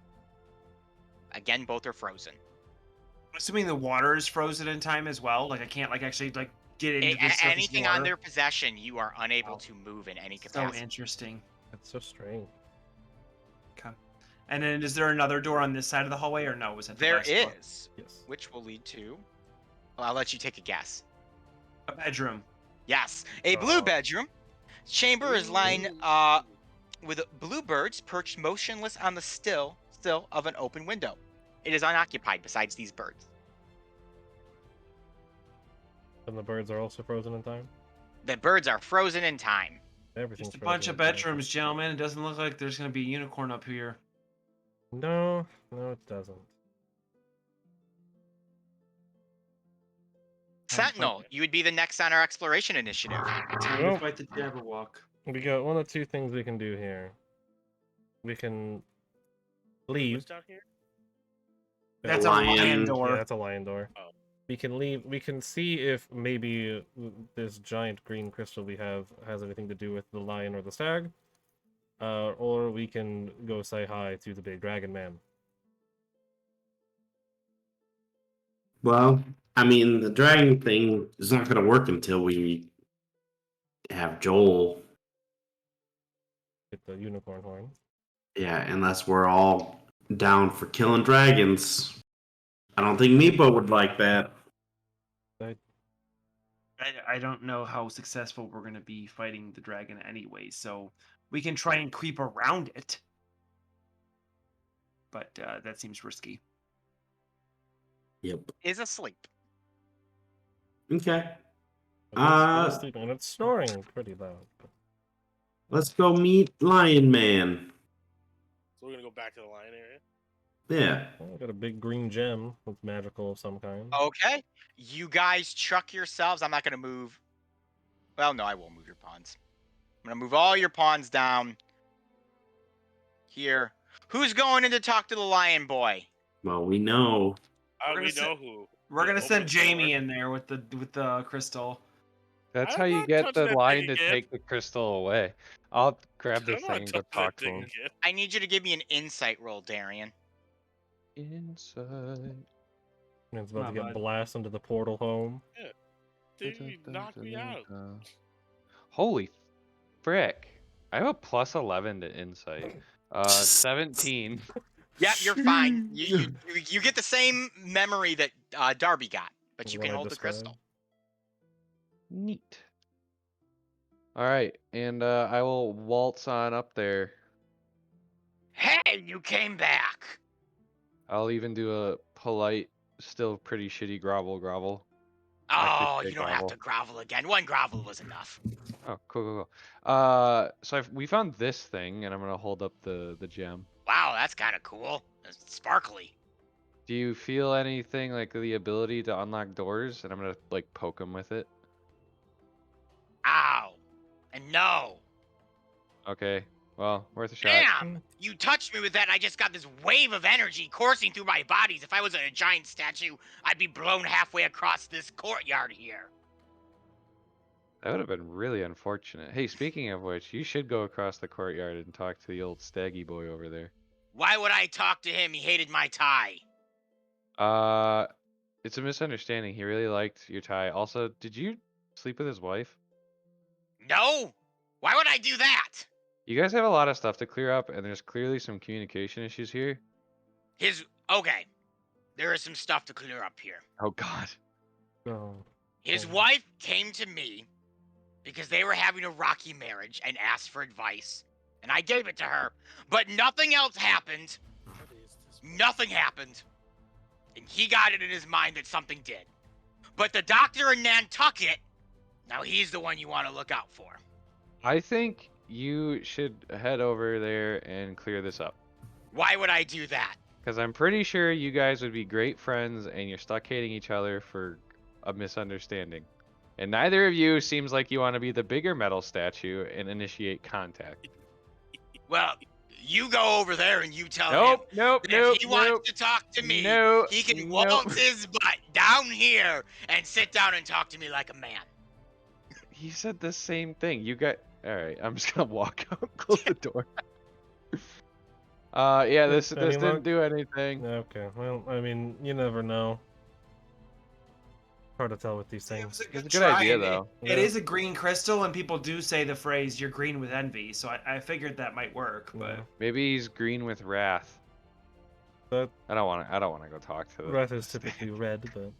Again, both are frozen. I'm assuming the water is frozen in time as well. Like I can't actually get into the surface Anything on water. their possession, you are unable Wow. to move in any So capacity. interesting. That's so strange. Okay. And then is there another door on this side of the hallway, or no? Was that the There last door? is, Yes. which will lead to. Well, I'll let you take a guess. A bedroom. Yes, a blue Oh. bedroom. Chamber is lined Ooh. Chamber is lined with bluebirds perched motionless on the still of an open window. It is unoccupied besides these birds. And the birds are also frozen in time? The birds are frozen in time. Everything's Just a bunch frozen of in time. bedrooms, gentlemen. It doesn't look like there's gonna be a unicorn up here. No, it doesn't. Sentinel, you would be the next on our exploration initiative. Time Well, to fight the Jabberwock. We got one of two things we can do here. We can leave. What's down here? That's Lion. a lion door. Yeah, that's a lion door. Oh. We can leave. We can see if maybe this giant green crystal we have has anything to do with the lion or the stag. Or we can go say hi to the big dragon man. Well, I mean, the dragon thing is not going to work until we have Joel. Get the unicorn horn. Yeah, unless we're all down for killing dragons. I don't think Meepo would like that. I don't know how successful we're gonna be fighting the dragon anyway, so we can try and creep around it. But that seems risky. Yep. Is asleep. Okay. It's sleeping and it's snoring pretty loud. But... Let's go meet Lion Man. So we're gonna go back to the lion area. Yeah. I got a big green gem that's magical of some kind. Okay. You guys chuck yourselves. I'm not going to move. Well, no, I won't move your pawns. I'm going to move all your pawns down here. Who's going in to talk to the lion boy? Well, we know. We're We gonna know who. We're gonna Open send door. Jamie in there with the crystal. That's I'm how you not get touching the that lion thing to again. take the crystal away. I'll grab the I'm not thing and go touching that talk to thing him. again. I need you to give me an insight roll, Darian. Inside. It's about Not to get bad. blasted into the portal home. Dude, you knocked me out. Holy frick. I have a plus 11 to insight. 17. Yeah, you're fine. You get the same memory that Darby got, but you What can I hold the described. crystal. Neat. Alright, and I will waltz on up there. Hey, you came back. I'll even do a polite, still pretty shitty grovel. Oh, Actually, you don't have to grovel again. One grovel was enough. Oh, cool. So we found this thing, and I'm gonna hold up the gem. Wow, that's kind of cool. It's sparkly. Do you feel anything like the ability to unlock doors? And I'm gonna like poke them with it. Ow. And no. Okay, well, worth a shot. Damn! You touched me with that, and I just got this wave of energy coursing through my bodies. If I was a giant statue, I'd be blown halfway across this courtyard here. That would have been really unfortunate. Hey, speaking of which, you should go across the courtyard and talk to the old staggy boy over there. Why would I talk to him? He hated my tie. It's a misunderstanding. He really liked your tie. Also, did you sleep with his wife? No? Why would I do that? You guys have a lot of stuff to clear up, and there's clearly some communication issues here. Okay. There is some stuff to clear up here. Oh, God. No. His wife came to me because they were having a rocky marriage and asked for advice. And I gave it to her. But nothing else happened. What is this? Nothing happened. And he got it in his mind that something did. But the doctor in Nantucket, now he's the one you want to look out for. I think you should head over there and clear this up. Why would I do that? Because I'm pretty sure you guys would be great friends, and you're stuck hating each other for a misunderstanding. And neither of you seems like you want to be the bigger metal statue and initiate contact. Well, you go over there and you tell him Nope. that if he wants to talk to me, he can waltz his butt down here and sit down and talk to me like a man. He said the same thing. You got... Alright, I'm just gonna walk out and close the door. Yeah, this didn't do anything. Okay, well, I mean, you never know. Hard to tell with these It things. was a It's a good good try, idea, and though. It is a green crystal, and people do say the phrase "you're green with envy," so I figured that might work. But Yeah. Maybe he's green with wrath. But I don't want to go talk to them. wrath is typically red, but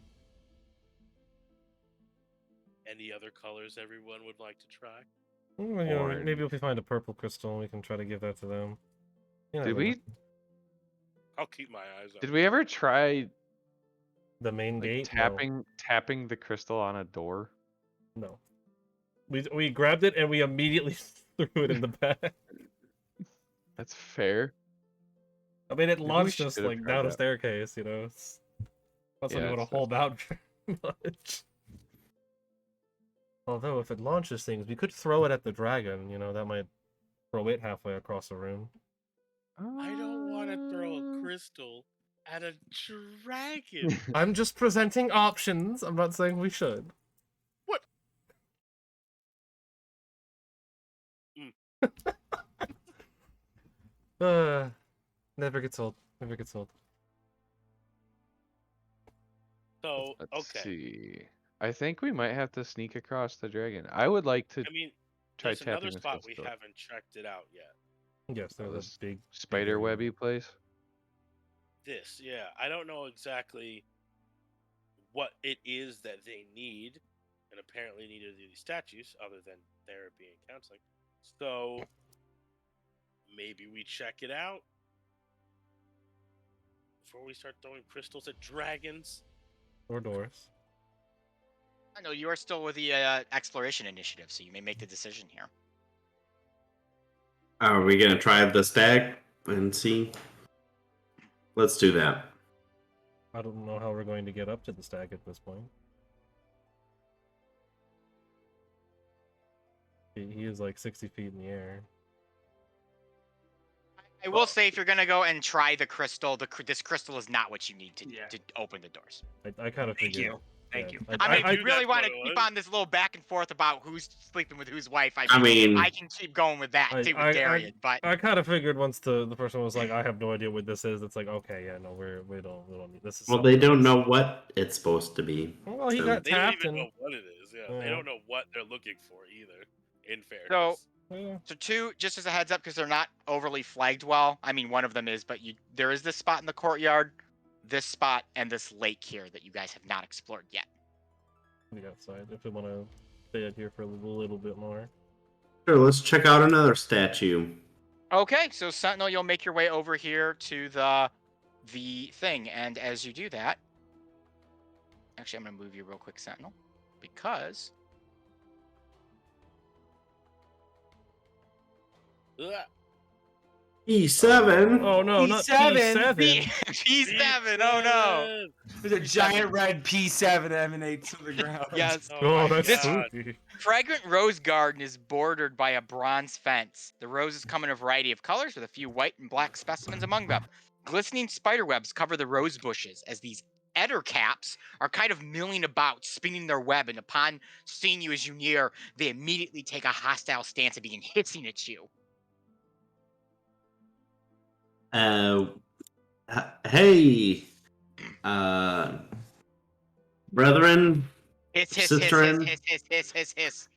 Any other colors everyone would like to try? Well, you know, maybe if we find a purple crystal, we can try to give that to them. You Did never we? know. I'll keep my eyes on. Did we ever try The main gate? tapping the crystal on a door? No. We grabbed it and we immediately threw it in the back. That's fair. I mean, it Maybe we launched us should've like tried down a that. staircase. You know, it's not something Yeah, you want to hold out very much. Although, if it launches things, we could throw it at the dragon. You know, that might throw it halfway across the room. I don't want to throw a crystal at a dragon. I'm just presenting options. I'm not saying we should. What? Never gets old. Never gets old. So, Let's okay. see. I think we might have to sneak across the dragon. I would like to I mean, try there's another tapping this spot we crystal. haven't checked it out yet. Yes, there's this a big spider area. webby place. This, yeah. I don't know exactly what it is that they need, and apparently needed these statues other than therapy and counseling. So maybe we check it out before we start throwing crystals at dragons. Or doors. I know you are still with the exploration initiative, so you may make the decision here. Are we gonna try the stag and see? Let's do that. I don't know how we're going to get up to the stag at this point. He is like 60 feet in the air. I will say, if you're gonna go and try the crystal, this crystal is not what you need to open the doors. I kind of Thank figured. you. Thank you. I mean, if you knew really that's want what to it keep was. on this little back and forth about who's sleeping with whose wife, I mean, I can keep going with that too with Darian. But I kind of figured once the person was like, I have no idea what this is. It's like, okay, yeah, no, we don't need this. Is well, they something don't else. know what it's supposed to be. Well, he so- got They don't tapped even and know what it is. Yeah, they Yeah. don't know what they're looking for either. In fairness. yeah. So two, just as a heads up, because they're not overly flagged well. I mean, one of them is, but there is this spot in the courtyard, this spot, and this lake here that you guys have not explored yet. The outside if we want to stay out here for a little bit more. Sure, let's check out another statue. Okay, so Sentinel, you'll make your way over here to the thing, and as you do that, actually, I'm gonna move you real quick, Sentinel, because Ugh. E7. Oh no, not P7. P7. P7. Oh no. There's a giant red P7 emanates from the ground. Yes. Oh, my that's God. spooky. Fragrant Rose Garden is bordered by a bronze fence. The roses come in a variety of colors, with a few white and black specimens among them. Glistening spider webs cover the rose bushes as these eder caps are kind of milling about, spinning their web, and upon seeing you as you near, they immediately take a hostile stance and begin hissing at you. Hey, brethren. Hiss, hiss, hiss, Sisterin. hiss, hiss, hiss, hiss, hiss.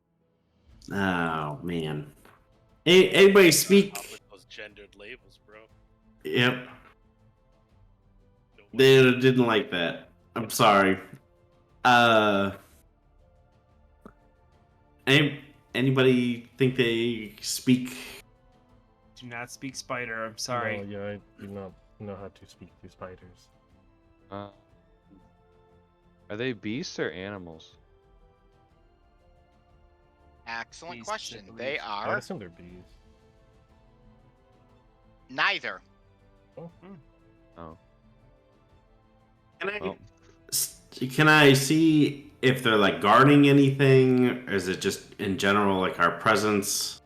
Oh man. Anybody Stop speak? with those gendered labels, bro. Yep. No They wonder. didn't like that. I'm sorry. Anybody think they speak? Do not speak spider. I'm sorry. No, yeah, I do not know how to speak to spiders. Are they beasts or animals? Excellent Beasts, I question. believe. They I are assume they're bees. neither. Oh. Can I, Well. can I see if they're like guarding anything, or is it just in general like our presence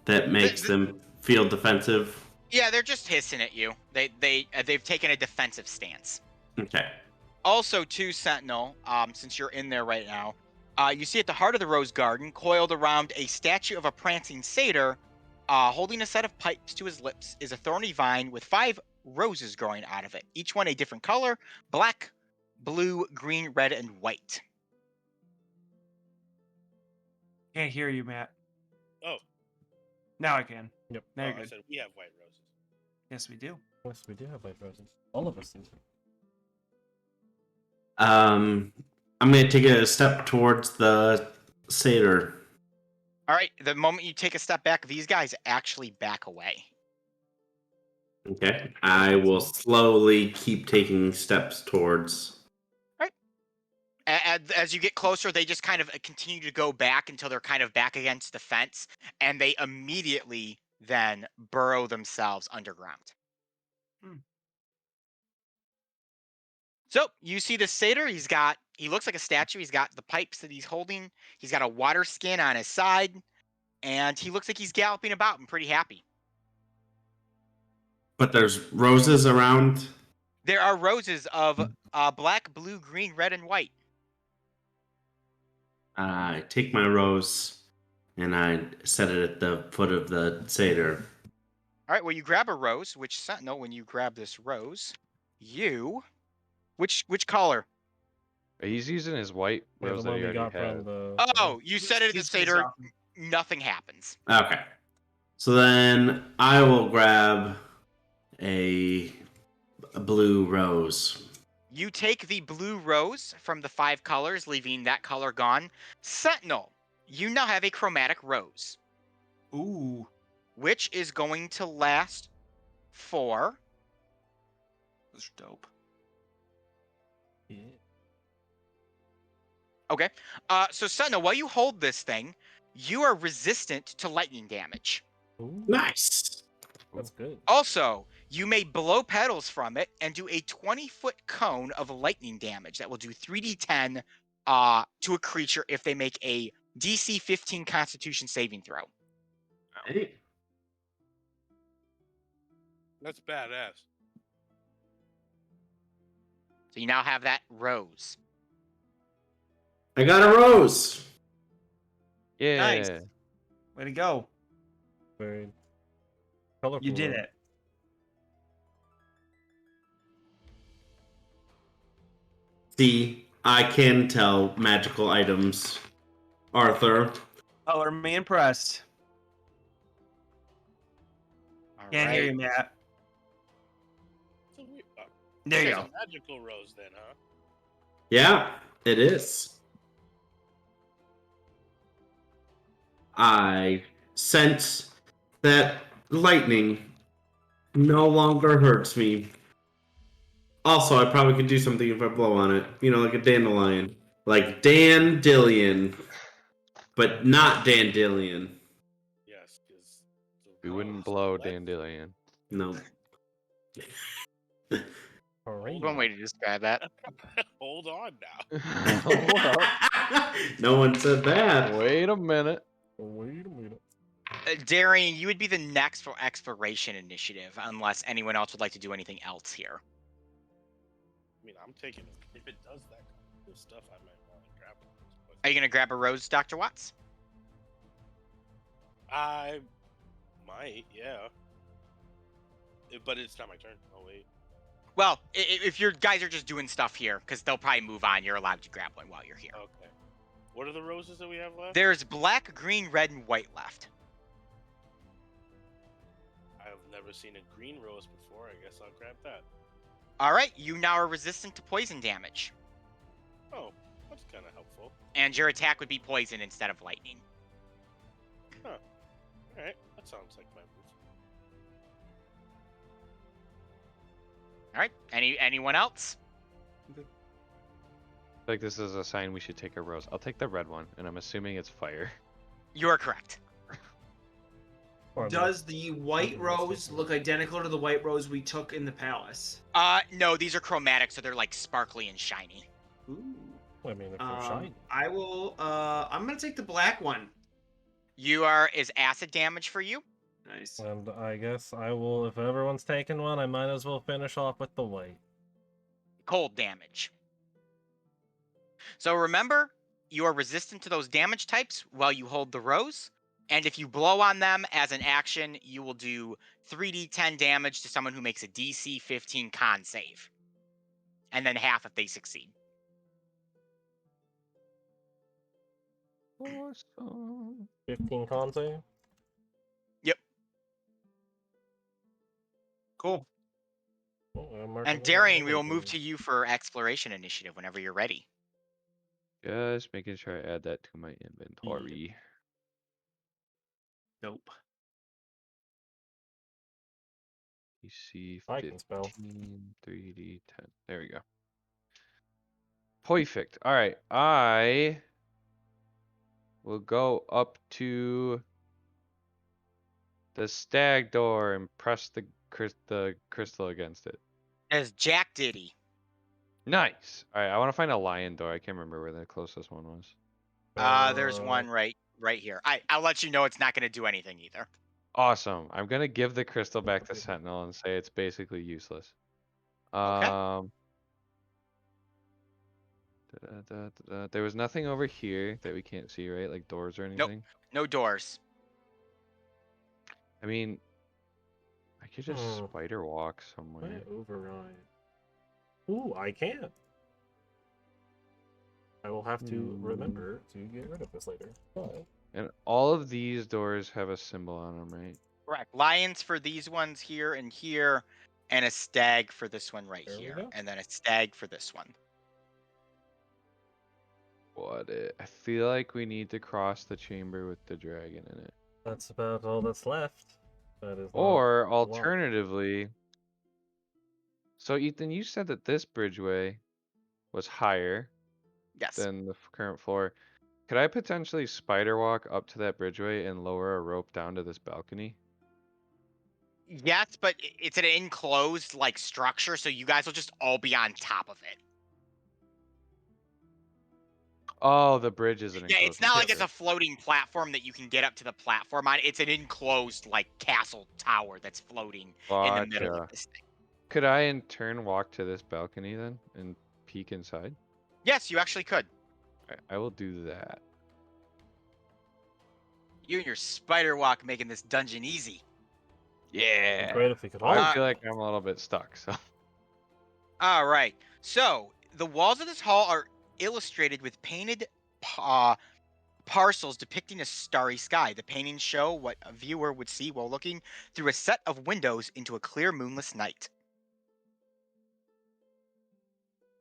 that makes them feel defensive? Yeah, they're just hissing at you. They've taken a defensive stance. Okay. Also, too, Sentinel, since you're in there right now, you see at the heart of the rose garden, coiled around a statue of a prancing satyr, holding a set of pipes to his lips, is a thorny vine with 5 roses growing out of it, each one a different color: black, blue, green, red, and white. Can't hear you, Matt. Oh, Now I can. Yep. Now oh, you're I good. said we have white roses. Yes, we do. Yes, we do have white roses. All of us do. I'm gonna take a step towards the satyr. All right. The moment you take a step back, these guys actually back away. Okay. I will slowly keep taking steps towards. As you get closer, they just kind of continue to go back until they're kind of back against the fence, and they immediately then burrow themselves underground. So you see the satyr. He looks like a statue. He's got the pipes that he's holding. He's got a water skin on his side, and he looks like he's galloping about and pretty happy. But there's roses around. There are roses of black, blue, green, red, and white. I take my rose and I set it at the foot of the satyr. All right. Well, you grab a rose. Which sentinel? When you grab this rose, which color? He's using his white Yeah, rose the that one he we got already from had. the. Oh, you set it at the He's face satyr. off. Nothing happens. Okay. So then I will grab a blue rose. You take the blue rose from the 5 colors, leaving that color gone. Sentinel, you now have a chromatic rose, Ooh. which is going to last for. Those are dope. Yeah. Okay. So Sentinel, while you hold this thing, you are resistant to lightning damage. Ooh, Nice. that's good. Also, you may blow petals from it and do a 20-foot cone of lightning damage that will do 3d10 to a creature if they make a DC 15 Constitution saving throw. Hey. That's badass. So you now have that rose. I got a rose. Yeah. Nice. Way to go. Very colorful. You did though. it. See, I can tell magical items, Arthur. Color me impressed. All Can't hear right. you, Matt. So There you it's go. a magical rose then, huh? Yeah, it is. I sense that lightning no longer hurts me. Also, I probably could do something if I blow on it. You know, like a dandelion. Like dandelion. But not dandelion. Yes, because We wouldn't blow dandelion. No. Alright. One way to describe that. Hold on now. Hold up. No one said that. Wait a minute. Wait a minute. Darian, you would be the next for exploration initiative, unless anyone else would like to do anything else here. I mean, I'm taking it. If it does that kind of stuff, I might want to grab it. Are you going to grab a rose, Dr. Watts? I might, yeah. But it's not my turn. Oh, wait. Well, if your guys are just doing stuff here, because they'll probably move on, you're allowed to grab one while you're here. Okay. What are the roses that we have left? There's black, green, red, and white left. I've never seen a green rose before. I guess I'll grab that. All right, you now are resistant to poison damage. Oh, that's kind of helpful. And your attack would be poison instead of lightning. All right, that sounds like my move. All right, anyone else? I think this is a sign we should take a rose. I'll take the red one, and I'm assuming it's fire. You are correct. Or Does the white rose look identical to the white rose we took in the palace? No, these are chromatic, so they're like sparkly and shiny. Ooh. I mean, if they're shiny. I will. I'm gonna take the black one. Is acid damage for you? Nice. And I guess I will, if everyone's taking one, I might as well finish off with the white. Cold damage. So remember, you are resistant to those damage types while you hold the rose. And if you blow on them as an action, you will do 3d10 damage to someone who makes a DC 15 con save. And then half if they succeed. Awesome. 15 con save? Cool. Oh, I'm marking And it Darian, down we will for move you. to you for exploration initiative whenever you're ready. Just making sure I add that to my inventory. Nope. PC I can spell. 15, 3D 10. There we go. Perfect. All right, I will go up to the stag door and press the crystal against it. As Jack Diddy. Nice. All right, I want to find a lion door. I can't remember where the closest one was. There's one right here. I'll let you know it's not going to do anything either. Awesome. I'm gonna give the crystal back to Sentinel and say it's basically useless. Okay. There was nothing over here that we can't see, right? Like doors or anything? No doors. I mean, I could just spider walk somewhere. My override. Ooh, I can. I will have to remember to get rid of this later. But... And all of these doors have a symbol on them, right? Correct. Lions for these ones here and here, and a stag for this one right There we here, go. and then a stag for this one. I feel like we need to cross the chamber with the dragon in it. That's about all that's left. That is Or not a lot. alternatively, so Ethan, you said that this bridgeway was higher Yes. than the current floor. Could I potentially spider walk up to that bridgeway and lower a rope down to this balcony? Yes, but it's an enclosed like structure, so you guys will just all be on top of it. Oh, the bridge is an Yeah, enclosed it's not like it's structure. a floating platform that you can get up to the platform on. It's an enclosed like castle tower that's floating in the middle of this thing. Could I in turn walk to this balcony then and peek inside? Yes, you actually could. I will do that. You and your spider walk making this dungeon easy. Yeah. It'd be great if we could all. I feel like I'm a little bit stuck, so. All right. So the walls of this hall are illustrated with painted parcels depicting a starry sky. The paintings show what a viewer would see while looking through a set of windows into a clear moonless night.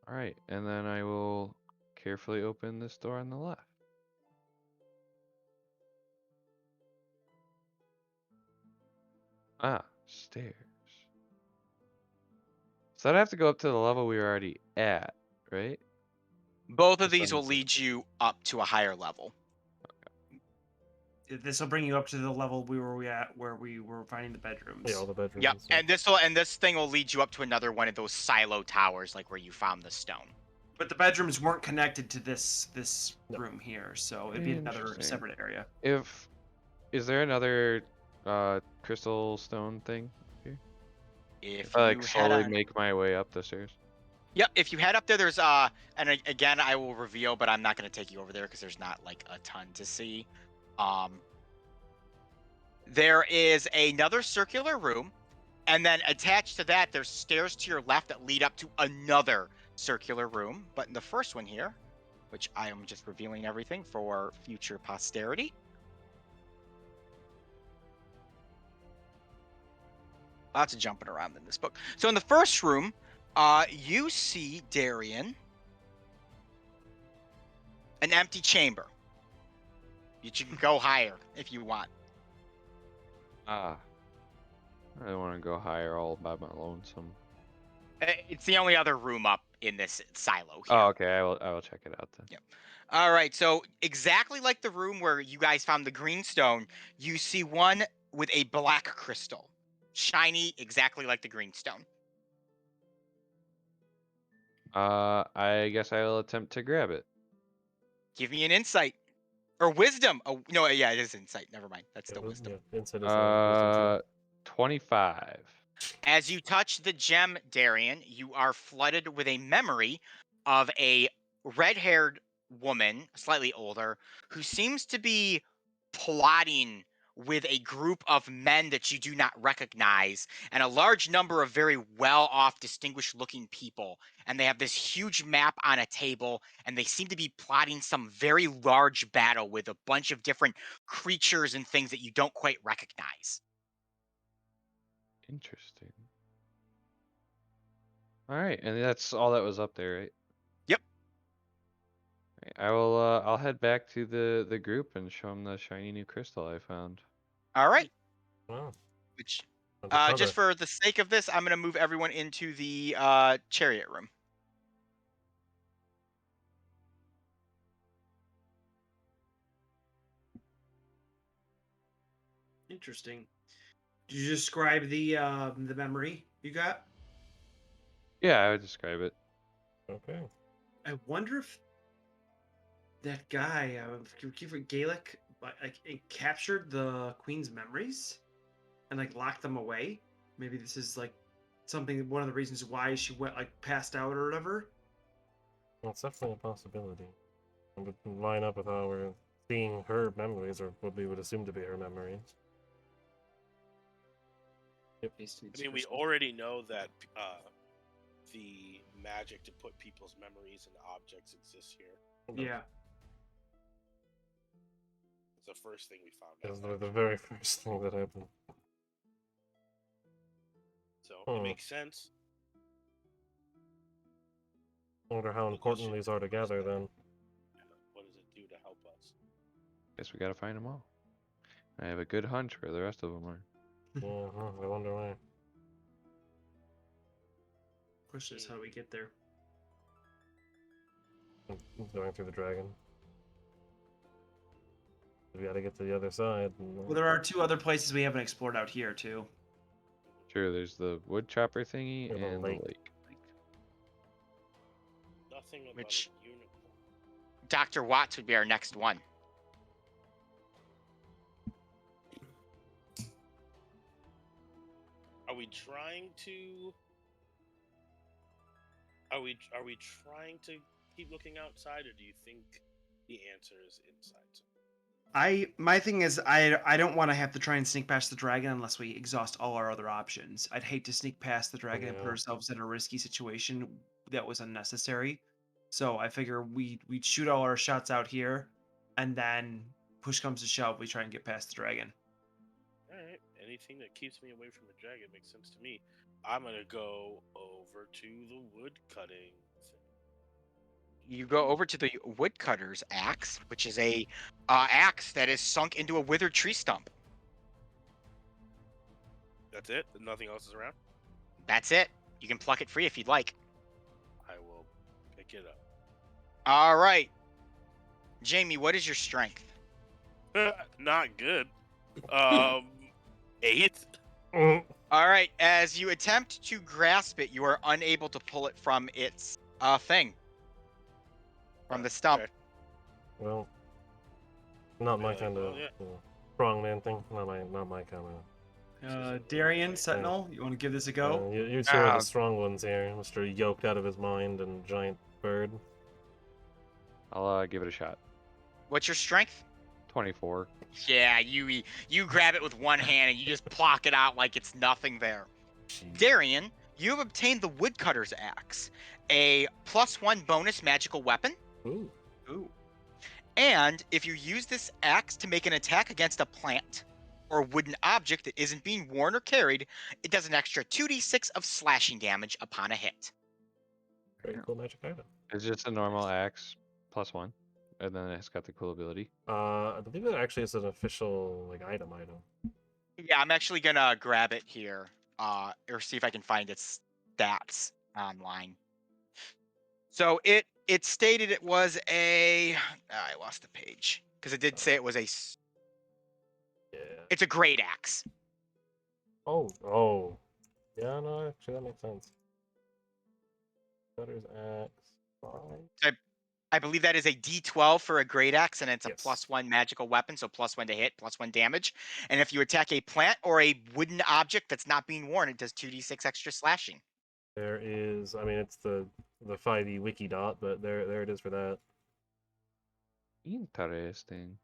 All right, and then I will carefully open this door on the left. Ah, stairs. So I'd have to go up to the level we were already at, right? Both of these will lead you up to a higher level. This will bring you up to the level where we were finding the bedrooms. Yeah, all the bedrooms. Yep, and this thing will lead you up to another one of those silo towers, like where you found the stone. But the bedrooms weren't connected to this room here, so it'd be another Interesting. separate area. Is there another crystal stone thing here? If I you slowly make my way up the stairs. Yep, if you head up there, there's and again I will reveal, but I'm not gonna take you over there because there's not like a ton to see. There is another circular room, and then attached to that, there's stairs to your left that lead up to another circular room. But in the first one here, which I am just revealing everything for future posterity. Lots of jumping around in this book. So in the first room, you see, Darian, an empty chamber. You can go higher if you want. I want to go higher all by my lonesome. It's the only other room up in this silo here. Oh, okay. I will check it out then. Yep. All right. So exactly like the room where you guys found the green stone, you see one with a black crystal, shiny, exactly like the green stone. I guess I will attempt to grab it. Give me an insight or wisdom. Oh no, yeah, it is insight. Never mind. That's the wisdom. Yeah, insight is wisdom 25. As you touch the gem, Darian, you are flooded with a memory of a red-haired woman, slightly older, who seems to be plotting with a group of men that you do not recognize, and a large number of very well-off, distinguished-looking people. And they have this huge map on a table, and they seem to be plotting some very large battle with a bunch of different creatures and things that you don't quite recognize. Interesting. All right, and that's all that was up there, right? Yep. Right, I will. I'll head back to the group and show them the shiny new crystal I found. All right. Wow. Which, Undercover. just for the sake of this, I'm gonna move everyone into the chariot room. Interesting. Did you describe the memory you got? Yeah, I would describe it. Okay. I wonder if that guy, Gaelic, like it captured the queen's memories and like locked them away. Maybe this is like something. One of the reasons why she went like passed out or whatever. Well, it's definitely a possibility. It would line up with how we're seeing her memories, or what we would assume to be her memories. Yep. I mean, we already know that the magic to put people's memories into objects exists here. Yeah. It's the first thing we found That's out. the very first thing that happened. So it makes sense. I wonder how important these are together then. What does it do to help us? Guess we gotta find them all. I have a good hunch where the rest of them are. I wonder why. Question is how do we get there? Going through the dragon. We gotta get to the other side. Well, there are 2 other places we haven't explored out here too. Sure, there's the wood chopper thingy Or the and lake. the lake. Nothing about Which- a unicorn. Dr. Watts would be our next one. Are we trying to? Are we trying to keep looking outside, or do you think the answer is inside? My thing is I don't want to have to try and sneak past the dragon unless we exhaust all our other options. I'd hate to sneak past the dragon and put Yeah. ourselves in a risky situation that was unnecessary. So I figure we'd shoot all our shots out here, and then push comes to shove, we try and get past the dragon. All right. Anything that keeps me away from the dragon makes sense to me. I'm gonna go over to the wood cutting thing. You go over to the woodcutter's axe, which is a axe that is sunk into a withered tree stump. That's it. Nothing else is around. That's it. You can pluck it free if you'd like. I will pick it up. All right. Jamie, what is your strength? Not good. 8. Mm. All right. As you attempt to grasp it, you are unable to pull it from its thing. From the stump. Okay. Well, not my kind of yeah. strongman thing. Not my kind of. Darian, Sentinel, you want to give this a go? You 2 are the strong ones here. Mr. Yoked out of his mind and giant bird. I'll give it a shot. What's your strength? 24. Yeah, you grab it with one hand and you just pluck it out like it's nothing there. Darian, you have obtained the woodcutter's axe, a +1 bonus magical weapon. Ooh. Ooh. And if you use this axe to make an attack against a plant or wooden object that isn't being worn or carried, it does an extra 2d6 of slashing damage upon a hit. Very cool magic item. It's just a normal axe +1, and then it's got the cool ability. I believe it actually is an official item. Yeah, I'm actually gonna grab it here, or see if I can find its stats online. So it stated it was a. I lost the page because it did say it was a. Yeah. It's a great axe. Oh. Yeah, no, actually that makes sense. Cutter's axe. Fine. I believe that is a D12 for a great axe, and it's a Yes. +1 magical weapon, so +1 to hit, +1 damage. And if you attack a plant or a wooden object that's not being worn, it does 2d6 extra slashing. There is, I mean, it's the 5e wiki dot, but there it is for that. Interesting.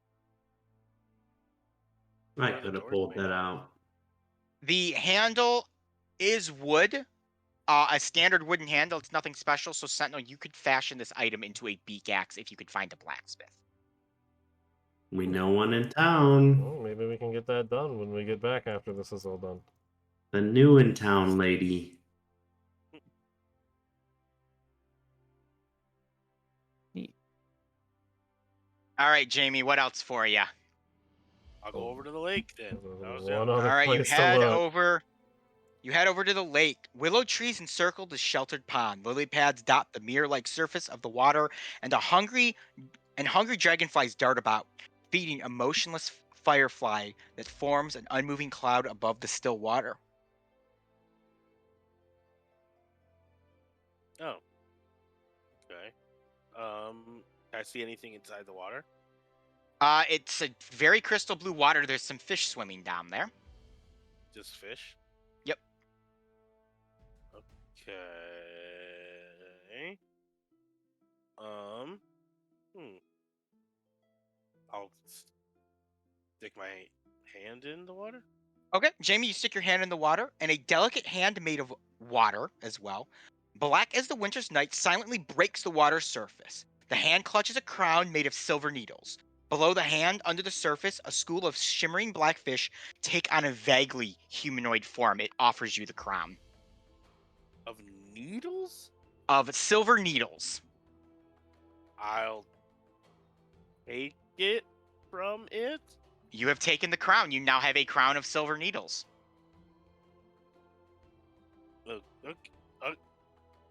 I could have pulled that out. The handle is wood, a standard wooden handle. It's nothing special. So Sentinel, you could fashion this item into a beak axe if you could find a blacksmith. We know one in town. Well, maybe we can get that done when we get back after this is all done. The new in town lady. All right, Jamie, what else for you? I'll go over to the lake then. One down. other All right, you place to head look. over. You head over to the lake. Willow trees encircle the sheltered pond. Lily pads dot the mirror-like surface of the water, and hungry dragonflies dart about, feeding a motionless firefly that forms an unmoving cloud above the still water. Oh. Okay. Can I see anything inside the water? It's a very crystal blue water. There's some fish swimming down there. Just fish? Yep. Okay. I'll stick my hand in the water. Okay, Jamie, you stick your hand in the water, and a delicate hand made of water as well, black as the winter's night, silently breaks the water's surface. The hand clutches a crown made of silver needles. Below the hand, under the surface, a school of shimmering black fish take on a vaguely humanoid form. It offers you the crown. Of needles? Of silver needles. I'll take it from it. You have taken the crown. You now have a crown of silver needles.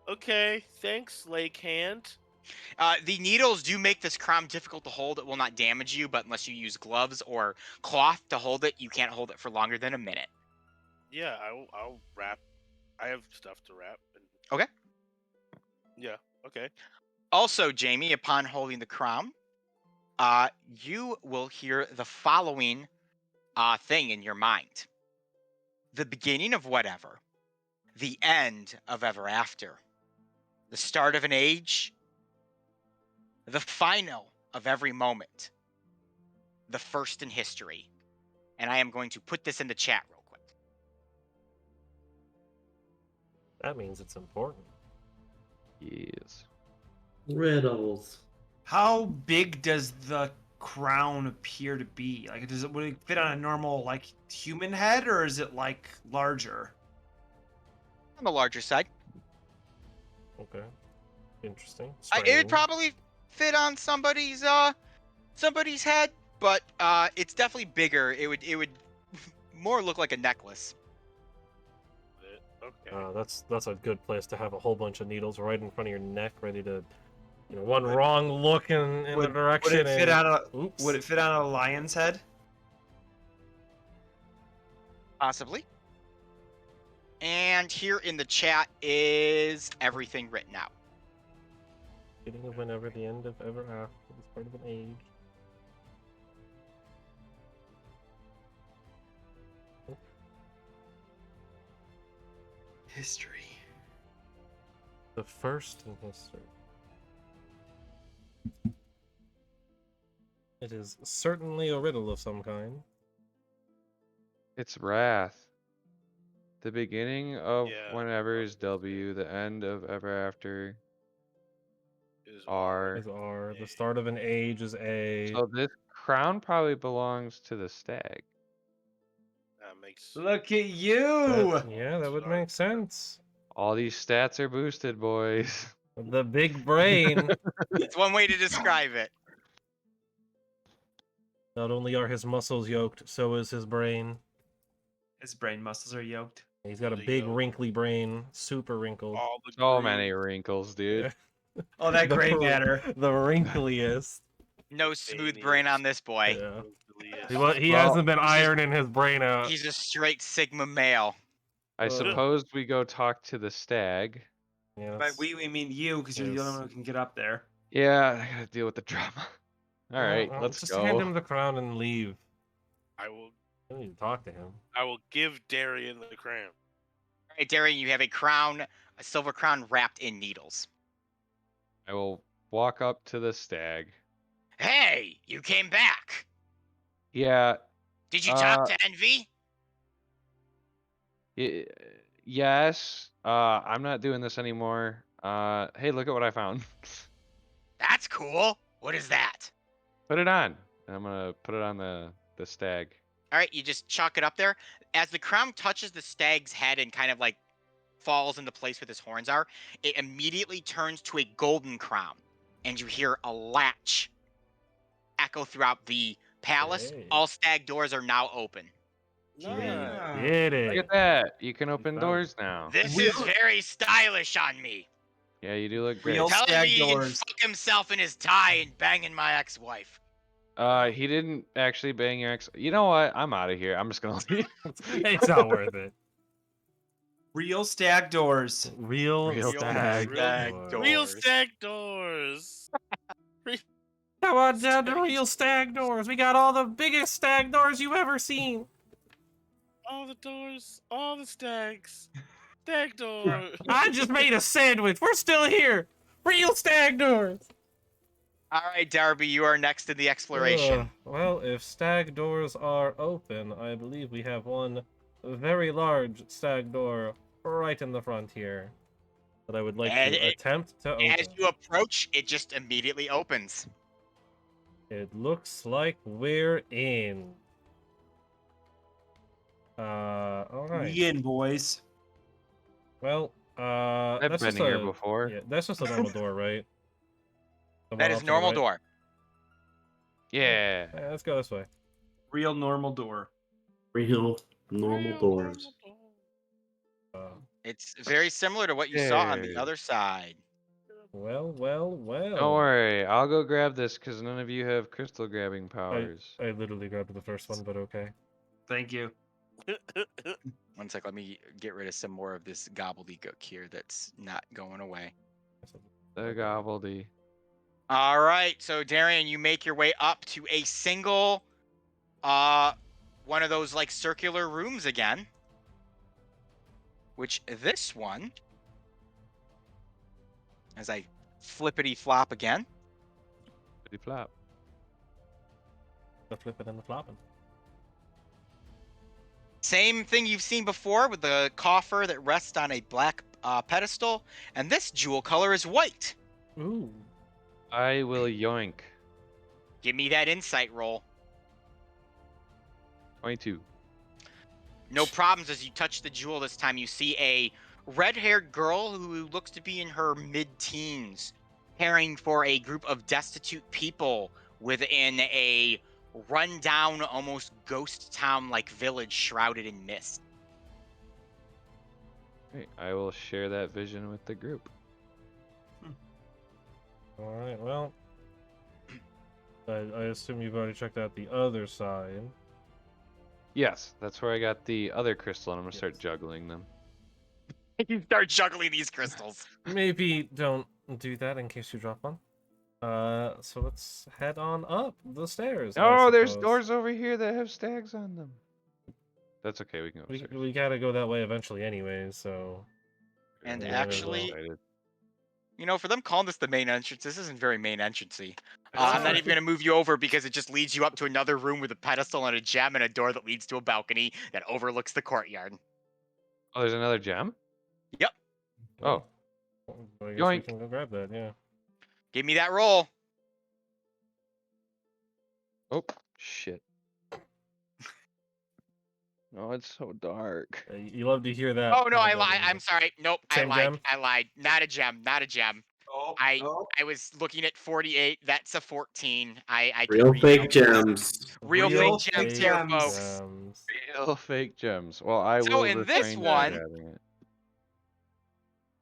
Okay, thanks, Lake Hand. The needles do make this crown difficult to hold. It will not damage you, but unless you use gloves or cloth to hold it, you can't hold it for longer than a minute. Yeah, I'll wrap. I have stuff to wrap. Okay. Yeah, okay. Also, Jamie, upon holding the crown, you will hear the following thing in your mind. The beginning of whatever. The end of ever after. The start of an age. The final of every moment. The first in history. And I am going to put this in the chat real quick. That means it's important. Yes. Riddles. How big does the crown appear to be? Like, would it fit on a normal like human head, or is it like larger? On the larger side. Okay. Interesting. It would Strange. probably fit on somebody's head, but it's definitely bigger. It would more look like a necklace. Okay. That's a good place to have a whole bunch of needles right in front of your neck, ready to, one wrong look in the direction. Would it fit on a Oops. Would it fit on a lion's head? Possibly. And here in the chat is everything written out. Beginning of whenever, the end of ever after, is part of an age. History. The first in history. It is certainly a riddle of some kind. It's wrath. The beginning of Yeah, whenever is W. The end of ever after Is R. Is R. The start of an age is A. So this crown probably belongs to the stag. That makes Look at you! Yeah, that would make sense. All these stats are boosted, boys. The big brain. It's one way to describe it. Not only are his muscles yoked, so is his brain. His brain muscles are yoked. He's got a Really big yoked. wrinkly brain, super wrinkled. all the So green- many wrinkles, dude. Oh, that The gray wr- matter. The wrinkliest. No smooth brain on this boy. Yeah. Delicious. He Well, hasn't been ironing his brain out. He's a straight Sigma male. I Uh, suppose we go talk to the stag. Yeah, By we mean you, because you're the only Yes. one who can get up there. Yeah, I gotta deal with the drama. All right, well, let's just go. hand him the crown and leave. I will I need to talk to him. give Darian the crown. All right, Darian, you have a crown, a silver crown wrapped in needles. I will walk up to the stag. Hey, you came back. Yeah, Did you talk to Envy? yes. I'm not doing this anymore. Hey, look at what I found. That's cool. What is that? Put it on. I'm gonna put it on the stag. All right, you just chalk it up there. As the crown touches the stag's head and kind of like falls into place where his horns are, it immediately turns to a golden crown. And you hear a latch echo throughout the palace. Hey. All stag doors are now open. Nice. Did Look it. at that. You can open found doors now. This Real- is very stylish on me. Yeah, you do look great. Real Telling stag me he can doors. fuck himself in his tie and banging my ex-wife. He didn't actually bang your ex. You know what? I'm out of here. I'm just gonna leave. It's not worth it. Real stag doors. Real stag stag doors. Real stag doors. Come on down to real stag doors. We got all the biggest stag doors you've ever seen. All the doors, all the stags. Stag door. I just made a sandwich. We're still here. Real stag doors. All right, Darby, you are next in the exploration. Well, if stag doors are open, I believe we have one very large stag door right in the front here that I would like And to attempt to open. As you approach, it just immediately opens. It looks like we're in. All right. We in, boys. Well, I've that's been just here a before. yeah, that's just a normal door, right? The That one is off to the normal right? door. Yeah. Yeah, let's go this way. Real normal door. Real normal doors. It's very similar to what you saw on the Stairs. other side. Well. Don't worry. I'll go grab this because none of you have crystal grabbing powers. I literally grabbed the first one, but okay. Thank you. One sec, let me get rid of some more of this gobbledygook here that's not going away. The gobbledy. All right, so Darian, you make your way up to a single, one of those like circular rooms again. Which this one, as I flippity flop again, Pretty flop. The flipping and the flopping. same thing you've seen before with the coffer that rests on a black pedestal, and this jewel color is white. Ooh. I will yoink. Give me that insight roll. 22. No problems as you touch the jewel this time. You see a red-haired girl who looks to be in her mid-teens, caring for a group of destitute people within a run-down, almost ghost town-like village shrouded in mist. Great. I will share that vision with the group. All right. Well, I assume you've already checked out the other side. Yes, that's where I got the other crystal, and I'm gonna start Yes. juggling them. You start juggling these crystals. Maybe don't do that in case you drop one. So let's head on up the stairs. I Oh, there's suppose. doors over here that have stags on them. That's okay. We can go We, upstairs. we gotta go that way eventually, anyways. So. And Yeah, actually, Excited. you know, for them calling this the main entrance, this isn't very main entrancey. That's I'm not fine. even going to move you over because it just leads you up to another room with a pedestal and a gem and a door that leads to a balcony that overlooks the courtyard. Oh, there's another gem? Yep. Oh. Well, I guess we Yoink. can go grab that. Yeah. Give me that roll. Oh, shit. Oh, it's so dark. You love to hear that. Oh, no, I lied. lied. I'm sorry. Nope, Same I lied. gem? I lied. Not a gem. Not a gem. Oh, I was looking at 48. That's a 14. I can Real read fake numbers. gems. Real Real fake gems fake here, gems. folks. Gems. Real fake gems. Well, I So will in this refrain from one- grabbing it.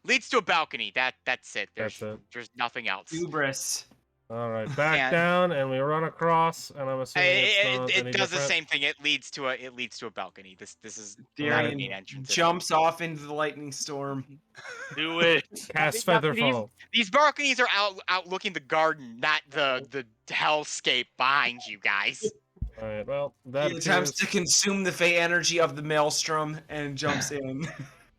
Leads to a balcony. That's it. That's it. There's nothing else. hubris. All right, back And- down, and we run across, and I'm assuming it's not It any does the different. same thing. It leads to a balcony. This is not a Darian main entrance. jumps off into the lightning storm. Do it. Cast These- Featherfall. These balconies are outlooking the garden, not the hellscape behind you guys. All right, well, that He attempts appears, to consume the fey energy of the maelstrom and jumps in.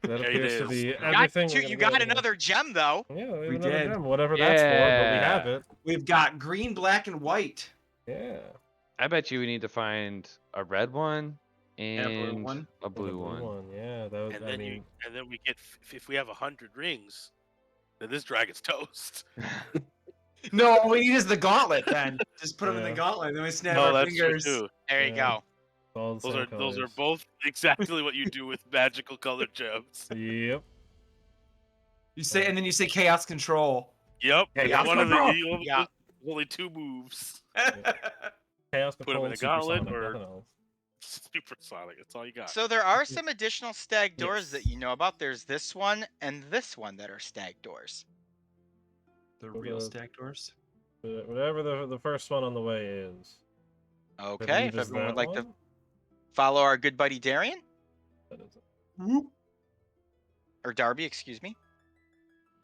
that There it appears to is. be You everything. we're You gonna got go here. another gem though. Yeah, we have We another did. gem, whatever that's for, but we have Yeah. it. We've got green, black, and white. Yeah. I bet you we need to find a red one And a blue and one. a And the blue one. Yeah, that would. And I then mean, and then we get if we have 100 rings, then this dragon's toast. No, all we need is the gauntlet then. Just put them in the Yeah. gauntlet, and then we snap No, our that's true fingers. too. There you Yeah. go. all the Those same are colors. both exactly what you do with magical colored gems. Yep. You say, and then you say chaos control. Yep. Hey, one of the control! you- Yeah. Only 2 moves. Chaos Put him Control in a and Supersonic, gauntlet or nothing else. Supersonic. That's all you got. So there are some additional stag doors that Yes. you know about. There's this one and this one that are stag doors. The real stack doors. Whatever the first one on the way is. I Okay, believe if is everyone would that like to one? follow our good buddy Darian, That is it. or Darby, excuse me.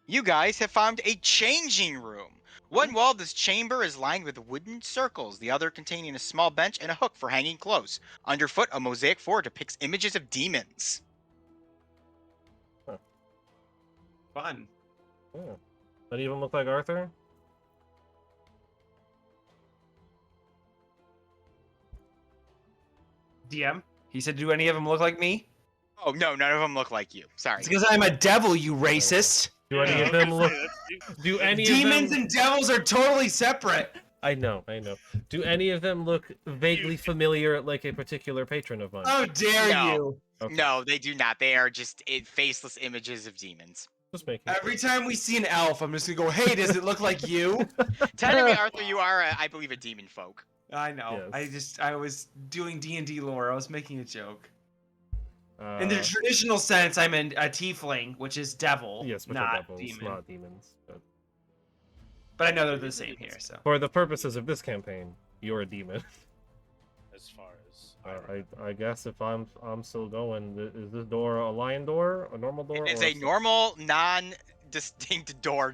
You guys have found a changing room. One wall of this chamber is lined with wooden circles, the other containing a small bench and a hook for hanging clothes. Underfoot, a mosaic floor depicts images of demons. Fun. Yeah. Any of them look like Arthur? DM. He said, "Do any of them look like me?" Oh no, none of them look like you. Sorry. It's because I'm a devil, you racist. Do any of I was them gonna look? say, that's- Do any Demons of them? and devils are totally separate. I know. Do any of them look vaguely familiar, like a particular patron of mine? How dare No. you? Okay. No, they do not. They are just faceless images of demons. Just making. Every time we see an elf, I'm just gonna go, "Hey, does it look like you?" Technically, Arthur, you are, I believe, a demon folk. I know. Yes. I was doing D&D lore. I was making a joke. sure. In the traditional sense, I'm a tiefling, which is devil, Yes, which are not devils, demon. not demons. But But I know they're the same here, so. for the purposes of this campaign, you're a demon. as far as I guess if I'm still going, is this door a lion door, a normal door? It is or a normal, non-distinct door.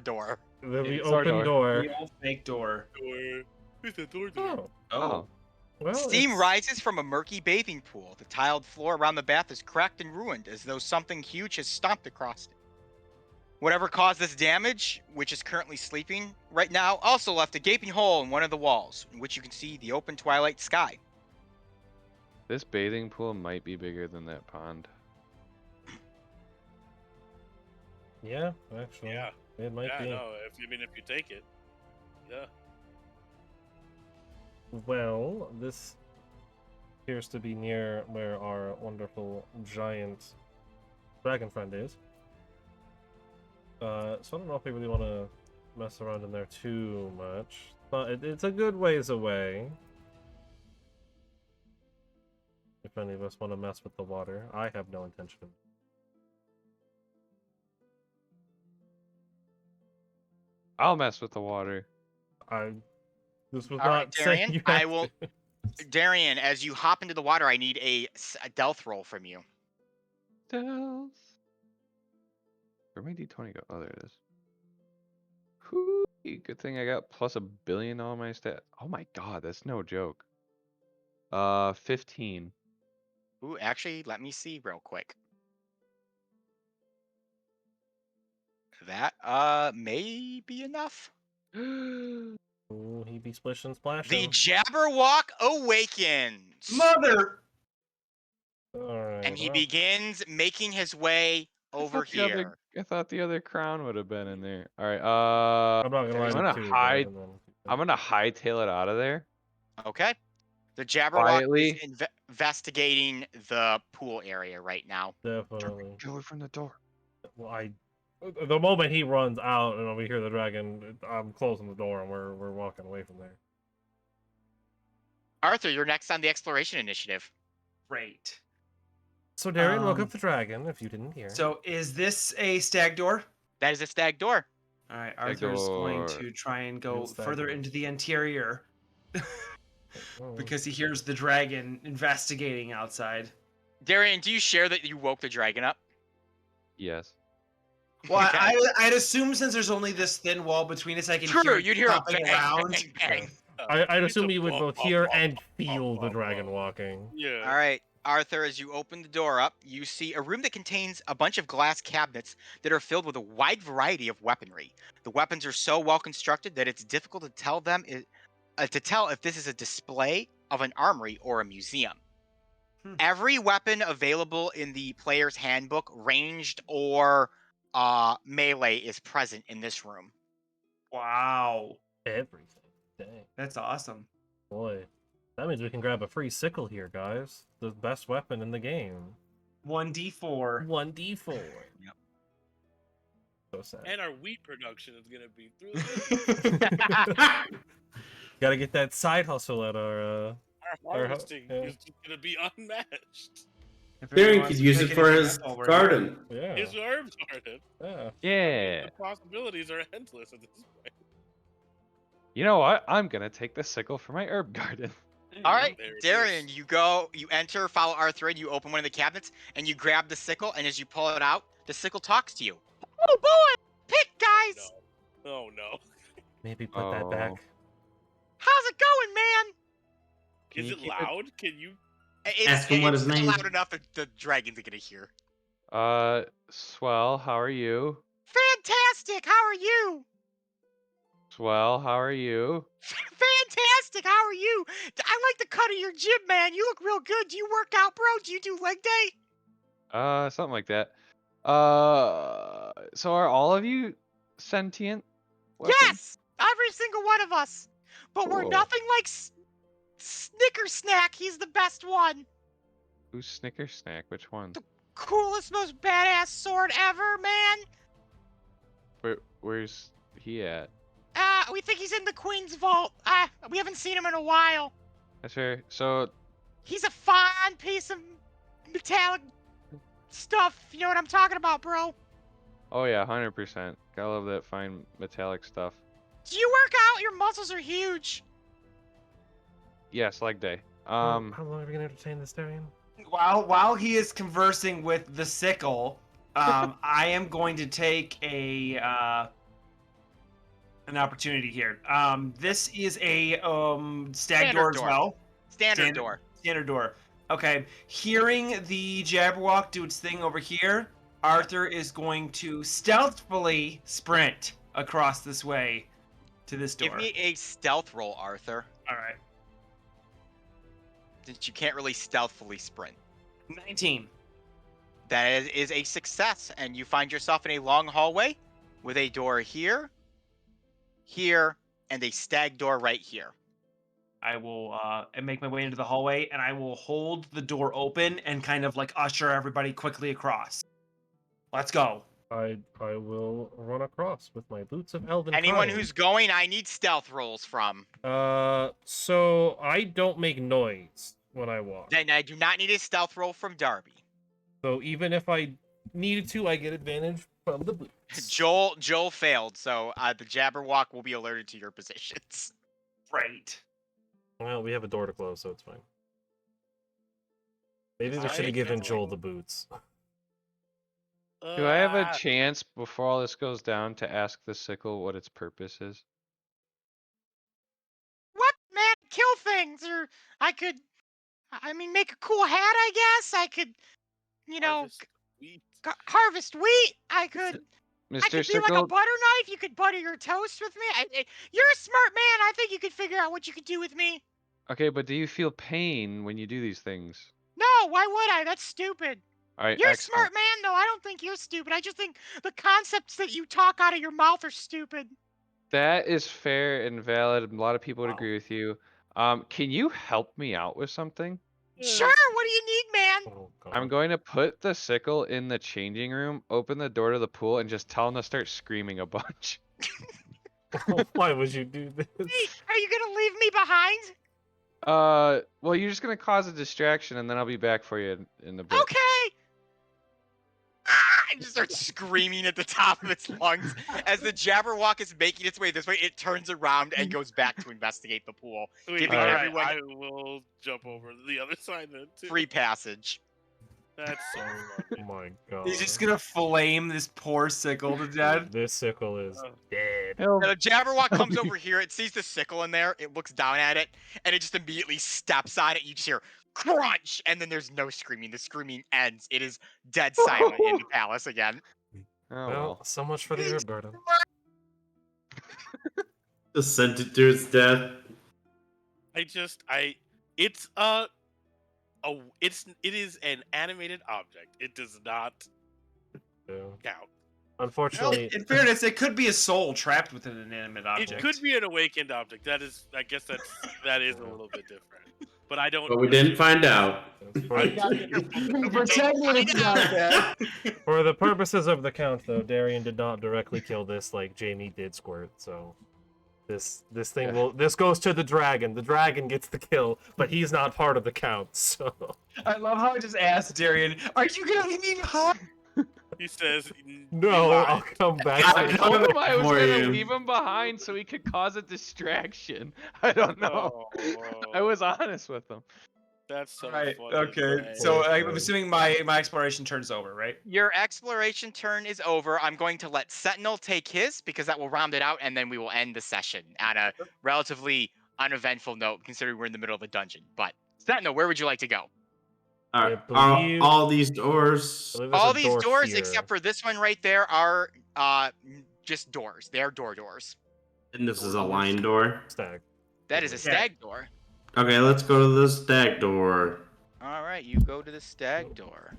The It's our open door. door. The old fake door. door. Who's the door? Oh, Oh. well. Steam it's- rises from a murky bathing pool. The tiled floor around the bath is cracked and ruined, as though something huge has stomped across it. Whatever caused this damage, which is currently sleeping right now, also left a gaping hole in one of the walls, in which you can see the open twilight sky. This bathing pool might be bigger than that pond. Yeah, actually. Yeah. It might Yeah, be. no. If you take it, yeah. Well, this appears to be near where our wonderful giant dragon friend is. So I don't know if we really want to mess around in there too much. But it's a good ways away. If any of us want to mess with the water, I have no intention. I'll mess with the water. This was All right, not saying Darian, you I have will- to. Darian, as you hop into the water, I need a stealth roll from you. Stealth. Where'd my D20 go? Oh, there it is. Whoo, good thing I got plus +1 billion on my stat. Oh my god, that's no joke. 15. Ooh, actually, let me see real quick. That may be enough. Ooh, he be splish and splashing. The Jabberwock awakens, Mother! Alright, and he well, begins making his way over here. I thought the other crown would have been in there. All right. I'm not gonna lie I'm to gonna two, hide. and then- I'm gonna hightail it out of there. Okay. The Jabberwock Quietly. is investigating the pool area right now. Definitely. Get away from the door. Well, the moment he runs out and we hear the dragon, I'm closing the door and we're walking away from there. Arthur, you're next on the exploration initiative. Great. So Darian, look Um, up the dragon if you didn't hear. So is this a stag door? That is a stag door. All right, Stag Arthur's going door. to try and go It's stag further doors. into the interior Oh. because he hears the dragon investigating outside. Darian, do you share that you woke the dragon up? Yes. Well, Okay. I'd assume since there's only this thin wall between us, I can True, hear it you'd hear a hopping bang, around. bang, bang. I'd It's assume a you would bump, both bump, hear bump, and bump, feel the bump, dragon bump. walking. Yeah. All right, Arthur, as you open the door up, you see a room that contains a bunch of glass cabinets that are filled with a wide variety of weaponry. The weapons are so well constructed that it's difficult to tell if this is a display of an armory or a museum. Every weapon available in the player's handbook, ranged or melee, is present in this room. Wow, Everything. Dang. that's awesome. Boy. That means we can grab a free sickle here, guys. The best weapon in the game. 1d4. 1d4. Yep. So sad. And our wheat production is gonna be through the roof. Gotta get that side hustle at our. Our harvesting yeah. is just gonna be unmatched. Darren could use it for his garden. Yeah. His herb garden. Yeah. Yeah. The possibilities are endless at this point. You know what? I'm gonna take the sickle for my herb garden. All right, There it Darian, is. you go, you enter, follow Arthur, and you open one of the cabinets, and you grab the sickle, and as you pull it out, the sickle talks to you. Oh boy, pick, guys. No. Oh no. Maybe put that back. How's it going, man? Is it loud? Can you? Ask him what his not name- loud enough that the dragons are gonna hear. Swell, how are you? Fantastic. How are you? Swell, how are you? Fantastic. How are you? I like the cut of your jib, man. You look real good. Do you work out, bro? Do you do leg day? Something like that. So are all of you sentient weapons? Yes, every single one of us. But we're Cool. nothing like Snicker Snack. He's the best one. Who's Snicker Snack? Which one? Coolest, most badass sword ever, man. Where's he at? We think he's in the Queen's vault. We haven't seen him in a while. That's fair. So, He's a fine piece of metallic stuff. You know what I'm talking about, bro? oh yeah, 100%. Gotta love that fine metallic stuff. Do you work out? Your muscles are huge. Yes, leg day. How long are we gonna entertain this, Darian? While he is conversing with the sickle, I am going to take an opportunity here. This is a stag door as door. well. Standard door. Standard door. Okay. Hearing the Jabberwock do its thing over here, Arthur is going to stealthily sprint across this way to this door. Give me a stealth roll, Arthur. All right. Since you can't really stealthily sprint. 19. That is a success, and you find yourself in a long hallway with a door here, here, and a stag door right here. I will make my way into the hallway, and I will hold the door open and kind of like usher everybody quickly across. Let's go. I will run across with my boots of elven. Anyone kind. who's going, I need stealth rolls from. So I don't make noise when I walk. Then I do not need a stealth roll from Darby. So even if I needed to, I get advantage from the boots. Joel failed, so the Jabberwock will be alerted to your positions. Right. Well, we have a door to close, so it's fine. Maybe we Alright, should have given that's Joel fine. the boots. Do I have a chance before all this goes down to ask the sickle what its purpose is? What, man? Kill things, or I could, make a cool hat, I guess. I could, Harvest wheat. harvest wheat. I could Mr. be like Sickle, a butter knife. You could butter your toast with me. You're a smart man. I think you could figure out what you could do with me. okay, but do you feel pain when you do these things? No, why would I? That's stupid. All right, You're a excellent. smart man, though. I don't think you're stupid. I just think the concepts that you talk out of your mouth are stupid. That is fair and valid. A lot of people would Wow. agree with you. Can you help me out with something? Sure, what do you need, man? Oh, God. I'm going to put the sickle in the changing room, open the door to the pool, and just tell him to start screaming a bunch. Why would you do this? Hey, are you gonna leave me behind? Well, you're just gonna cause a distraction, and then I'll be back for you in a bit. Okay. It just starts screaming at the top of its lungs. As the Jabberwock is making its way this way, it turns around and goes back to investigate the pool. Sweet. Giving All right, everyone I will jump over to the other side then too. free passage. That's so Oh funny. my God. He's just gonna flame this poor sickle to death. This sickle is dead. Hell, And a Jabberwock comes over here, it sees the sickle in there, it looks down at it, and it just immediately steps on it. You just hear crunch, and then there's no screaming. The screaming ends. It is dead silent in the palace again. oh Well, well. so much for the herb garden. Just sent it to its death. It is an animated object. It does not Yeah. count. Unfortunately, In fairness, it could be a soul trapped within an inanimate It object. could be an awakened object. That is a little bit different. but I don't. But we didn't find out. For, Pretend it's not that. for the purposes of the count, though, Darian did not directly kill this like Jamie did Squirt, so this thing this goes to the dragon. The dragon gets the kill, but he's not part of the count, so I love how I just asked Darian, "Are you gonna leave me behind?" He says, no, I'll come back. I to told it. him I was For gonna you. leave him behind so he could cause a distraction. I don't know. I was honest with him. That's so Right. funny. Okay. man. So I'm assuming my exploration turn's over, right? Your exploration turn is over. I'm going to let Sentinel take his because that will round it out, and then we will end the session on a relatively uneventful note, considering we're in the middle of a dungeon. But Sentinel, where would you like to go? I believe- All these doors. I believe there's All a these door doors, here. except for this one right there, are just doors. They are doors. And this is a line door. Stag. That is a stag door. Okay, let's go to the stag door. All right, you go to the stag door.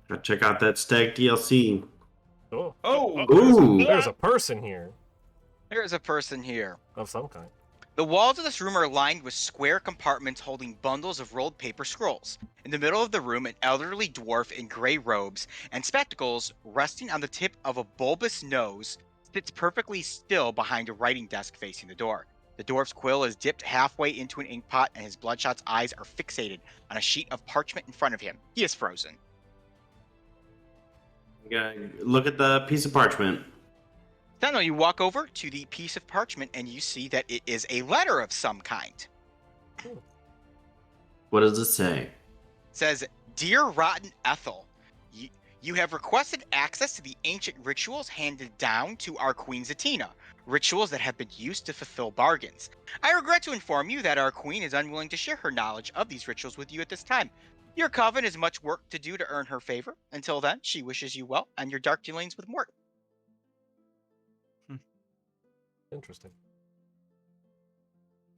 Gotta check out that stag DLC. Oh, Oh. Ooh. there's a person here There's a person here. of some kind. The walls of this room are lined with square compartments holding bundles of rolled paper scrolls. In the middle of the room, an elderly dwarf in gray robes and spectacles, resting on the tip of a bulbous nose, sits perfectly still behind a writing desk facing the door. The dwarf's quill is dipped halfway into an ink pot, and his bloodshot eyes are fixated on a sheet of parchment in front of him. He is frozen. Look at the piece of parchment. Sentinel, you walk over to the piece of parchment, and you see that it is a letter of some kind. What does it say? It says, "Dear Rotten Ethel, you have requested access to the ancient rituals handed down to our Queen Zatina, rituals that have been used to fulfill bargains. I regret to inform you that our queen is unwilling to share her knowledge of these rituals with you at this time. Your coven has much work to do to earn her favor. Until then, she wishes you well and your dark dealings with Mort." Interesting.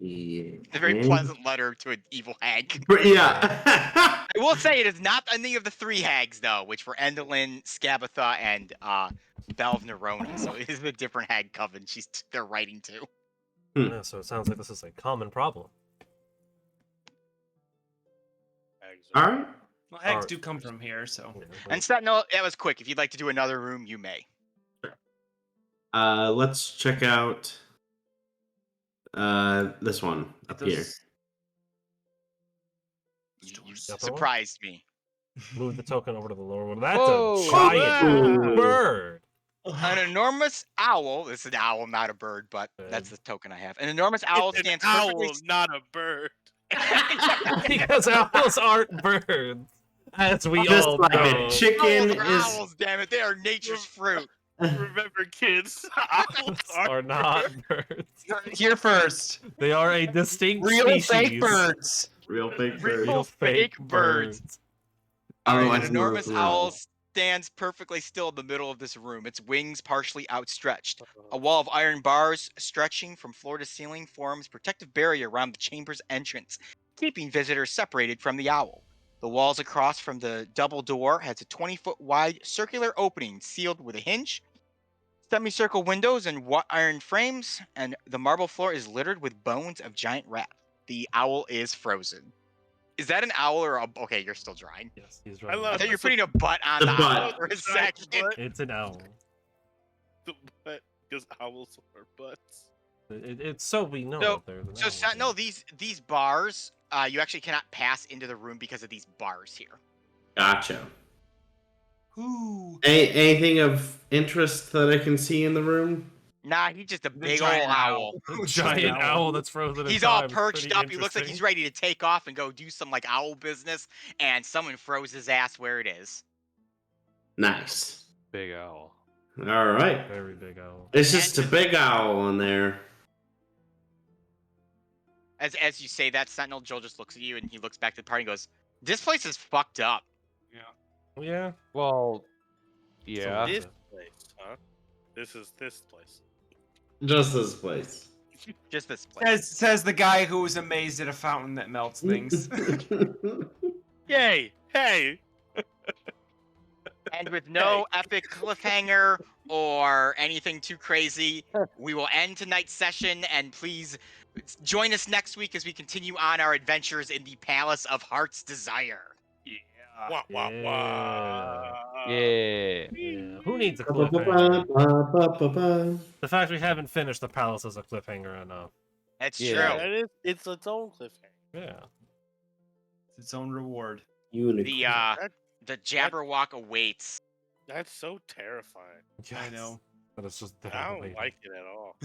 Yeah. It's a very pleasant letter to an evil hag. Yeah. I will say it is not any of the three hags, though, which were Endolin, Skabatha, and Belv Nerona. So it is a different hag coven they're writing to. Yeah, so it sounds like this is a common problem. All right. Well, hags do come from here, so. Yeah, And Sentinel, that was quick. If you'd like to do another room, you may. Let's check out this one up here. You surprised me. move the token over to the lower one. That's Whoa. a giant Ooh. bird. An enormous owl. This is an owl, not a bird, but that's the token I have. An enormous owl It's an stands owl, perfectly. not a bird. Because owls aren't birds, as we Just all like know. a chicken Owls are is. owls, damn it! They are nature's fruit. Remember, kids, owls Are not birds. Here first. They are a distinct Real species. fake birds. Real fake bird. Real fake birds. birds. Otherwise An known enormous as an owl stands perfectly still in the middle of this room, its wings partially outstretched. A wall of iron bars stretching from floor to ceiling forms protective barrier around the chamber's entrance, keeping visitors separated from the owl. The walls across from the double door has a 20-foot wide circular opening sealed with a hinge, semicircle windows and iron frames, and the marble floor is littered with bones of giant rats. The owl is frozen. Is that an owl or a... Okay, you're still drying. Yes, he's I right. love I thought you were putting a butt on The the butt. owl for a second. It's an owl. Because owls are butts. It's so we know So- that there's an So owl Sentinel, here. these bars, you actually cannot pass into the room because of these bars here. Gotcha. Ooh. Anything of interest that I can see in the room? Nah, he's just a big old giant owl. Giant owl that's frozen in He's all time. It's perched pretty up. He looks like he's interesting. ready to take off and go do some like owl business, and someone froze his ass where it is. Nice. Big owl. All right. Very big owl. It's just a big owl in there. As you say that, Sentinel Joel just looks at you and he looks back to the party and goes, "This place is fucked up." Yeah. Well, yeah. This place, huh? This is this place. Just this place. Just this place. Says the guy who was amazed at a fountain that melts things. Yay! Hey! And with no epic cliffhanger or anything too crazy, we will end tonight's session. And please Join us next week as we continue on our adventures in the Palace of Heart's Desire. Yeah. Wah, wah, wah. Yeah. Yeah. Who needs a Ba, ba, ba, cliffhanger? ba, ba, ba, ba. The fact we haven't finished the palace is a cliffhanger enough. That's Yeah. true. It's its own cliffhanger. Yeah. It's its own reward. Unicorn. The Jabberwock awaits. That's so terrifying. I know. But it's just I there don't waiting. like it at all.